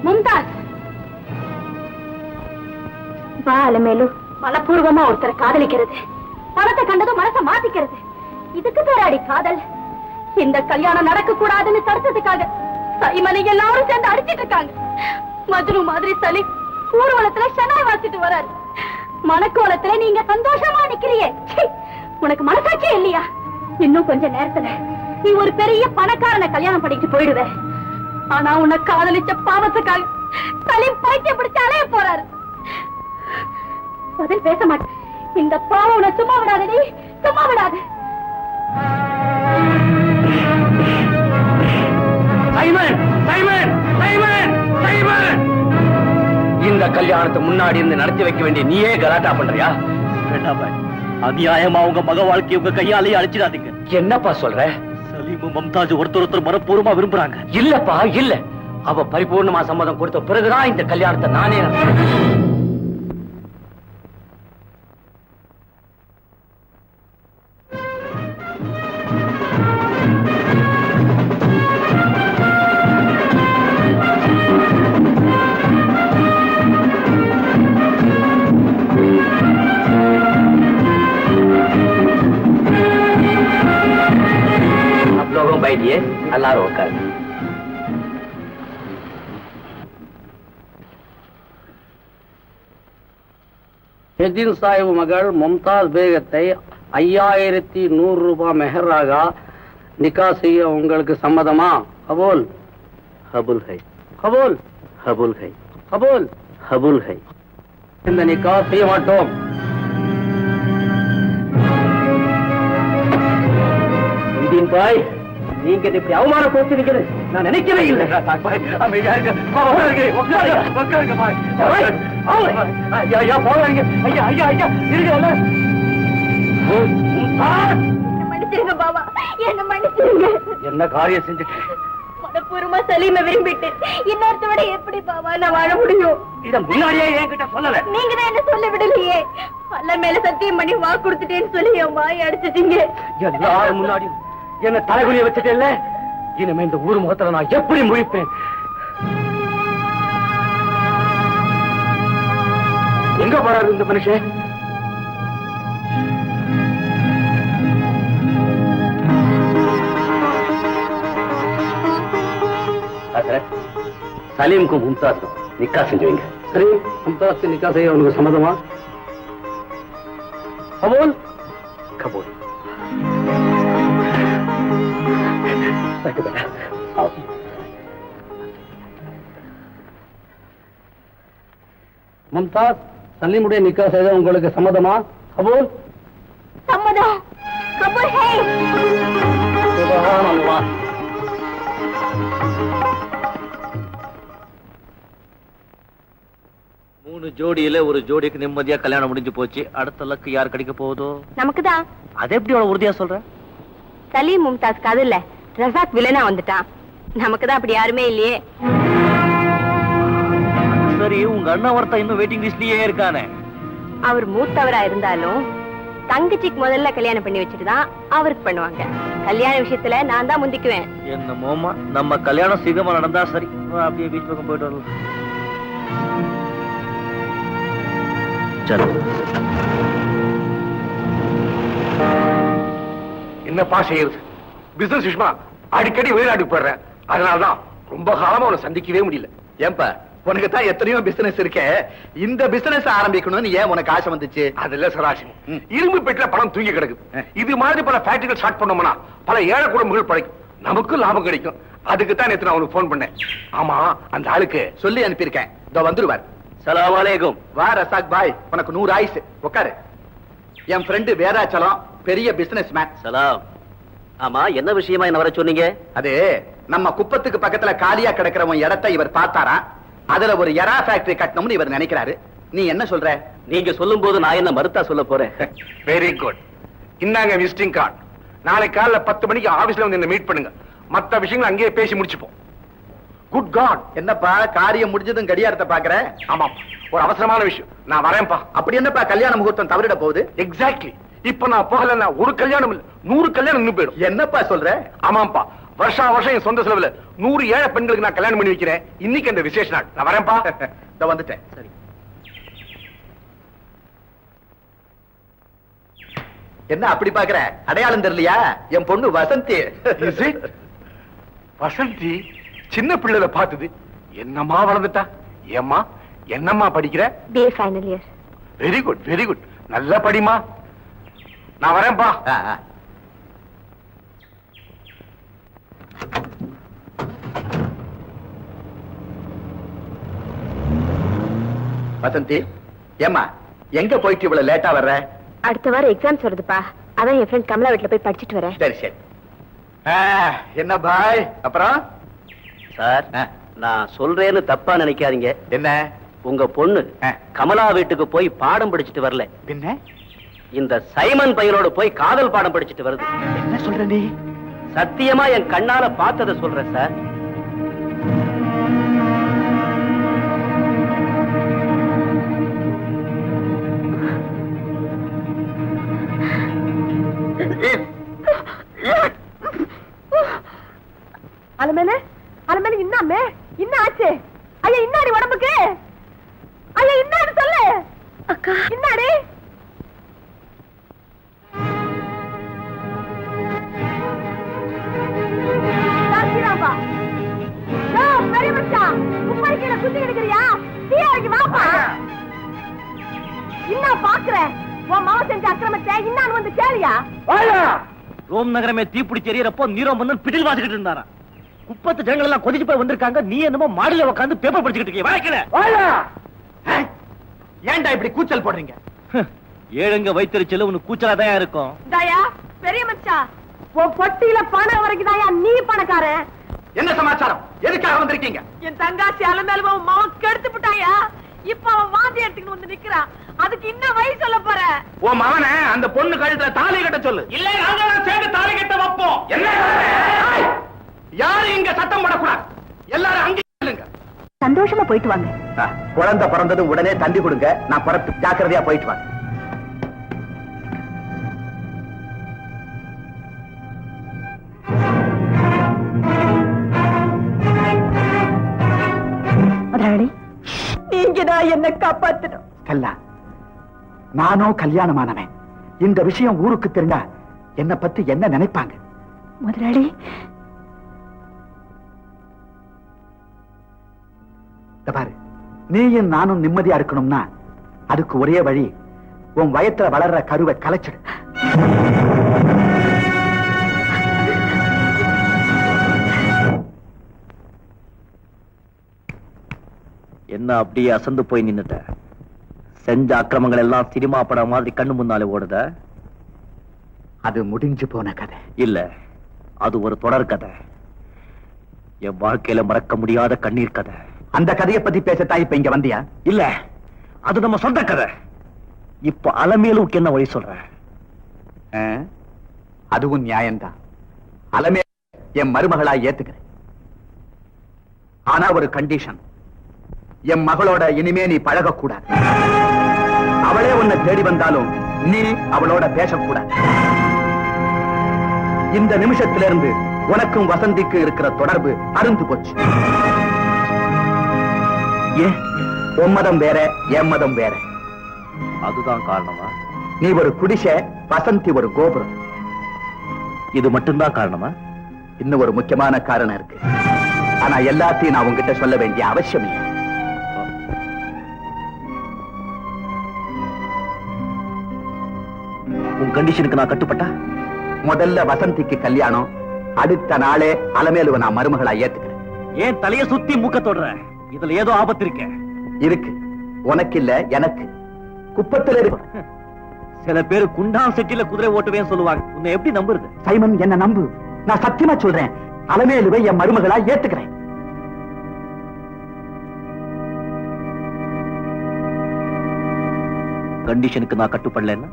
மும்தாஸ் பாலமேலு மனப்பூர்வமா ஒருத்தரை காதலிக்கிறது, பணத்தை கண்டதும் மனசை மாத்திக்கிறது, இதுக்கு பேராடி காதல். இந்த கல்யாணம் நடக்க கூடாதுன்னு தடுத்ததுக்காக சைமனை எல்லாரும் சேர்ந்து அடிச்சிட்டு இருக்காங்க. மஜ்னு மாதிரி சலீம் ஊர்வலத்துல ஷனாய் வாசிட்டு வராரு, மனக்கோலத்துல நீங்க சந்தோஷமா நிக்கிறியே, உனக்கு மனசாட்சியே இல்லையா? இன்னும் கொஞ்ச நேரத்துல நீ ஒரு பெரிய பணக்காரனை கல்யாணம் பண்ணிட்டு போயிடுவ. ஆனா உன்னை காதலிச்ச பாவத்துக்காக சலீம் பைத்தியம் பிடிச்சு அலைய போறாரு. பதில் பேச மாட்டேன். இந்த பாவம் உன்னை சும்மா விடாதடி, சும்மா விடாது. இந்த கல்யாணத்தை முன்னாடி இருந்து நடத்தி வைக்க வேண்டிய நீயே கலாட்டா பண்றியா? வேண்டாம், அநியாயமா உங்க மக வாழ்க்கையை உங்க கையாலேயே அழிச்சிடாதீங்க. என்னப்பா சொல்ற? சலீமும் மம்தாஜ் ஒருத்தர் மனப்பூர்வமா விரும்புறாங்க. இல்லப்பா இல்ல, அவ பரிபூர்ணமா சம்மதம் கொடுத்த பிறகுதான் இந்த கல்யாணத்தை நானே बैठिए, अल्लाह रोकर। எதின் சாஹிப் மகள் மும்தாஸ் பேகத்தை 5100 ரூபாய் மெஹராக நிக்கா செய்ய உங்களுக்கு சம்மதமா? கபூல்? கபூல் है, கபூல்? கபூல் है, கபூல்? கபூல் है. இந்த நிக்கா செய்ய மாட்டோம். இதின் பாய், நீங்க இப்படி அவமானம் போச்சிருக்கிறது நான் நினைக்கவே இல்லை. மன்னிச்சிருங்க பாபா, என்ன மன்னிச்சிருங்க. என்ன காரியம் செஞ்சுட்டு? மனப்பூர்வமா சலீமை விரும்பிட்டு இன்னொருத்தோட எப்படி பாபா நான் வாழ முடியும்? இத முன்னாடியே என்கிட்ட சொல்லல. நீங்க தான் என்ன சொல்ல விடலையே. அல்ல மேல சத்தியம் பண்ணி வாக்கு கொடுத்துட்டேன்னு சொல்லி என் வாயை அடிச்சிட்டீங்க. எல்லாரும் முன்னாடி என்ன தலைகுனிய வச்சுட்டேல்ல, இனிமே இந்த ஊர் முகத்துல நான் எப்படி முழிப்பேன்? எங்க போறாரு இந்த மனுஷன்? சலீமுக்கும் மும்தாஸும் நிக்கா செஞ்சு வைங்க. சரி, மும்தாஸ் நிக்கா செய்ய உனக்கு சம்மதமா? கபூல்? கபூல். மும்தாஸ், சலீமுடைய நிக்கா செய்ய உங்களுக்கு சம்மதமா? கபூல்? சம்மதம். கபூல் ஹே. சுப்ஹானல்லாஹ். மூணு ஜோடியில ஒரு ஜோடிக்கு நிம்மதியா கல்யாணம் முடிஞ்சு போச்சு. அடுத்த லக்கு யார் கிடைக்க போகுதோ? நமக்குதான். அது எப்படி அவ்வளவு உறுதியா சொல்ற? சலீம் மும்தாஸ் காதல்ல ரசாக் வில்லனா வந்துட்டான். நமக்குதான் அப்படி யாருமே இல்லையே. சரி, உங்க அண்ணா ஒருத்தன் இன்னும் வெயிட்டிங் லிஸ்ட்லயே இருக்கானே. அவர் மூத்தவரா இருந்தாலும் தங்கச்சிக்கு முதல்ல கல்யாணம் பண்ணி வச்சுட்டுதான் அவருக்கு பண்ணுவாங்க. கல்யாண விஷயத்துல நான் தான் முந்திக்குவேன். என்னமோமா, நம்ம கல்யாணம் சீக்கிரமா நடந்தா சரி. அப்படியே பீச் பக்கம் போயிட்டு வரலாம். என்னப்பா செய்யுது? பிசினஸ் விஷயமா அடிக்கடி வெளிநாட்டுக்கு போயிடுறேன். அதனாலதான் ரொம்ப காலமா உன்னை சந்திக்கவே முடியல. ஏன்பா உனக்கு தான் எத்தனையோ பிசினஸ் இருக்க, இந்த பிசினஸ் ஆரம்பிக்கணும்னு ஏன் உனக்கு ஆசை வந்துச்சு? அதுல சராசரி இரும்பு பெட்டில பணம் தூங்கி கிடக்குது. இது மாதிரி பல ஃபேக்டரிகள் ஸ்டார்ட் பண்ணோம்னா பல ஏழை குடும்பங்கள் பழைக்கும், நமக்கும் லாபம் கிடைக்கும். அதுக்கு தான் நேத்து நான் உனக்கு போன் பண்ணேன். ஆமா, அந்த ஆளுக்கு சொல்லி அனுப்பியிருக்கேன், இதோ வந்துருவார். சலாம் அலைக்கும். வா ரசாக் பாய், உனக்கு 100 ஆயுசு, உட்காரு. என் ஃப்ரெண்டு வேதாச்சலம், பெரிய பிசினஸ் மேன். சலாம். ஆமா, என்ன விஷயமா என்ன வர சொன்னீங்க? அது நம்ம குப்பத்துக்கு பக்கத்துல காலியா கிடக்கிறவன் இடத்தை இவர் பார்த்தாரா, அதுல ஒரு எரா ஃபேக்டரி கட்டணும்னு இவர் நினைக்கிறாரு. நீ என்ன சொல்ற? நீங்க சொல்லும் போது நான் என்ன மறுத்தா சொல்ல போறேன்? Very good. இந்தாங்க விசிட்டிங் கார்டு. நாளை காலைல 10 மணிக்கு ஆபீஸ்ல வந்து என்ன மீட் பண்ணுங்க. மத்த விஷயங்களை அங்கேயே பேசி முடிச்சுப்போம். Good God. என்னப்பா காரியம் முடிஞ்சதும் கடியாரத்தை பாக்குற? ஆமா, ஒரு அவசரமான விஷயம். நான் வரேன்ப்பா. அப்படி என்னப்பா கல்யாண முகூர்த்தம் தவறிட போகுது? எக்ஸாக்ட்லி. இப்ப நான் போகலன்னா ஒரு கல்யாணம் இல்ல 100 கல்யாணம் நின்னு போயிடும். என்னப்பா சொல்ற? ஆமாப்பா, வருஷா வருஷம் என் சொந்த செலவுல 100 ஏழை பெண்களுக்கு நான் கல்யாணம் பண்ணி வைக்கிறேன். இன்னைக்கு அந்த விசேஷ நாள். நான் வரேன்ப்பா. இதோ வந்துட்டேன். சரி. என்ன அப்படி பாக்குற? அடையாளம் தெரியலையா? என் பொண்ணு வசந்தி. Is it? வசந்தி சின்ன பிள்ளைல பார்த்தது என்னம்மா வளர்ந்துட்டா. ஏம்மா என்னம்மா படிக்கிற? BA final year. Very good, very good. நல்லா படிமா. நான் வரேன்ப்பா. வசந்தி, ஏம்மா எங்க போயிட்டு இவ்வளவு லேட்டா வர்ற? அடுத்த வாரம் எக்ஸாம்ஸ் வருதுப்பா, அதான் என் ஃப்ரெண்ட் கமலா வீட்டுல போய் படிச்சிட்டு வரேன். சரி சரி. என்ன பாய்? அப்புறம் சார், நான் சொல்றேன்னு தப்பா நினைக்காதீங்க. என்ன? உங்க பொண்ணு கமலா வீட்டுக்கு போய் பாடம் படிச்சுட்டு வரல, என்ன இந்த சைமன் பையனோட போய் காதல் பாடம் படிச்சுட்டு வருது. என்ன சொல்ற நீ? சத்தியமா என் கண்ணால பார்த்தத சொல்றேன் சார். அலமேல அலமேல இன்னாமே என்ன ஆச்சு? ஐயா இன்னாடி உடம்புக்கு? ஐயா இன்னாடி சொல்லு. அக்கா இன்னாடி? சாக்கிராபா டா பெரிய மச்சான் உப்பரிக்கல குத்தி எடுக்கறியா? தீயாக்கி வாப்பா. இன்னா பாக்குறேன் உன் மாவ செஞ்ச அக்கிரமத்தை இன்னான் வந்து கேளியா? ரோம் நகரமே தீப்பிடிச்சு எரியறப்போ நீரோ மன்னன் பிடில் வாசிக்கிட்டு இருந்தாரா. குப்பத்து ஜனங்கள் எல்லாம் கொதிச்சு போய் வந்திருக்காங்க. நீ என்னமோ மாடியில உட்கார்ந்து பேப்பர் படிச்சுக்கிட்டு இருக்கீங்க. வாய்க்கல. ஏன்டா இப்படி கூச்சல் போடுறீங்க? ஏழுங்க வைத்தறிச்சல உனக்கு கூச்சலாதான் இருக்கும். தாயா பெரிய மச்சான் உன் பொட்டியில பணம் வரைக்கும் தாயா நீ பணக்காரன். என்ன சமாச்சாரம்? எதுக்காக வந்திருக்கீங்க? என் தங்காச்சி அலமேல உன் மாவன் கெடுத்து விட்டாயா. இப்ப அவன் வாந்தி எடுத்துக்கிட்டு வந்து நிக்கிறான். அதுக்கு இன்னும் வழி சொல்ல போற? உன் மகனை அந்த பொண்ணு கழுத்துல தாலி கட்ட சொல்லு. இல்ல நாங்க சேர்ந்து தாலி கட்ட வைப்போம். என்ன? யாரும் இங்க சத்தம் போடக்கூடாது. எல்லாரும் அங்கே இல்லைங்க. சந்தோஷமா போயிட்டு வாங்க. குழந்தை பிறந்ததும் உடனே தந்தி கொடுங்க. நான் புறத்து ஜாக்கிரதையா போயிட்டு வாங்க. நீங்கதான் என்ன காப்பாத்தணும். கல்லா, நானோ கல்யாணமானவன். இந்த விஷயம் ஊருக்கு தெரிஞ்சா என்ன பத்தி என்ன நினைப்பாங்க? முதலாளி பாரு, நீயும் நானும் நிம்மதியா இருக்கணும்னா அதுக்கு ஒரே வழி உன் வயத்துல வளர்ற கருவை கலைச்சிடு. என்ன அப்படியே அசந்து போய் நின்னுட்ட? செஞ்ச அக்கிரமங்கள் எல்லாம் சினிமா படம் மாதிரி கண்ணு முன்னாலே ஓடுத. அது முடிஞ்சு போன கதை இல்ல, அது ஒரு தொடர் கதை. என் வாழ்க்கையில மறக்க முடியாத கண்ணீர் கதை. அந்த கதையை பத்தி பேசத்தான் இப்ப இங்க வந்தியா? இல்ல, அது நம்ம சொந்த கதை. இப்ப அலமேலுக்கு என்ன வழி சொல்ற? அதுவும் நியாயம்தான். அலமே என் மருமகளா ஏத்துக்கிறேன். ஆனா ஒரு கண்டிஷன். என் மகளோட இனிமே நீ பழகக்கூடாது. அவளே உன்னை தேடி வந்தாலும் நீ அவளோட பேசக்கூடாது. இந்த நிமிஷத்திலிருந்து உனக்கும் வசந்திக்கு இருக்கிற தொடர்பு அருந்து போச்சு. ஏன்? உன் மதம் வேற, என் மதம் வேற. அதுதான் காரணமா? நீ ஒரு குடிசை, வசந்தி ஒரு கோபுரம். இது மட்டும்தான் காரணமா? இன்னும் ஒரு முக்கியமான காரணம் இருக்கு. ஆனா எல்லாத்தையும் நான் உங்ககிட்ட சொல்ல வேண்டிய அவசியம் இல்லை. உன் கண்டிஷனுக்கு நான் கட்டுப்பட்டா முதல்ல வசந்திக்கு கல்யாணம், அடுத்த நாளே அலமேலுவை நான் மருமகளா ஏத்துக்கிறேன். ஏன் தலைய சுத்தி மூக்க தொடுற? இதுல ஏதோ ஆபத்து இருக்க. இருக்கு, உனக்கு இல்ல எனக்கு. குப்பத்துல இருக்கு. சில பேர் குண்டான் செட்டில குதிரை ஓட்டுவேன்னு சொல்லுவாங்க. உன்னை எப்படி நம்புறது? சைமன், என்ன நம்பு. நான் சத்தியமா சொல்றேன், அலமேலுவை என் மருமகளா ஏத்துக்கிறேன். கண்டிஷனுக்கு நான் கட்டுப்படலன்னா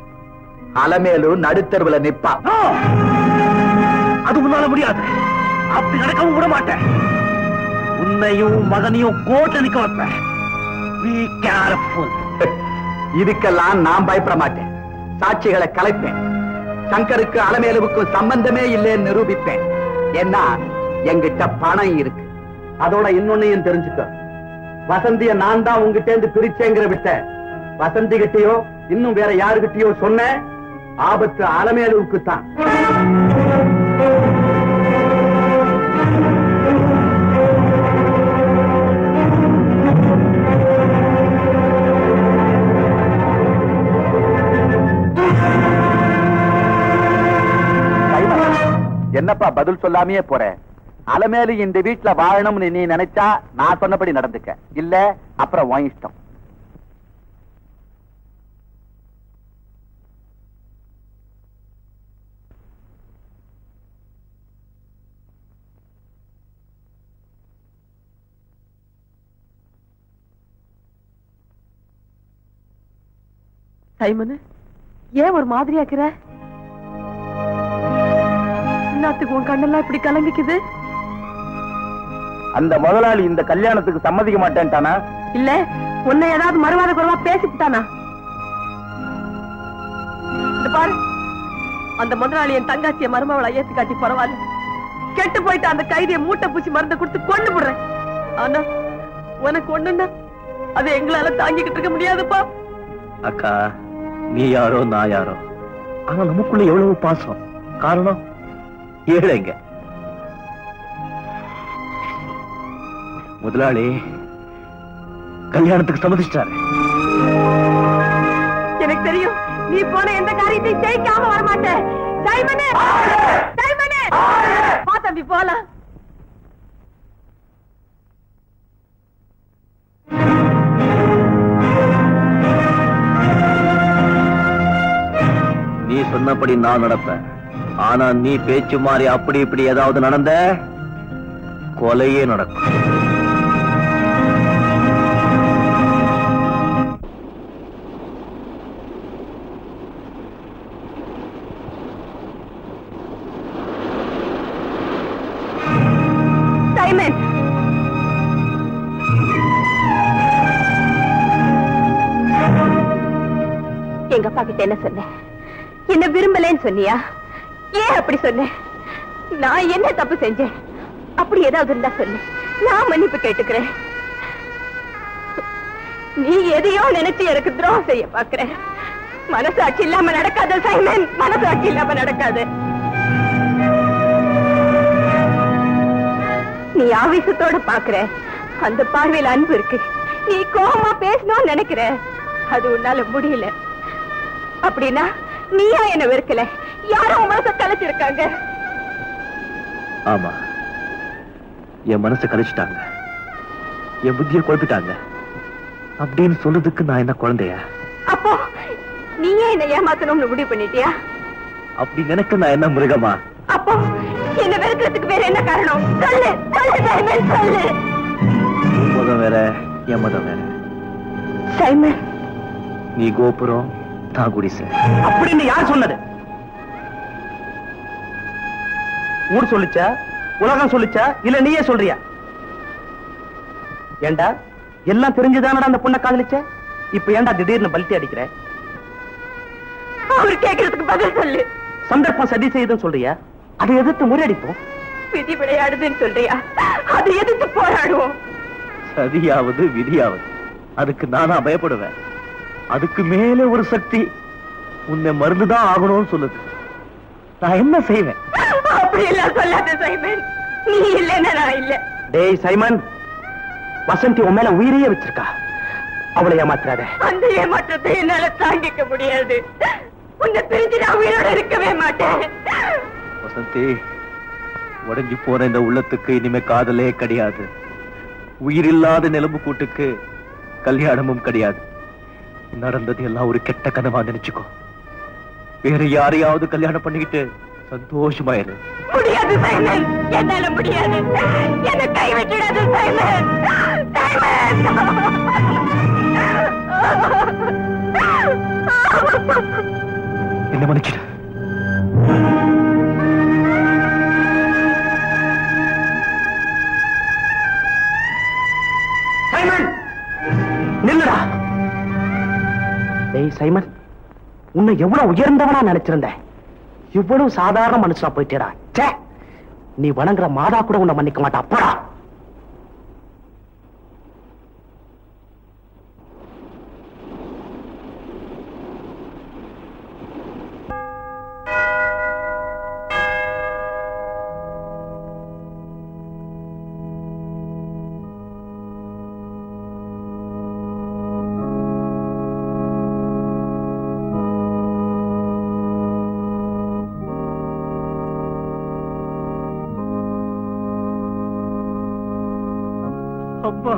அலமேலு நடுத்தருவுல நிப்பா. அது உன்னால முடியாது. அப்படி நடக்கவும் விட மாட்டேன். உன்னையும் மகனையும் கோட்டை நிக்க வைப்பேன். Be careful. இதுக்கெல்லாம் நான் பயப்பட மாட்டேன். சாட்சிகளை கலைப்பேன். சங்கருக்கு அலமேலுவுக்கும் சம்பந்தமே இல்லைன்னு நிரூபிப்பேன். ஏன்னா என்கிட்ட பணம் இருக்கு. அதோட இன்னொன்னையும் தெரிஞ்சுக்க, வசந்திய நான் தான் உங்ககிட்ட இருந்து பிரிச்சேங்கிற விட்ட வசந்தி கிட்டயோ இன்னும் வேற யாருகிட்டயோ சொன்ன ஆபத்து அலமேலுவுக்கு தான். என்னப்பா பதில் சொல்லாமையே போற? அலமேலு இந்த வீட்டுல வாழணும்னு நீ நினைச்சா நான் சொன்னபடி நடந்துக்க, இல்ல அப்புறம் உன் இஷ்டம். சைமனு, ஏன் ஒரு மாதிரியாக்குற? என்னத்துக்கு உன் கண்ணெல்லாம் இப்படி கலங்கிக்குது? அந்த முதலாளி இந்த கல்யாணத்துக்கு சம்மதிக்க மாட்டேன்ட்டானா? இல்ல உன்னை ஏதாவது மறுவாத குறைவா பேசிட்டானா? இந்த பாரு, அந்த முதலாளி என் தங்காச்சிய மருமவளை ஏத்து காட்டி பரவாயில்ல. கெட்டு போயிட்டு அந்த கைதியை மூட்டை பூச்சி மருந்து கொடுத்து கொண்டு போடுறேன். ஆனா உனக்கு ஒண்ணுன்னா அதை எங்களால தாங்கிக்கிட்டு இருக்க முடியாதுப்பா. அக்கா, நீ யாரோ நான் யாரோ, ஆனா நமக்குள்ள எவ்வளவு பாசம். காரணம் ஏழைங்க. முதலாளி கல்யாணத்துக்கு சம்மதிச்சிட்டாரு. எனக்கு தெரியும், நீ போன எந்த காரியத்தையும் ஜெயிக்காம வரமாட்டே. சைமனே, சைமனே, வா தம்பி போலாம். நீ சொன்னபடி நான் நடப்பேன். ஆனா நீ பேச்சு மாறி அப்படி இப்படி ஏதாவது நடந்த கொலையே நடக்கும். சைமன், எங்க அப்பா கிட்ட என்ன சொன்ன? என்ன விரும்பலன்னு சொன்னியா? ஏன் அப்படி சொன்ன? நான் என்ன தப்பு செஞ்சேன்? அப்படி ஏதாவது இருந்தா சொல்லு, நான் மன்னிப்பு கேட்டுக்கிறேன். நீ எதையோ நினைச்சு எனக்கு துரோகம் செய்ய பாக்குற. மனசாட்சி இல்லாம நடக்காத சைமன், மனசாட்சி இல்லாம நடக்காது. நீ ஆவேசத்தோட பாக்குற, அந்த பார்வையில் அன்பு இருக்கு. நீ கோபமா பேசணும்னு நினைக்கிற, அது உன்னால முடியல. அப்படின்னா நீயா என்ன வெறுக்கல, யாரும் உன் மனசை கலைச்சிருக்காங்க. ஆமா, என் மனசை கழிச்சிட்டாங்க, என் புத்தியை குழப்பிட்டாங்க அப்படின்னு சொல்றதுக்கு நான் என்ன குழந்தையா? அப்போ நீயே என்ன ஏமாத்தணும்னு முடிவு பண்ணிட்டியா? அப்படி நினைக்க நான் என்ன மிருகமா? அப்போ என்ன வெறுக்கிறதுக்கு வேற என்ன காரணம்? சொல்லு, சொல்லு சைமன், சொல்லு. மதம் வேற, என் மதம் வேற. சைமன், நீ கோபுரம், நான் குடிசை. அப்படின்னு யார் சொன்னது? ஊர் சொல்லிச்சா, உலகம் சொல்லிச்சா, இல்ல நீயே சொல்றியா? ஏண்டா எல்லாம் தெரிஞ்சுதானடா அந்த பொண்ணை காதலிச்ச? இப்ப ஏண்டா திடீர்னு பல்ட்டி அடிக்கிற? அவர் கேட்கறதுக்கு பதில் சொல்லு. சந்தர்ப்பம் சதி செய்யுதுன்னு சொல்றியா? அதை எதிர்த்து முறியடிப்போம். விதி விளையாடுதுன்னு சொல்றியா? அதை எதிர்த்து போராடுவோம். சதியாவது விதியாவது அதுக்கு நானா பயப்படுவேன்? அதுக்கு மேல ஒரு சக்தி உன்னை மருந்துதான் ஆகணும்னு சொல்லுது. நான் என்ன செய்வேன்? அப்படி எல்லாம் சொல்லாத சைமன். நீ இல்லைன்னா நான் இல்ல. டேய் சைமன், வசந்தி உன் மேல உயிரையே வச்சிருக்கா. அவளை ஏமாத்துறாத. அந்த ஏமாற்றத்தை என்னால தாங்கிக்க முடியாது. உன்னை பிரிஞ்சு நான் உயிரோட இருக்கவே மாட்டேன். வசந்தி, உடைஞ்சு போன இந்த உள்ளத்துக்கு இனிமே காதலே கிடையாது. உயிரில்லாத நிலம்பு கூட்டுக்கு கல்யாணமும் கிடையாது. நடந்தது எல்லாம் ஒரு கெட்ட கனவா நினைச்சுக்கோ. வேற யாரையாவது கல்யாணம் பண்ணிக்கிட்டு சந்தோஷமாயிரு. முடியாது சைமன், என்னால முடியாது. என்னை கைவிட்டுடாது சைமன். என்ன மன்னிச்சிடு. சைமன் நில்லுடா. டேய் சைமன், உன்னை எவ்வளவு உயர்ந்தவனா நினைச்சிருந்த, இவ்வளவு சாதாரண மனுஷனா போயிட்டேடா. ச்சே, நீ வணங்குற மாதா கூட உன்னை மன்னிக்க மாட்டா. போடா. அம்மா,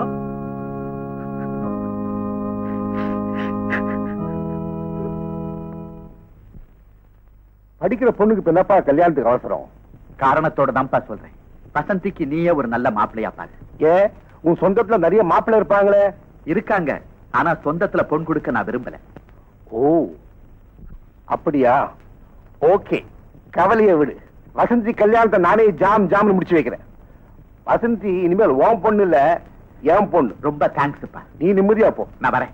படிக்கிற பொண்ணுக்கு இப்ப என்னப்பா கல்யாணத்துக்கு அவசரம்? காரணத்தோட தான்ப்பா சொல்றேன். வசந்திக்கு நீயே ஒரு நல்ல மாப்பிள்ளையா பாரு. ஏன், உன் சொந்தத்துல நிறைய மாப்பிள்ளை இருப்பாங்களே. இருக்காங்க, ஆனா சொந்தத்துல பொன் கொடுக்க நான் விரும்பல. ஓ அப்படியா? ஓகே, கவலையை விடு. வசந்தி கல்யாணத்தை நானே ஜாம் ஜாம்னு முடிச்சு வைக்கிறேன். வசந்தி இனிமேல் உன் பொண்ணு இல்ல, என் பொண்ணு. ரொம்ப தேங்க்ஸ்ப்பா. நீ நிம்மதியா போ. நான் வரேன்.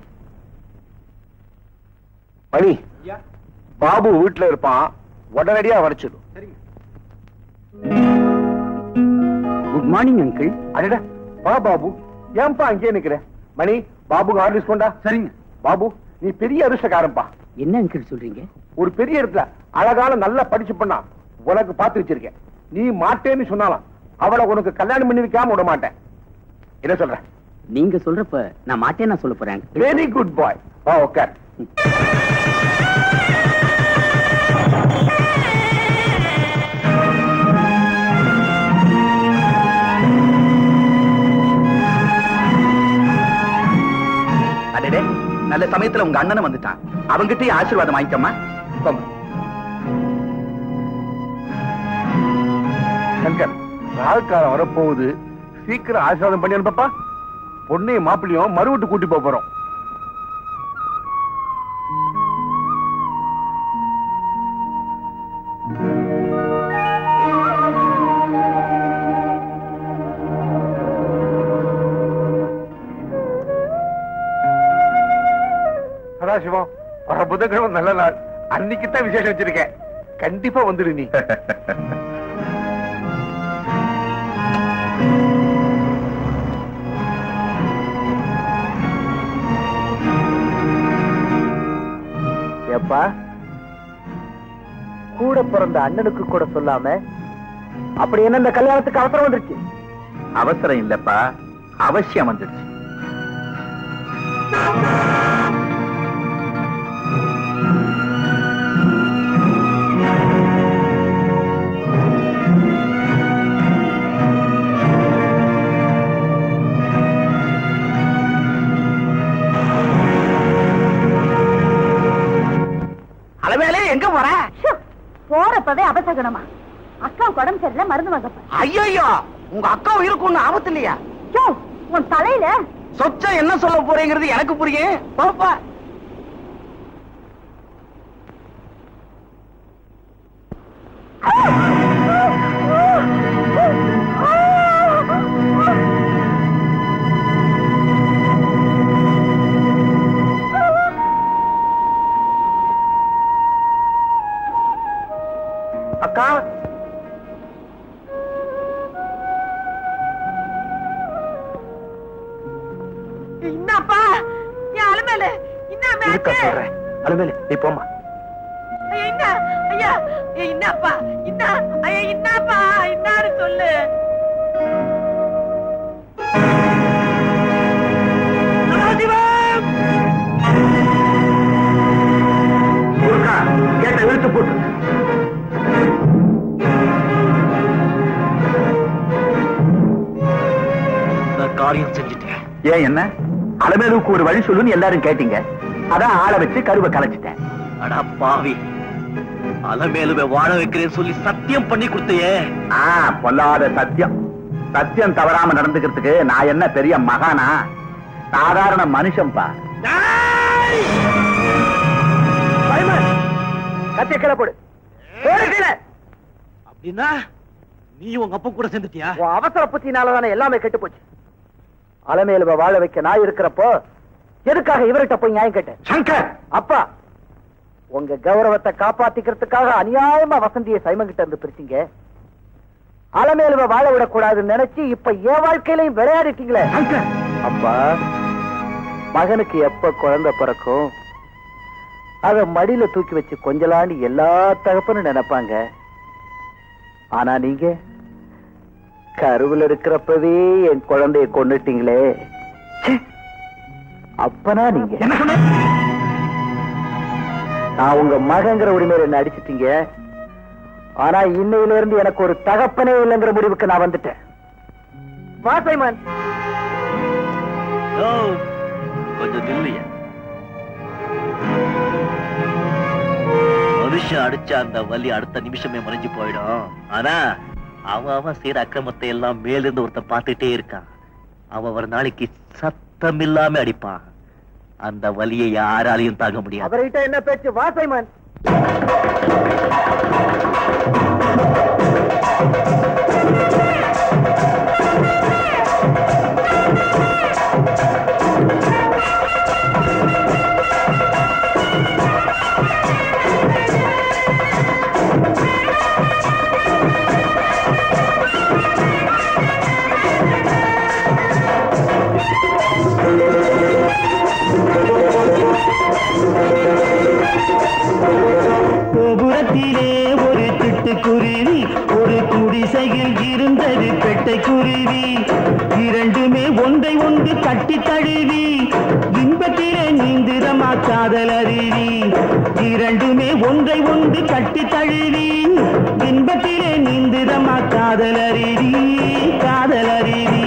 மணி, பாபு வீட்டுல இருப்பான், உடனடியா வரைச்சிடும். Good morning uncle. அடடா, வா பாபு. ஏன்பா அங்கேயே நிக்கிற? மணி, பாபுக்கு ஆர்டர்ஸ் கொண்டா. சரிங்க. பாபு, நீ பெரிய அதிர்ஷ்டக்காரன்பா. என்ன அங்கிள் சொல்றீங்க? ஒரு பெரிய இடத்துல அழகான நல்லா படிச்சு பண்ணா உனக்கு பார்த்து வச்சிருக்கேன். நீ மாட்டேன்னு சொன்னாலாம் அவளை உனக்கு கல்யாணம் பண்ணி வைக்காம விட மாட்டேன். என்ன சொல்ற? நீங்க சொல்றப்ப நான் மாட்டேன்னா சொல்ல போறேன். வெரி குட் பாய். ஓகே. அடடே, நல்ல சமயத்துல உங்க அண்ணனை வந்துட்டான். அவங்கிட்டயே ஆசீர்வாதம் வாங்கிக்கம்மா. சங்கர், நாள்காலம் வரப்போகுது. சீக்கிரம் ஆசீர்வாதம் பண்ணி அனுப்பப்பா. பொண்ணையும் மாப்பிள்ளையும் மறுவிட்டு கூட்டி போறோம். சதாசிவம், வர புதன்கிழமை நல்ல நாள். அன்னைக்குத்தான் விசேஷம் வச்சிருக்கேன். கண்டிப்பா வந்துடு நீ. ஏப்பா, கூட பிறந்த அண்ணனுக்கு கூட சொல்லாம அப்படி என்ன இந்த கல்யாணத்துக்கு அவசரம் வந்துருச்சு? அவசரம் இல்லப்பா, அவசியம் வந்துடுச்சு. அளவேலே எங்க போற? போறப்பவே அபசகனமா? அக்கா உடம்பு சரியில்லை, மருந்து வாங்க போறேன். ஐயோ, உங்க அக்கா உயிருக்கு ஒண்ணு ஆபத்து இல்லையா? உன் தலையில சொச்ச என்ன சொல்ல போறேங்கிறது எனக்கு புரியும். பாப்பா, அக்கா, என்னப்பா என் அலுமேலு என்ன சொல்றேன். அலுமேலு, நீ போமா. என்ன ஐயா, என்னப்பா என்ன ஐயா, என்னப்பா என்னாரு சொல்லு. ஏன் என்ன அலமேலுக்கு ஒரு வழி சொல்லுன்னு எல்லாரும் கேட்டீங்க, அதான் ஆளை வச்சு கருவை கலைச்சிட்டேன். அடா பாவி, அலமேலுவை வாழ வைக்கிறேன்னு சொல்லி சத்தியம் பண்ணி கொடுத்தையே. பொல்லாத சத்தியம். சத்தியம் தவறாம நடந்துக்கிறதுக்கு நான் என்ன பெரிய மகானா? சாதாரண மனுஷன்பா. கத்திய கீழே போடு. அப்படின்னா நீ உங்க அப்பா கூட சேர்ந்துட்டியா? அவசர புத்தினாலதானே எல்லாமே கெட்டு போச்சு. அலமேலுவை வாழ வைக்க நான் இருக்கிறப்போ எதுக்காக இவர்கிட்ட போய் நியாயம் கேட்டேன்? சங்கர், அப்பா, உங்க கௌரவத்தை காப்பாத்திக்கிறதுக்காக அநியாயமா வசந்தியை சைமன் கிட்ட இருந்து பிரிச்சீங்க. அலமேலுவை வாழ விடக்கூடாதுன்னு நினைச்சு இப்ப என் வாழ்க்கையிலையும் விளையாடிட்டீங்களே. அப்பா, மகனுக்கு எப்ப குழந்தை பிறக்கும் அத மடியில தூக்கி வச்சு கொஞ்சலாண்டி எல்லா தகப்பனும் நினைப்பாங்க. ஆனா நீங்க கருவுல இருக்கிறப்பவே என் குழந்தைய கொன்னுட்டீங்களே. அப்பனா நீங்க என்ன சொன்ன? நான் உங்க மகங்கிற உரிமையில என்ன அடிச்சிட்டீங்க. ஆனா இன்னையில இருந்து எனக்கு ஒரு தகப்பனே இல்லைங்கிற முடிவுக்கு நான் வந்துட்டேன். வா சைமன். கொஞ்சம் நில்லைய. மனுஷன் அடிச்ச அந்த வலி அடுத்த நிமிஷமே மறைஞ்சு போயிடும். ஆனா அவன் செய்யற அக்கிரமத்தை எல்லாம் மேலிருந்து ஒருத்தன் பார்த்துட்டே இருக்கான். அவன் ஒரு நாளைக்கு சத்தம் இல்லாம அடிப்பான். அந்த வலியை யாராலையும் தாங்க முடியாது. அவர்கிட்ட என்ன பேச்சு? வா சைமன். கோபுரத்திலே ஒரு சிட்டுக்குருவி, ஒரு குடிசையில் இருந்தது பெட்டை குருவி. இரண்டுமே ஒன்றை ஒன்று கட்டி தழுவி இன்பத்திலே நீந்திரமா காதல் அருவி. இரண்டுமே ஒன்றை ஒன்று கட்டி தழுவி இன்பத்திலே நீந்திரமா காதல் அருவி, காதல் அருவி.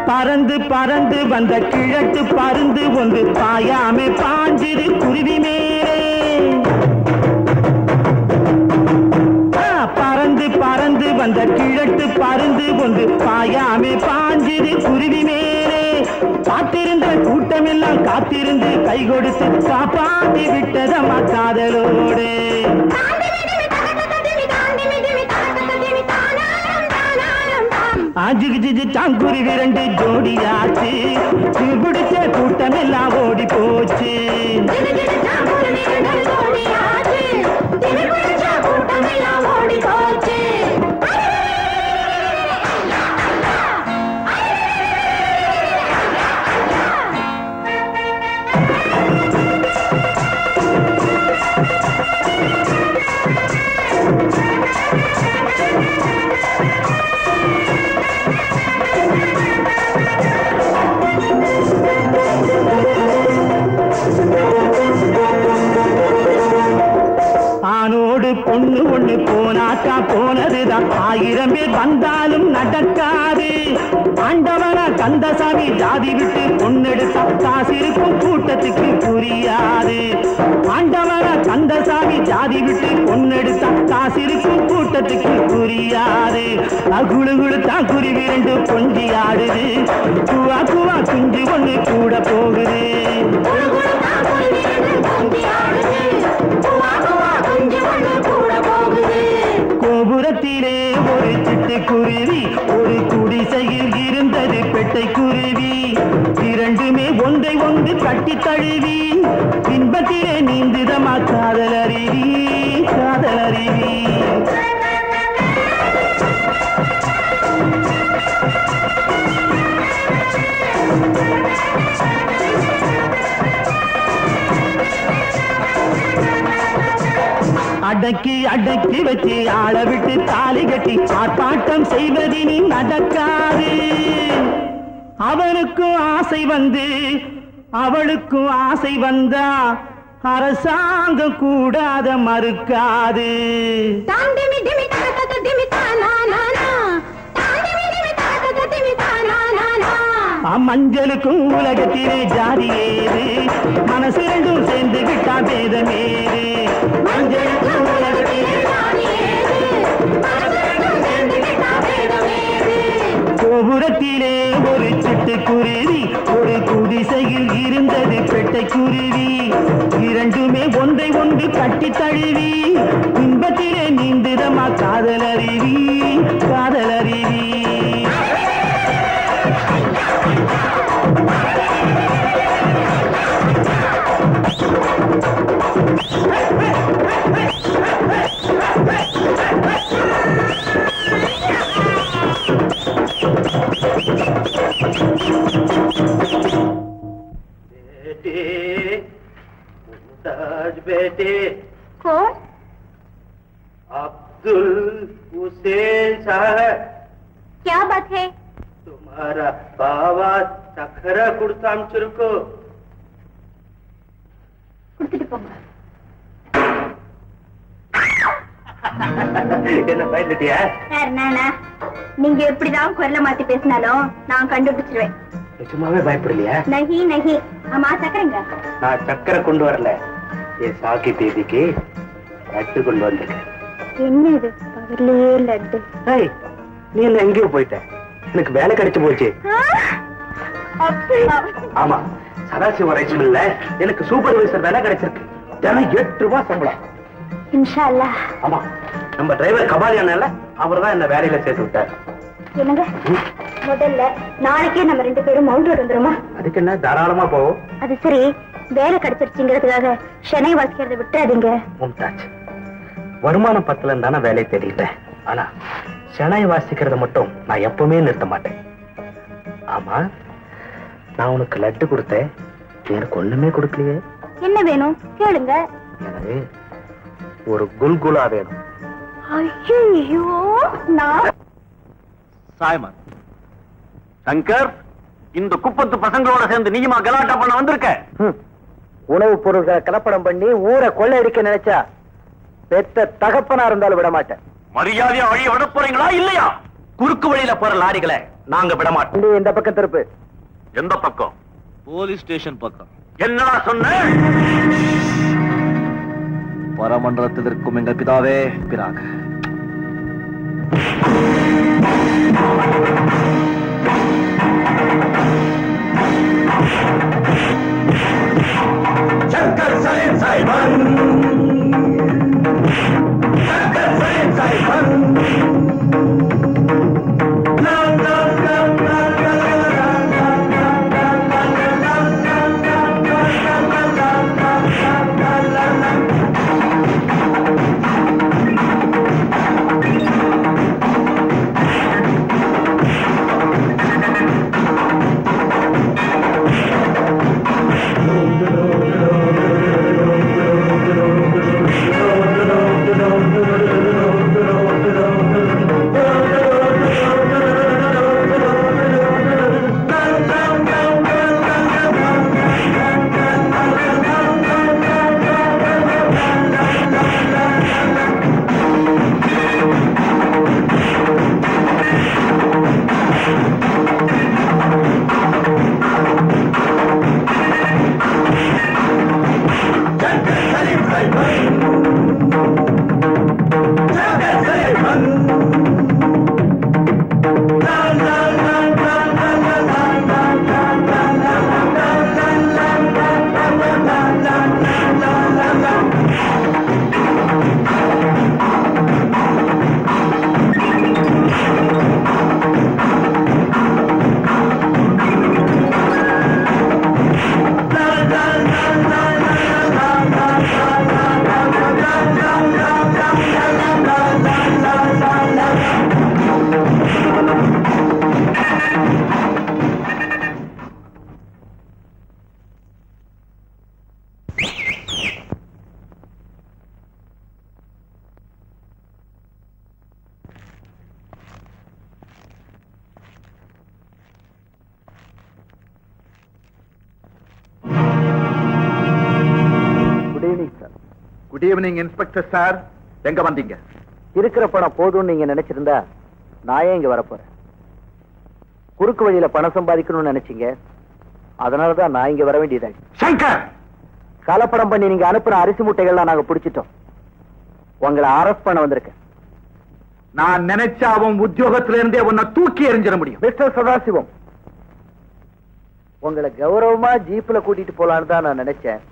பறந்து பறந்து வந்த கிழட்டு பருந்து ஒன்று பாயாமே பாஞ்சிரு குருவி மேலே. பறந்து பறந்து வந்த கிழட்டு பருந்து ஒன்று பாயாமே பாஞ்சிரு குருவி மேலே. காத்திருந்த கூட்டமெல்லாம் காத்திருந்து கை கொடுத்து காப்பாற்றி விட்டதம்மா காதலோடு. ஆஜிக்கு தாங்குருவி ரெண்டு ஜோடியாச்சு, பிடிச்ச கூட்டம் எல்லாம் ஓடி போச்சு. ஆணோடு பொண்ணு ஒண்ணு போனாக்கா போனதுதான், 1000 பேர் வந்தாலும் நடக்காது. ஆண்டவனா கந்தசாமி ஜாதி விட்டு பொண்ணெடுத்தா காசிருக்கும் கூட்டத்துக்கு புரியாது. ஆண்டவனா கந்தசாமி ஜாதி விட்டு பொண்ணெடுத்தா காசிருக்கும் கூட்டத்துக்கு புரியாது. குழு குழுத்தான் குருவி ரெண்டு கொஞ்சி ஆடுது, குவா குவா குஞ்சு ஒண்ணு கூட போகுது. கோபுரத்திலே ஒரு சிட்டுக்குருவி, ஒரு குடிசையில் இருந்தது பெட்டை குருவி. இரண்டுமே ஒன்றை ஒன்று கட்டி தழுவி இன்பத்திலே நீந்துதமா காதல் அருவி, காதல் அருவி. அடக்கி அடக்கி வச்சு ஆள விட்டு தாலி கட்டி ஆர்ப்பாட்டம் செய்வதினி நடக்காது. அவனுக்கும் ஆசை வந்து அவளுக்கும் ஆசை வந்தா அரசாங்கம் கூடாத மறுக்காது. மஞ்சளுக்கும் உலகத்திலே ஜாதி ஏது, மனசு ரெண்டும் சேர்ந்து விட்டா பேதமேது. மஞ்சளுக்கும் உலகத்திலே ஜாதி ஏது, மனசு ரெண்டும் சேர்ந்து விட்டா பேதமேது. கோபுரத்திலே ஒரு சிட்டுக்குருவி, ஒரு குடிசையில் இருந்தது பெட்டைக்குருவி. இரண்டுமே ஒன்றை ஒன்று கட்டி தழுவி இன்பத்திலே நீந்துதமா காதலருவி, காதலருவி. बेटे कौन? अब्दुल हुसैन साहब. क्या बात है? तुम्हारा बाबा சக்கரை கொடுத்து அனுப்பிச்சிருக்கோ. கொடுத்துட்டு போங்க. என்ன பயந்துட்டியா? சார் நானா, நீங்க எப்படிதான் குரலை மாத்தி பேசினாலும் நான் கண்டுபிடிச்சிருவேன். நிஜமாவே பயப்படலையா? நகி நகி. ஆமா சக்கரைங்க. நான் சக்கரை கொண்டு வரல, என் சாக்கி பேபிக்கு லட்டு கொண்டு வந்திருக்கேன். என்ன இது பகலே லட்டு? நீ என்ன எங்கேயோ போயிட்ட, எனக்கு வேலை கிடைச்சு போச்சு. ஆமா, சதாசிவ ரைஸ் மில்ல எனக்கு சூப்பர்வைசர் வேலை கிடைச்சிருக்கு. தினம் 8 ரூபாய் சம்பளம். இன்ஷா அல்லாஹ். ஆமா, நம்ம டிரைவர் கபாலியானால அவர்தான் என்ன வேலையில சேர்த்து விட்டார். என்னங்க, முதல்ல நாளைக்கே நம்ம 2 பேரும் மவுண்ட் ரோடு வந்துருமா? அதுக்கு என்ன, தாராளமா போவோம். அது சரி, வேலை கிடைச்சிருச்சுங்கிறதுக்காக சென்னை வாசிக்கிறத விட்டுறாதீங்க. மும்தாஜ், வருமானம் பத்தலன்னு தானே வேலையை தேடிட்டேன். ஆனா சென்னை வாசிக்கிறத மட்டும் நான் எப்பவுமே நிறுத்த மாட்டேன். ஆமா, நான் உனக்கு லட்டு கொடுத்தேன், எனக்கு ஒண்ணுமே கொடுக்கலையே. என்ன வேணும் கேளுங்க. எனக்கு ஒரு குல்குலா வேணும். ஐயோ, நான் சாய்மான் சங்கர், இந்த குப்பத்து பசங்களோட சேர்ந்து நீயுமா கலாட்டா பண்ண வந்திருக்க? உணவுப் பொருள்களை கலப்படம் பண்ணி ஊரை கொள்ளையடிக்க நினைச்சா பெத்த தகப்பனா இருந்தாலும் விட மாட்டேன். மரியாதையா வழிய விட போறீங்களா இல்லையா? குறுக்கு வழியில போற லாரிகளை நாங்க விட மாட்டோம். வண்டி இந்த பக்கம் திருப்பு. எந்த பக்கம்? போலீஸ் ஸ்டேஷன் பக்கம். என்னடா சொன்ன? பரமன்றத்தில் இருக்கும் எங்கள் பிதாவே பிறாக. சங்கர் சைன் சாய்மன், சங்கர் சைன் சாய்மன். Good evening inspector sir. எங்க வந்தீங்க? இருக்கிற பணம் போதும்னு நீங்க நினைச்சிருந்தா நான் ஏன் இங்க வரப்போறேன்? குறுக்கு வழியில பணம் சம்பாதிக்கணும்னு நினைச்சீங்க, அதனாலதான் நான் இங்க வர வேண்டியதாச்சு. சங்கர், கலப்படம் பண்ணி நீங்க அனுப்புற அரிசி மூட்டைகள்லாம் நாங்க பிடிச்சிட்டோம். உங்களை அரெஸ்ட் பண்ண வந்திருக்கேன். நான் நினைச்சா அவன் உத்தியோகத்தில இருந்தே உன்னை தூக்கி எறிஞ்சிட முடியும். மிஸ்டர் சதாசிவம், உங்களை கௌரவமா ஜீப்ல கூட்டிட்டு போலான்னு தான் நான் நினைச்சேன்.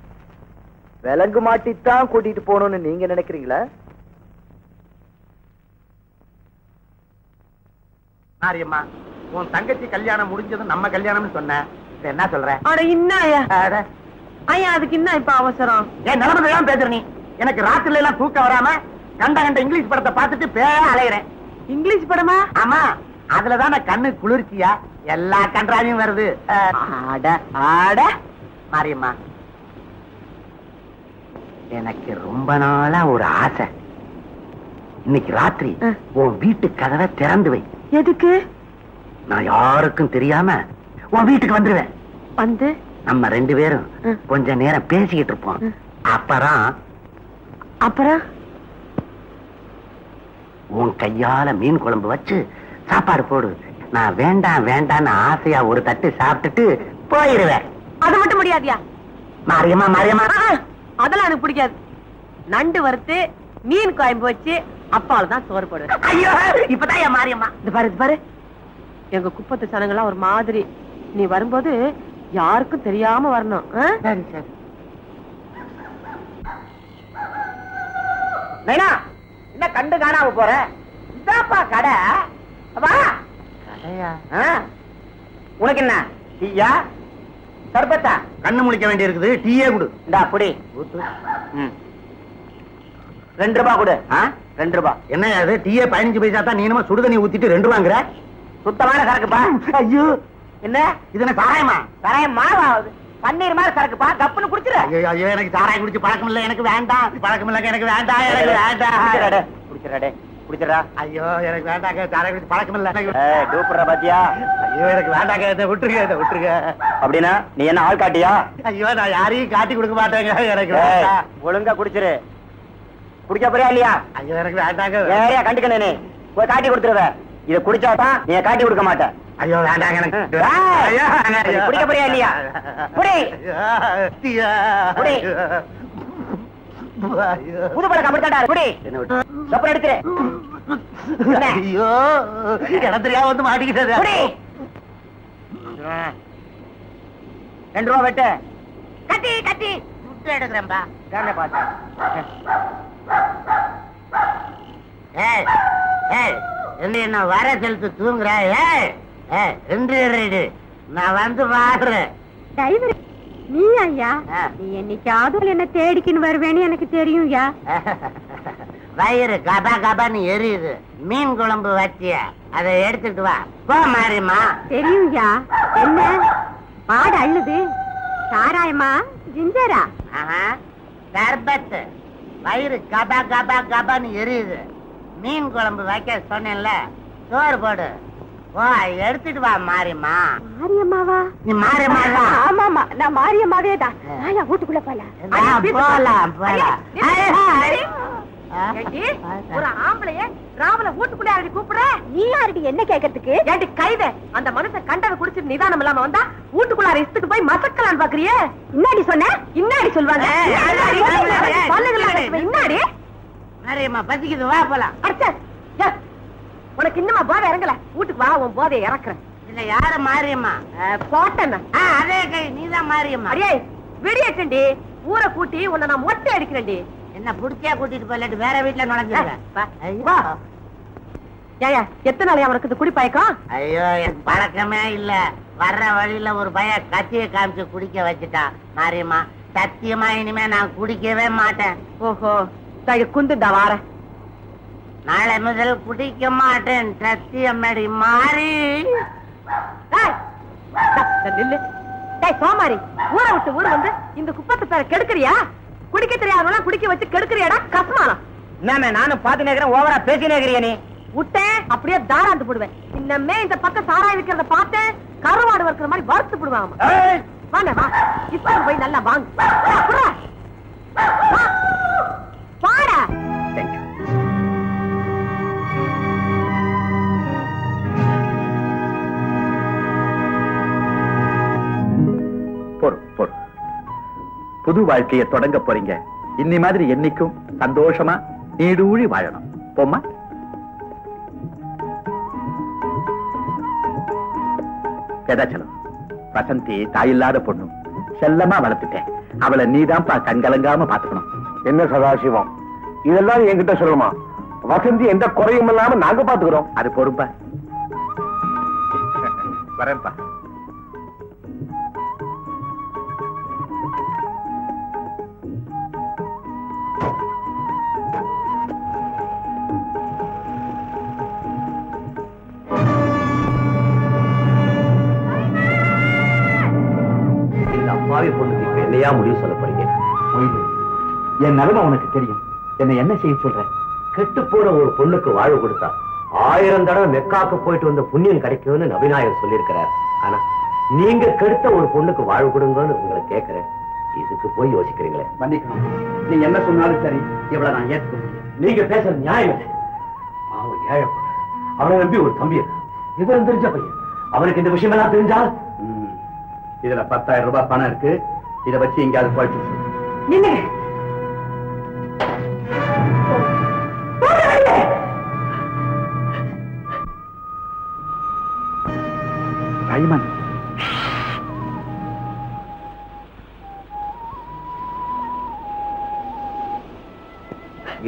விலங்கு மாட்டித்தான் கூட்டிட்டு போகணும்னு நீங்க நினைக்கிறீங்களா? மாரியம்மா, உன் தங்கச்சி கல்யாணம் முடிஞ்சதும் நம்ம கல்யாணம்னு சொன்ன. என்ன சொல்ற? அட இன்னையா ஐயா, அதுக்கு என்ன இப்ப அவசரம்? என் நிலைமைதான் பேசுற நீ. எனக்கு ராத்திரில எல்லாம் தூக்கம் வராம கண்ட இங்கிலீஷ் படத்தை பார்த்துட்டு பேர அலையிறேன். இங்கிலீஷ் படமா? ஆமா, அதுலதான் நான் கண்ணு குளிர்ச்சியா எல்லா கன்றாவையும் வருது. ஆட ஆட மாரியம்மா, எனக்கு ரொம்ப நாளா ஒரு ஆசை. இன்னைக்கு ராத்திரி உன் வீட்டு கதவை திறந்து வை. எதுக்கு? நான் யாருக்கும் தெரியாம உன் வீட்டுக்கு வந்துருவேன். வந்து நம்ம 2 பேரும் கொஞ்ச நேரம் பேசிக்கிட்டு இருப்போம். அப்புறம் உன் கையால மீன் குழம்பு வச்சு சாப்பாடு போடு. நான் வேண்டாம் வேண்டான்னு ஆசையா ஒரு தட்டு சாப்பிட்டுட்டு போயிருவேன். அது மட்டும் முடியாதியா? மாரியம்மா மாரியம்மா, அதெல்லாம் எனக்கு பிடிக்காது. நண்டு வறுத்து மீன் குழம்பு வச்சு அப்பால தான் சோறு போடுவேன். ஐயோ, இப்பதான் என் மாரியம்மா. இது பாரு எங்க குப்பத்து சனங்கள்லாம் ஒரு மாதிரி. நீ வரும்போது யாருக்கும் தெரியாம வரணும். சரி சரி. நைனா, என்ன கண்டு காணாம போற? இதாப்பா கடை. வா. கடையா? உனக்கு என்ன டீயா சர்பத்தா? கண்ணு முழிக்க வேண்டி இருக்குது. டீயே குடு. இந்தா அப்படி 2 ரூபாய் கொடு. 2 ரூபாய். என்ன அது? டீயே 15 பைசா தான். நீ என்னமோ சுடுதண்ணி ஊத்திட்டு 2 ரூபாங்கிற? சுத்தமான சரக்குப்பா. ஐயோ, என்ன இது? என்ன சாராயமா? சாராயம் மாவாகுது. பன்னீர் மாதிரி சரக்குப்பா. கப்புன்னு குடிச்சிரு. ஐயோ, எனக்கு சாராயம் குடிச்சு பழக்கம் இல்ல. எனக்கு வேண்டாம். பழக்கம் இல்ல, எனக்கு வேண்டாம். எனக்கு வேண்டாம். குடிச்சிராடே குடிச்சிரா. ஐயோ, எனக்கு வேண்டாங்க. சாராயம் குடிச்சு பழக்கம் இல்ல. டூப்புற பாத்தியா? ஐயோ, எனக்கு வேண்டாங்க. இதை விட்டுருங்க. அப்படின்னா நீ என்ன ஆள் காட்டியா? ஐயோ, நான் யாரையும் காட்டி கொடுக்க மாட்டேங்க. எனக்கு ஒழுங்கா குடிச்சிரு. குடிக்க போறியா இல்லையா? ஐயோ, எனக்கு வேண்டாங்க. வேறையா கண்டுக்கணே போய் காட்டி கொடுத்துருவ. இதை குடிச்சாதான் நீ காட்டி கொடுக்க மாட்டேன். ஐயோ, வேண்டாங்க. எனக்கு குடிக்க போறியா இல்லையா? புது பழக்கம் அப்படித்தாடா. குடி. அப்புறம் எடுத்துரு. ஐயோ, இடத்துலயா வந்து மாட்டிக்கிட்டது. 2 ரூபா வெட்டு. கட்டி சுட்டு எடுக்கிறேன்பா. பார்த்தேன். என்ன வர செலுத்து தூங்குற? 2 நான் வந்து பாக்குறேன். நீ ஐயா, நீ என்னைக்காவது என்ன தேடிக்கின்னு வருவேன்னு எனக்கு தெரியும். வயிறு கபா கபான்னு எரியுது. மீன் குழம்பு வச்சிய அதை எடுத்துட்டு வா. போ மாரியம்மா. தெரியும்யா. என்ன பாடு அள்ளுது? சாராயமா ஜிஞ்சரா? சர்பத்து. வயிறு கபா கபா கபான்னு எரியுது. மீன் குழம்பு வைக்க சொன்னேன்ல, சோறு போடு. ஓ, எடுத்துட்டு வா மாரியம்மா. மாரியம்மாவா? நீ மாரியம்மா? ஆமாமா, நான் மாரியம்மாவே தான். வீட்டுக்குள்ள போலாம். ஒரு ஆம்பளைய ராவல வீட்டுக்குள்ள யாரடி கூப்பிடுற? நீ யாரடி என்ன கேட்கறதுக்கு? ஏண்டி கைத அந்த மனுஷன் கண்டதை குடிச்சிட்டு நிதானம் இல்லாம வந்தா வீட்டுக்குள்ளார இஷ்டத்துக்கு போய் மசக்கலான்னு பாக்குறியே? இன்னாடி சொன்ன? இன்னாடி சொல்வாங்க. இன்னாடி மாரியம்மா பசிக்குது, வா போலாம். உனக்கு இன்னுமா போதை இறங்கல? வீட்டுக்கு வா, உன் போதைய இறக்குறேன். இல்ல, யாரு மாரியம்மா? போட்டேன். அதே கை, நீதான் மாரியம்மா. அடியே வெடியேச்சண்டி. ஊரை கூட்டி உன்னை நான் மொட்டை அடிக்கிறேன்டி. என்ன புடிச்சா கூட்டிட்டு போயிட்டு வேற வீட்டுல நுழைஞ்சிருவேன். ஏயா, எத்தனை நாளையா உனக்கு இது குடிப்பயக்கம்? ஐயோ, எனக்கு பழக்கமே இல்ல. வர்ற வழியில ஒரு பையன் கத்தியை காமிச்சு குடிக்க வச்சுட்டான். மாரியம்மா, சத்தியமா இனிமே நான் குடிக்கவே மாட்டேன். ஓஹோ, குந்துண்டா வார. நாளை முதல் குடிக்க மாட்டேன். சத்தியமேடி மாறி. நில்லு. சோமாரி, ஊரை விட்டு ஊர் வந்து இந்த குப்பத்தை பேர கெடுக்கிறியா? குடிக்க தெரியாதவெல்லாம் குடிக்க வச்சு கெடுக்கிறியாடா கஸ்மாலம். என்ன நானும் பாத்து நேக்கிறேன், ஓவரா பேசி நேக்கிறிய நீ. விட்டேன் அப்படியே தாராந்து போடுவேன். இன்னமே இந்த பக்கம் சாராய் விக்கிறத பார்த்து கருவாடு வறுக்கிற மாதிரி வறுத்து போடுவாங்க. வாங்க வா, இப்ப போய் நல்லா வாங்க. தேங்க்யூ. போடு. புது வாழ்க்கையை தொடங்க போறீங்க. இன்னி மாதிரி என்னைக்கும் சந்தோஷமா நீடூழி வாழணும். போமா. ஏதாச்சலும் வசந்தி தாயில்லாத பொண்ணு, செல்லமா வளர்த்துட்டேன். அவளை நீதான்ப்பா கண்கலங்காம பாத்துக்கணும். என்ன சதாசிவம், இதெல்லாம் என்கிட்ட சொல்லுமா? வசந்தி எந்த குறையும் இல்லாம நாங்க பாத்துக்கிறோம். அது பொறுப்பா. வரேன்ப்பா. அப்பாவி பொண்ணுக்கு இப்ப என்னையா முடிவு சொல்ல போறீங்க? என் நிலைமை உனக்கு தெரியும். என்ன செய்ய சொல்ற? கெட்டு போற ஒரு பொண்ணுக்கு வாழ்வு கொடுத்தா 1000 தடவை மெக்காக்கு போயிட்டு வந்த புண்ணியம் கிடைக்கும்னு நபிநாயகர் சொல்லியிருக்கிறார். ஆனா நீங்க கெடுத்த ஒரு பொண்ணுக்கு வாழ்வு கொடுங்கன்னு உங்களை கேட்கிறேன். இதுக்கு போய் யோசிக்கிறீங்களே. மன்னிக்கணும், நீ என்ன சொன்னாலும் சரி, இவ்வளவு நான் ஏற்றுக்க முடியும். நீங்க பேசுறது நியாயம் இல்லை. அவன் ஏழை பொண்ணு, அவனை நம்பி ஒரு தம்பி விவரம் தெரிஞ்ச பையன். அவனுக்கு இந்த விஷயம் எல்லாம் தெரிஞ்சால் இதுல 10,000 ரூபாய் பணம் இருக்கு. இதை வச்சு எங்கேயாவது போயிட்டு ராயமன்.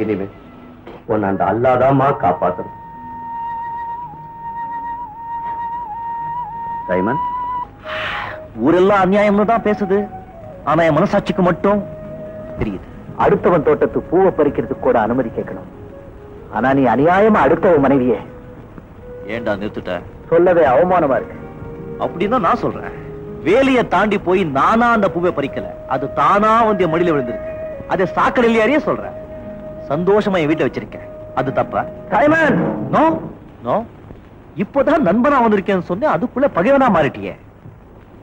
இனிமே உன்னை அந்த அல்லாதாமா காப்பாத்தணும். சைமன், ஊரெல்லாம் அநியாயம்னு தான் பேசுது. ஆனா என் மனசாட்சிக்கு மட்டும் தெரியுது. அடுத்தவன் தோட்டத்து பூவை பறிக்கிறதுக்கு கூட அனுமதி கேட்கணும். ஆனா நீ அநியாயமா அடுத்தவன் மனைவியே ஏண்டா நிறுத்துட்ட? சொல்லவே அவமானமா இருக்கு. அப்படின்னா நான் சொல்றேன், வேலையை தாண்டி போய் நானா அந்த பூவை பறிக்கல, அது தானா வந்து என் மடியில விழுந்திருக்கு. அதை சாக்கடையிலேயே சொல்றேன். சந்தோஷமா என் வீட்டை வச்சிருக்கேன். அது தப்பா? Simon, no no. இப்போதான் நண்பனா வந்திருக்கேன்னு சொன்னேன், அதுக்குள்ள பகைவனா மாறிட்டியே.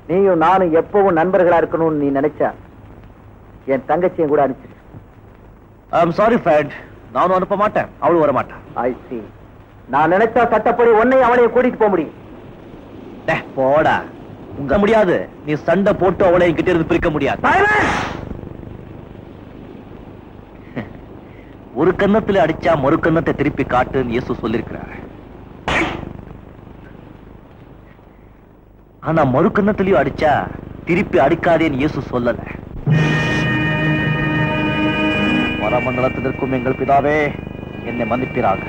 நீயும் நானும் எப்பவும் நண்பர்களா இருக்கணும்னு நீ நினைச்சா என் தங்கச்சியும் கூட அனுப்பிச்சிரு. ஐம் சாரி ஃப்ரெண்ட், நானும் அனுப்ப மாட்டேன், அவளும் வர மாட்டான். ஐ see. நான் நினைச்சா சட்டப்படி உன்னையும் அவளையும் கூட்டிட்டு போக முடியும். போடா, உங்க முடியாது. நீ சண்டை போட்டு அவளை கிட்ட இருந்து பிரிக்க முடியாது. ஒரு கன்னத்துல அடிச்சா மறு கன்னத்தை திருப்பி காட்டுன்னு இயேசு சொல்லிருக்கிறார். ஆனா மறு கன்னத்திலயும் அடிச்சா திருப்பி அடிக்காதேன்னு இயேசு சொல்லல. பரமண்டலத்தில் இருக்கும் எங்கள் பிதாவே, என்னை மன்னிப்பீராக.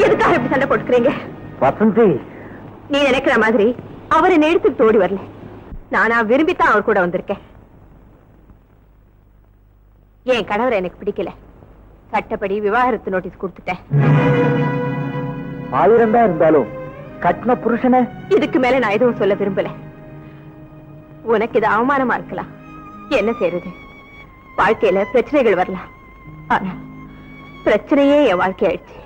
எதுக்காக இப்படி சண்டை போட்டுக்கிறீங்க? வசந்தி, நீ நினைக்கிற மாதிரி அவரை நேரத்துக்கு தோடி வரல. நானா விரும்பித்தான் அவர் கூட வந்திருக்கேன். என் கணவர் எனக்கு பிடிக்கல. சட்டப்படி விவாகரத்து நோட்டீஸ் கொடுத்துட்டேன். 1000 தான் இருந்தாலும் கட்டின புருஷனை இதுக்கு மேல நான் எதுவும் சொல்ல விரும்பல. உனக்கு இது அவமானமா இருக்கலாம். என்ன செய்யறது? வாழ்க்கையில பிரச்சனைகள் வரலாம். ஆனா பிரச்சனையே என் வாழ்க்கை ஆயிடுச்சு.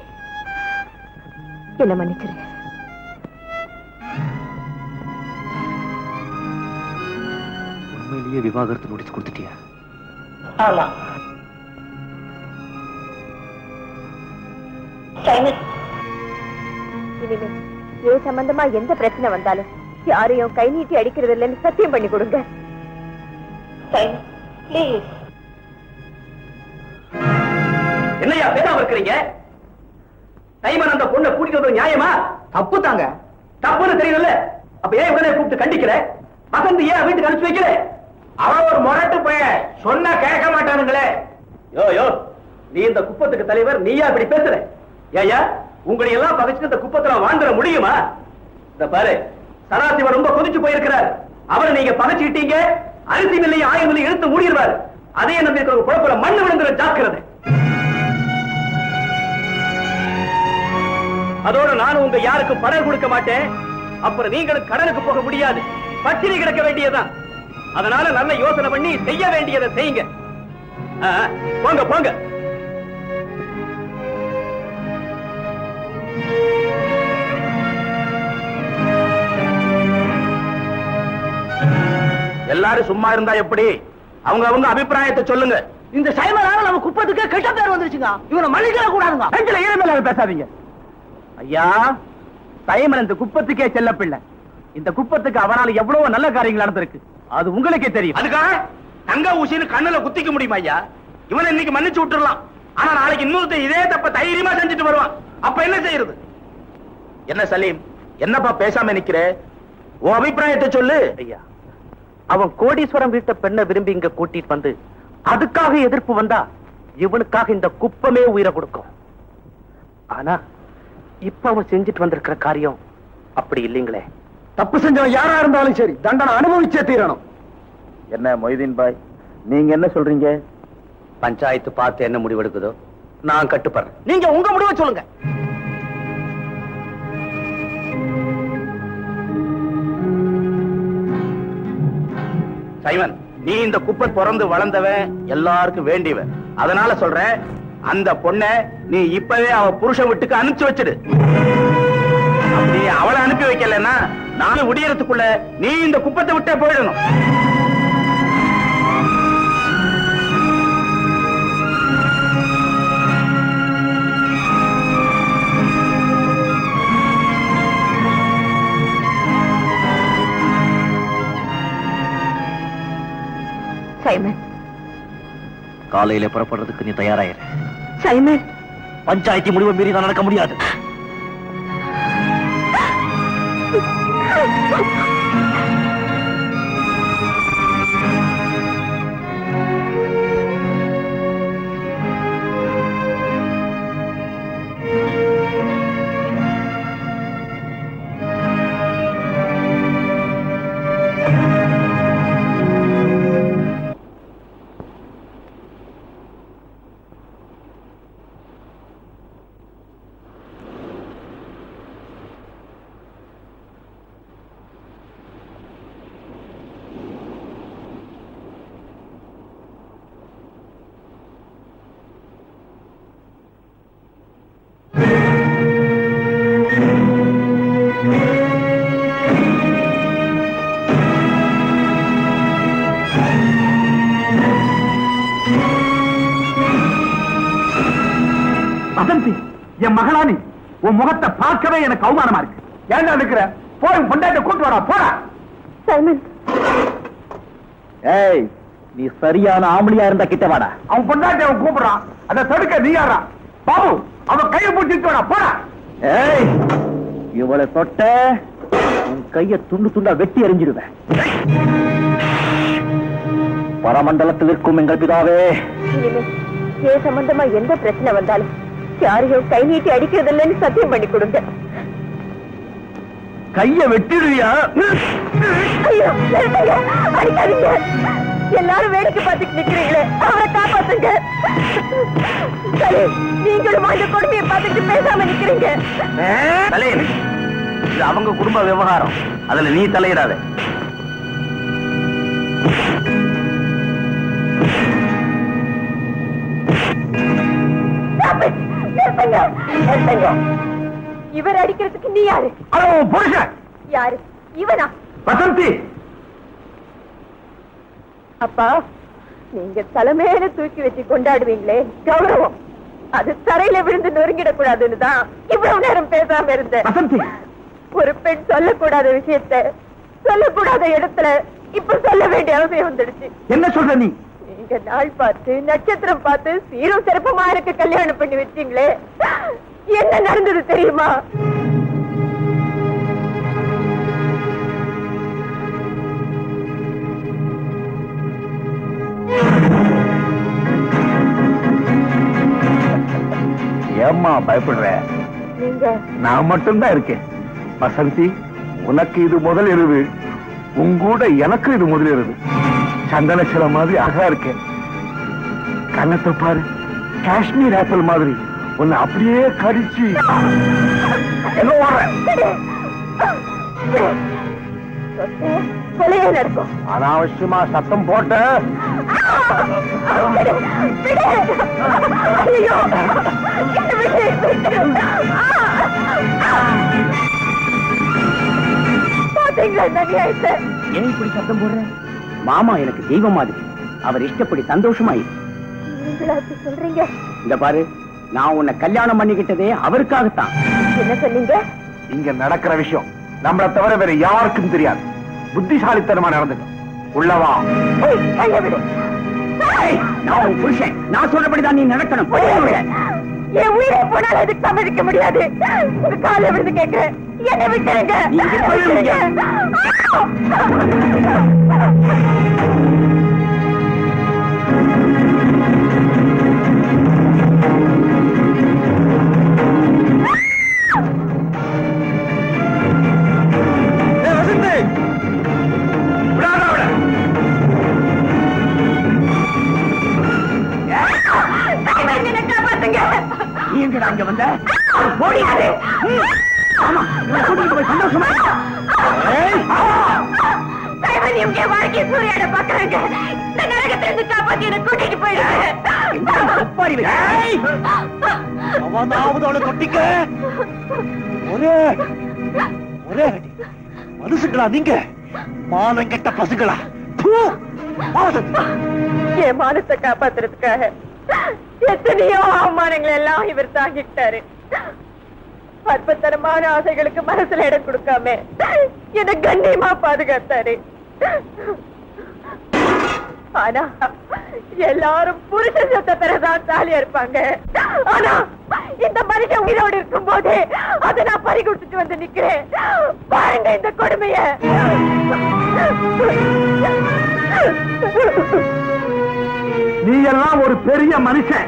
என்ன மன்னிச்சிரு. உண்மையிலேயே விவாகரத்து நோட்டீஸ் கொடுத்துட்டியா? ஆமா. இனிமே இது சம்பந்தமா எந்த பிரச்சனை வந்தாலும் யாரையும் கை நீட்டி அடிக்கிறது இல்லைன்னு சத்தியம் பண்ணி கொடுங்க. என்னையா பேசாம இருக்கிறீங்க? டைமன் அந்த பொண்ணை கூட்டிட்டு வந்தது நியாயமா? தப்பு தாங்க. தப்புன்னு தெரியல. அப்ப ஏன் உடனே கூப்பிட்டு கண்டிக்கிற? வசந்தி ஏன் வீட்டுக்கு அனுப்பிச்சு வைக்கிற? அவன் ஒரு முரட்டு பையன், சொன்னா கேட்க மாட்டானுங்களே. யோ, நீ இந்த குப்பத்துக்கு தலைவர், நீயா இப்படி பேசுற? ஏயா, உங்களை எல்லாம் பகைச்சு இந்த குப்பத்துல வாழ்ந்துட முடியுமா? இந்த பாரு, சராசிவன் ரொம்ப கொதிச்சு போயிருக்கிறார். அவரை நீங்க பகைச்சுக்கிட்டீங்க, அரிசி மில்லையும் ஆயுள் மில்லையும் இழுத்து மூடிடுவார். அதே நம்பி இருக்கிற குழப்பல மண்ணு விழுந்துற ஜாக்கிரதை. அதோட நானும் உங்க யாருக்கும் பணம் கொடுக்க மாட்டேன். அப்புறம் நீங்களும் கடனுக்கு போக முடியாது, பட்டினி கிடக்க வேண்டியதுதான். அதனால நல்ல யோசனை பண்ணி செய்ய வேண்டியதை செய்யுங்க. போங்க போங்க. எல்லாரும் சும்மா இருந்தா எப்படி? அவங்க அபிப்பிராயத்தை சொல்லுங்க. இந்த சைமனால நம்ம குப்பத்துக்கு கெட்ட பேர் வந்துருச்சுங்க. இவனை மன்னிக்க கூடாதுங்க. அஞ்சல ஈரமேல பேசாதீங்க. ஐயா, சைமன் இந்த குப்பத்துக்கே செல்ல பிள்ளை. இந்த குப்பத்துக்கு அவனால எவ்வளவு நல்ல காரியங்கள் நடந்திருக்கு, அது உங்களுக்கே தெரியும். அதுக்காக தங்க ஊசின்னு கண்ணுல குத்திக்க முடியுமா ஐயா? இவனை இன்னைக்கு மன்னிச்சு விட்டுறலாம். ஆனா நாளைக்கு இன்னொருத்த இதே தப்ப தைரியமா செஞ்சுட்டு வருவான். அப்ப என்ன செய்யறது? என்ன சலீம், என்னப்பா பேசாம நிக்கிற? உன் அபிப்பிராயத்தை சொல்லு. ஐயா, அவன் கோடீஸ்வரம் வீட்டை பெண்ணை விரும்பி இங்க கூட்டிட்டு வந்து அதுக்காக எதிர்ப்பு வந்தா இவனுக்காக இந்த குப்பமே உயிரை கொடுக்கும். ஆனா இப்ப அவன் செஞ்சுட்டு வந்திருக்கிற காரியம் அப்படி இல்லைங்களே. தப்பு செஞ்சவன் யாரா இருந்தாலும் சரி, தண்டனை அனுபவிச்சே தீரணும். என்ன மொய்தீன் பாய், நீங்க என்ன சொல்றீங்க? பஞ்சாயத்து பார்த்து என்ன முடிவெடுக்குதோ நான் கட்டுப்படுறேன். நீங்க உங்க முடிவை சொல்லுங்க. சைமன், நீ இந்த குப்பை பிறந்து வளர்ந்தவன், எல்லாருக்கும் வேண்டியவன். அதனால சொல்றேன், அந்த பொண்ணை நீ இப்பவே அவ புருஷன் வீட்டுக்கு அனுப்பிச்சு வச்சிடு. அப்படி அவளை அனுப்பி வைக்கலன்னா நானும் விடியறதுக்குள்ள நீ இந்த குப்பத்தை விட்டே போயிடணும். சைமன், காலையில புறப்படுறதுக்கு நீ தயாராயிரு. சைமன், பஞ்சாயத்து முடிவை மீறி தான் நடக்க முடியாது. வசந்தி, என் மகளானி, உன் முகத்தை பார்க்கவே எனக்கு அவமானமா இருக்கு. ஏன்டா இருக்கிற? போய் பொண்டாட்ட கூட்டு வரா, போடா. சைமன், ஏய், நீ சரியான ஆம்பளியா இருந்தா கிட்ட வாடா. அவன் பொண்டாட்டி அவன் கூப்பிடுறான், அதை தடுக்க நீ யாரா? பாபு, அவன் கையை பிடிச்சிட்டு வாடா, போடா. ஏய், இவளை தொட்ட உன் கைய துண்டு துண்டா வெட்டி எறிஞ்சிடுவேன். பரமண்டலத்தில் இருக்கும் எங்கள் பிதாவே, இனிமே ஏ சம்பந்தமா எந்த பிரச்சனை வந்தாலும் யாரையும் கை நீட்டி அடிக்கிறது இல்லைன்னு சத்தியம் பண்ணி கொடுங்க. கைய வெட்டிடுவியா? ஐயோ, நிறுத்துங்க, அடிக்காதீங்க. எல்லாரும் வேடிக்கை பார்த்துட்டு நிக்கிறீங்களே, அவரை காப்பாத்துங்க. சரி, நீங்களும் அந்த கொடுமையை பார்த்துட்டு பேசாம நிக்கிறீங்க. தலையன், இது அவங்க குடும்ப விவகாரம், அதுல நீ தலையிடாத. நிறுத்துங்க, நிறுத்துங்க. இவர் அடிக்கிறதுக்கு நீ யாரு? புருஷன் யாரு? இவனா? வசந்தி. அப்பா, நீங்க தலைமையில தூக்கி வச்சு கொண்டாடுவீங்களே கௌரவம், அது தரையில விழுந்து நொறுங்கிடக்கூடாதுன்னு தான் இவ்வளவு நேரம் பேசாம இருந்தேன். வசந்தி, ஒரு பெண் சொல்லக்கூடாத விஷயத்த சொல்லக்கூடாத இடத்துல இப்ப சொல்ல வேண்டிய அவசியம் வந்துடுச்சு. என்ன சொல்ற நீ? நீங்க நாள் பார்த்து நட்சத்திரம் பார்த்து சீரும் சிறப்புமா எனக்கு கல்யாணம் பண்ணி வச்சீங்களே, என்ன நடந்தது தெரியுமா? ஏம்மா பயப்படுற? நீங்க நான் மட்டும்தான் இருக்கேன். வசந்தி, உனக்கு இது முதல் இரவு, உங்கூட எனக்கு இது முதல் இரவு. சந்தன சில மாதிரி அழகா இருக்கேன். கண்ணத்தை பாரு, காஷ்மீர் ஆப்பிள் மாதிரி உன்னை அப்படியே கடிச்சு என்ன கொலையே நடக்கும். அனாவசியமா சத்தம் போட்ட ஏன் இப்படி சத்தம் போடுற? மாமா எனக்கு தெய்வம் மாதிரி, அவர் இஷ்டப்படி சந்தோஷமாயி சொல்றீங்க. இந்த பாரு, நான் உன்னை கல்யாணம் பண்ணிக்கிட்டதே அவருக்காகத்தான். என்ன சொன்னீங்க? இங்க நடக்கிற விஷயம் நம்மளை தவிர வேற யாருக்கும் தெரியாது. புத்திசாலித்தனமா நடந்துக்கும். உள்ளவா? நான் உன் புருஷன், நான் சொல்றபடிதான் நீ நடக்கணும். என் உயிரை போனால் அதுக்கு சம்மதிக்க முடியாது. ஒரு காலை விழுந்து கேட்கிறேன், என்னை விட்டுருங்க. அங்க வந்த போடியாரு. ஆமா, கூட்டிட்டு போய் சந்தோஷமா வாழ்க்கை சூரியாட பாக்குறாங்க. இந்த நரகத்திலிருந்து காப்பாத்தி என்ன கூட்டிட்டு போயிடுங்க. அவனாவது அவளை கொட்டிக்க. ஒரே ஒரே மனுஷங்களா நீங்க? மானம் கெட்ட பசுங்களா? என் மானத்தை காப்பாத்துறதுக்காக எத்தனையோ அவமானங்கள் எல்லாம் இவர் தாங்கிட்டாரு. அற்பத்தனமான ஆசைகளுக்கு மனசுல இடம் கொடுக்காம என்ன கண்ணியமா பாதுகாத்தாரு. ஆனா எல்லாரும் புருஷ சொத்த பிறதான் தாலியா இருப்பாங்க. ஆனா இந்த மனுஷன் உயிரோடு இருக்கும் போது அதை நான் பறி கொடுத்துட்டு வந்து நிக்கிறேன். பாருங்க இந்த கொடுமைய. நீ எல்லாம் ஒரு பெரிய மனுஷன்.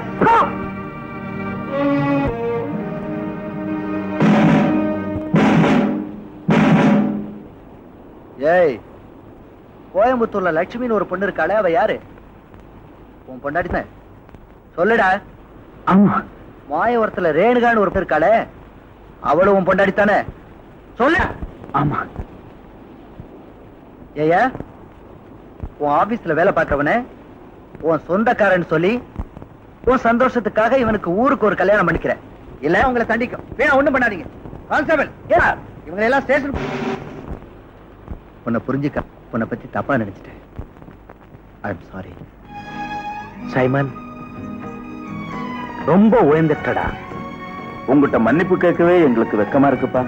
ஏய், கோயம்புத்தூர்ல லட்சுமின்னு ஒரு பொண்ணு இருக்காளே, அவ யாரு? உன் பொண்டாட்டி? சொல்லுடா. ஆமா. மாயவரத்துல ரேணுகான்னு ஒரு பொண்ணு இருக்காளே, அவளும் உன் பொண்டாட்டி தானே? சொல்லு. ஆமா. ஏயா, உன் ஆபீஸ்ல வேலை பார்க்கறவன உன் சொந்தக்காரன் சொல்லி உன் சந்தோஷத்துக்காக இவனுக்கு ஊருக்கு ஒரு கல்யாணம் பண்ணிக்கிறேன். இல்ல உங்களை தண்டிக்கும். வேணா ஒண்ணும் பண்ணாதீங்க. கான்ஸ்டபிள், இவங்க எல்லாம் ஸ்டேஷன். உன்னை புரிஞ்சுக்க, உன்னை பத்தி தப்பா நினைச்சிட்டேன். I'm sorry. சைமன், ரொம்ப உயர்ந்துட்டடா. உங்ககிட்ட மன்னிப்பு கேட்கவே எங்களுக்கு வெக்கமா இருக்குப்பா.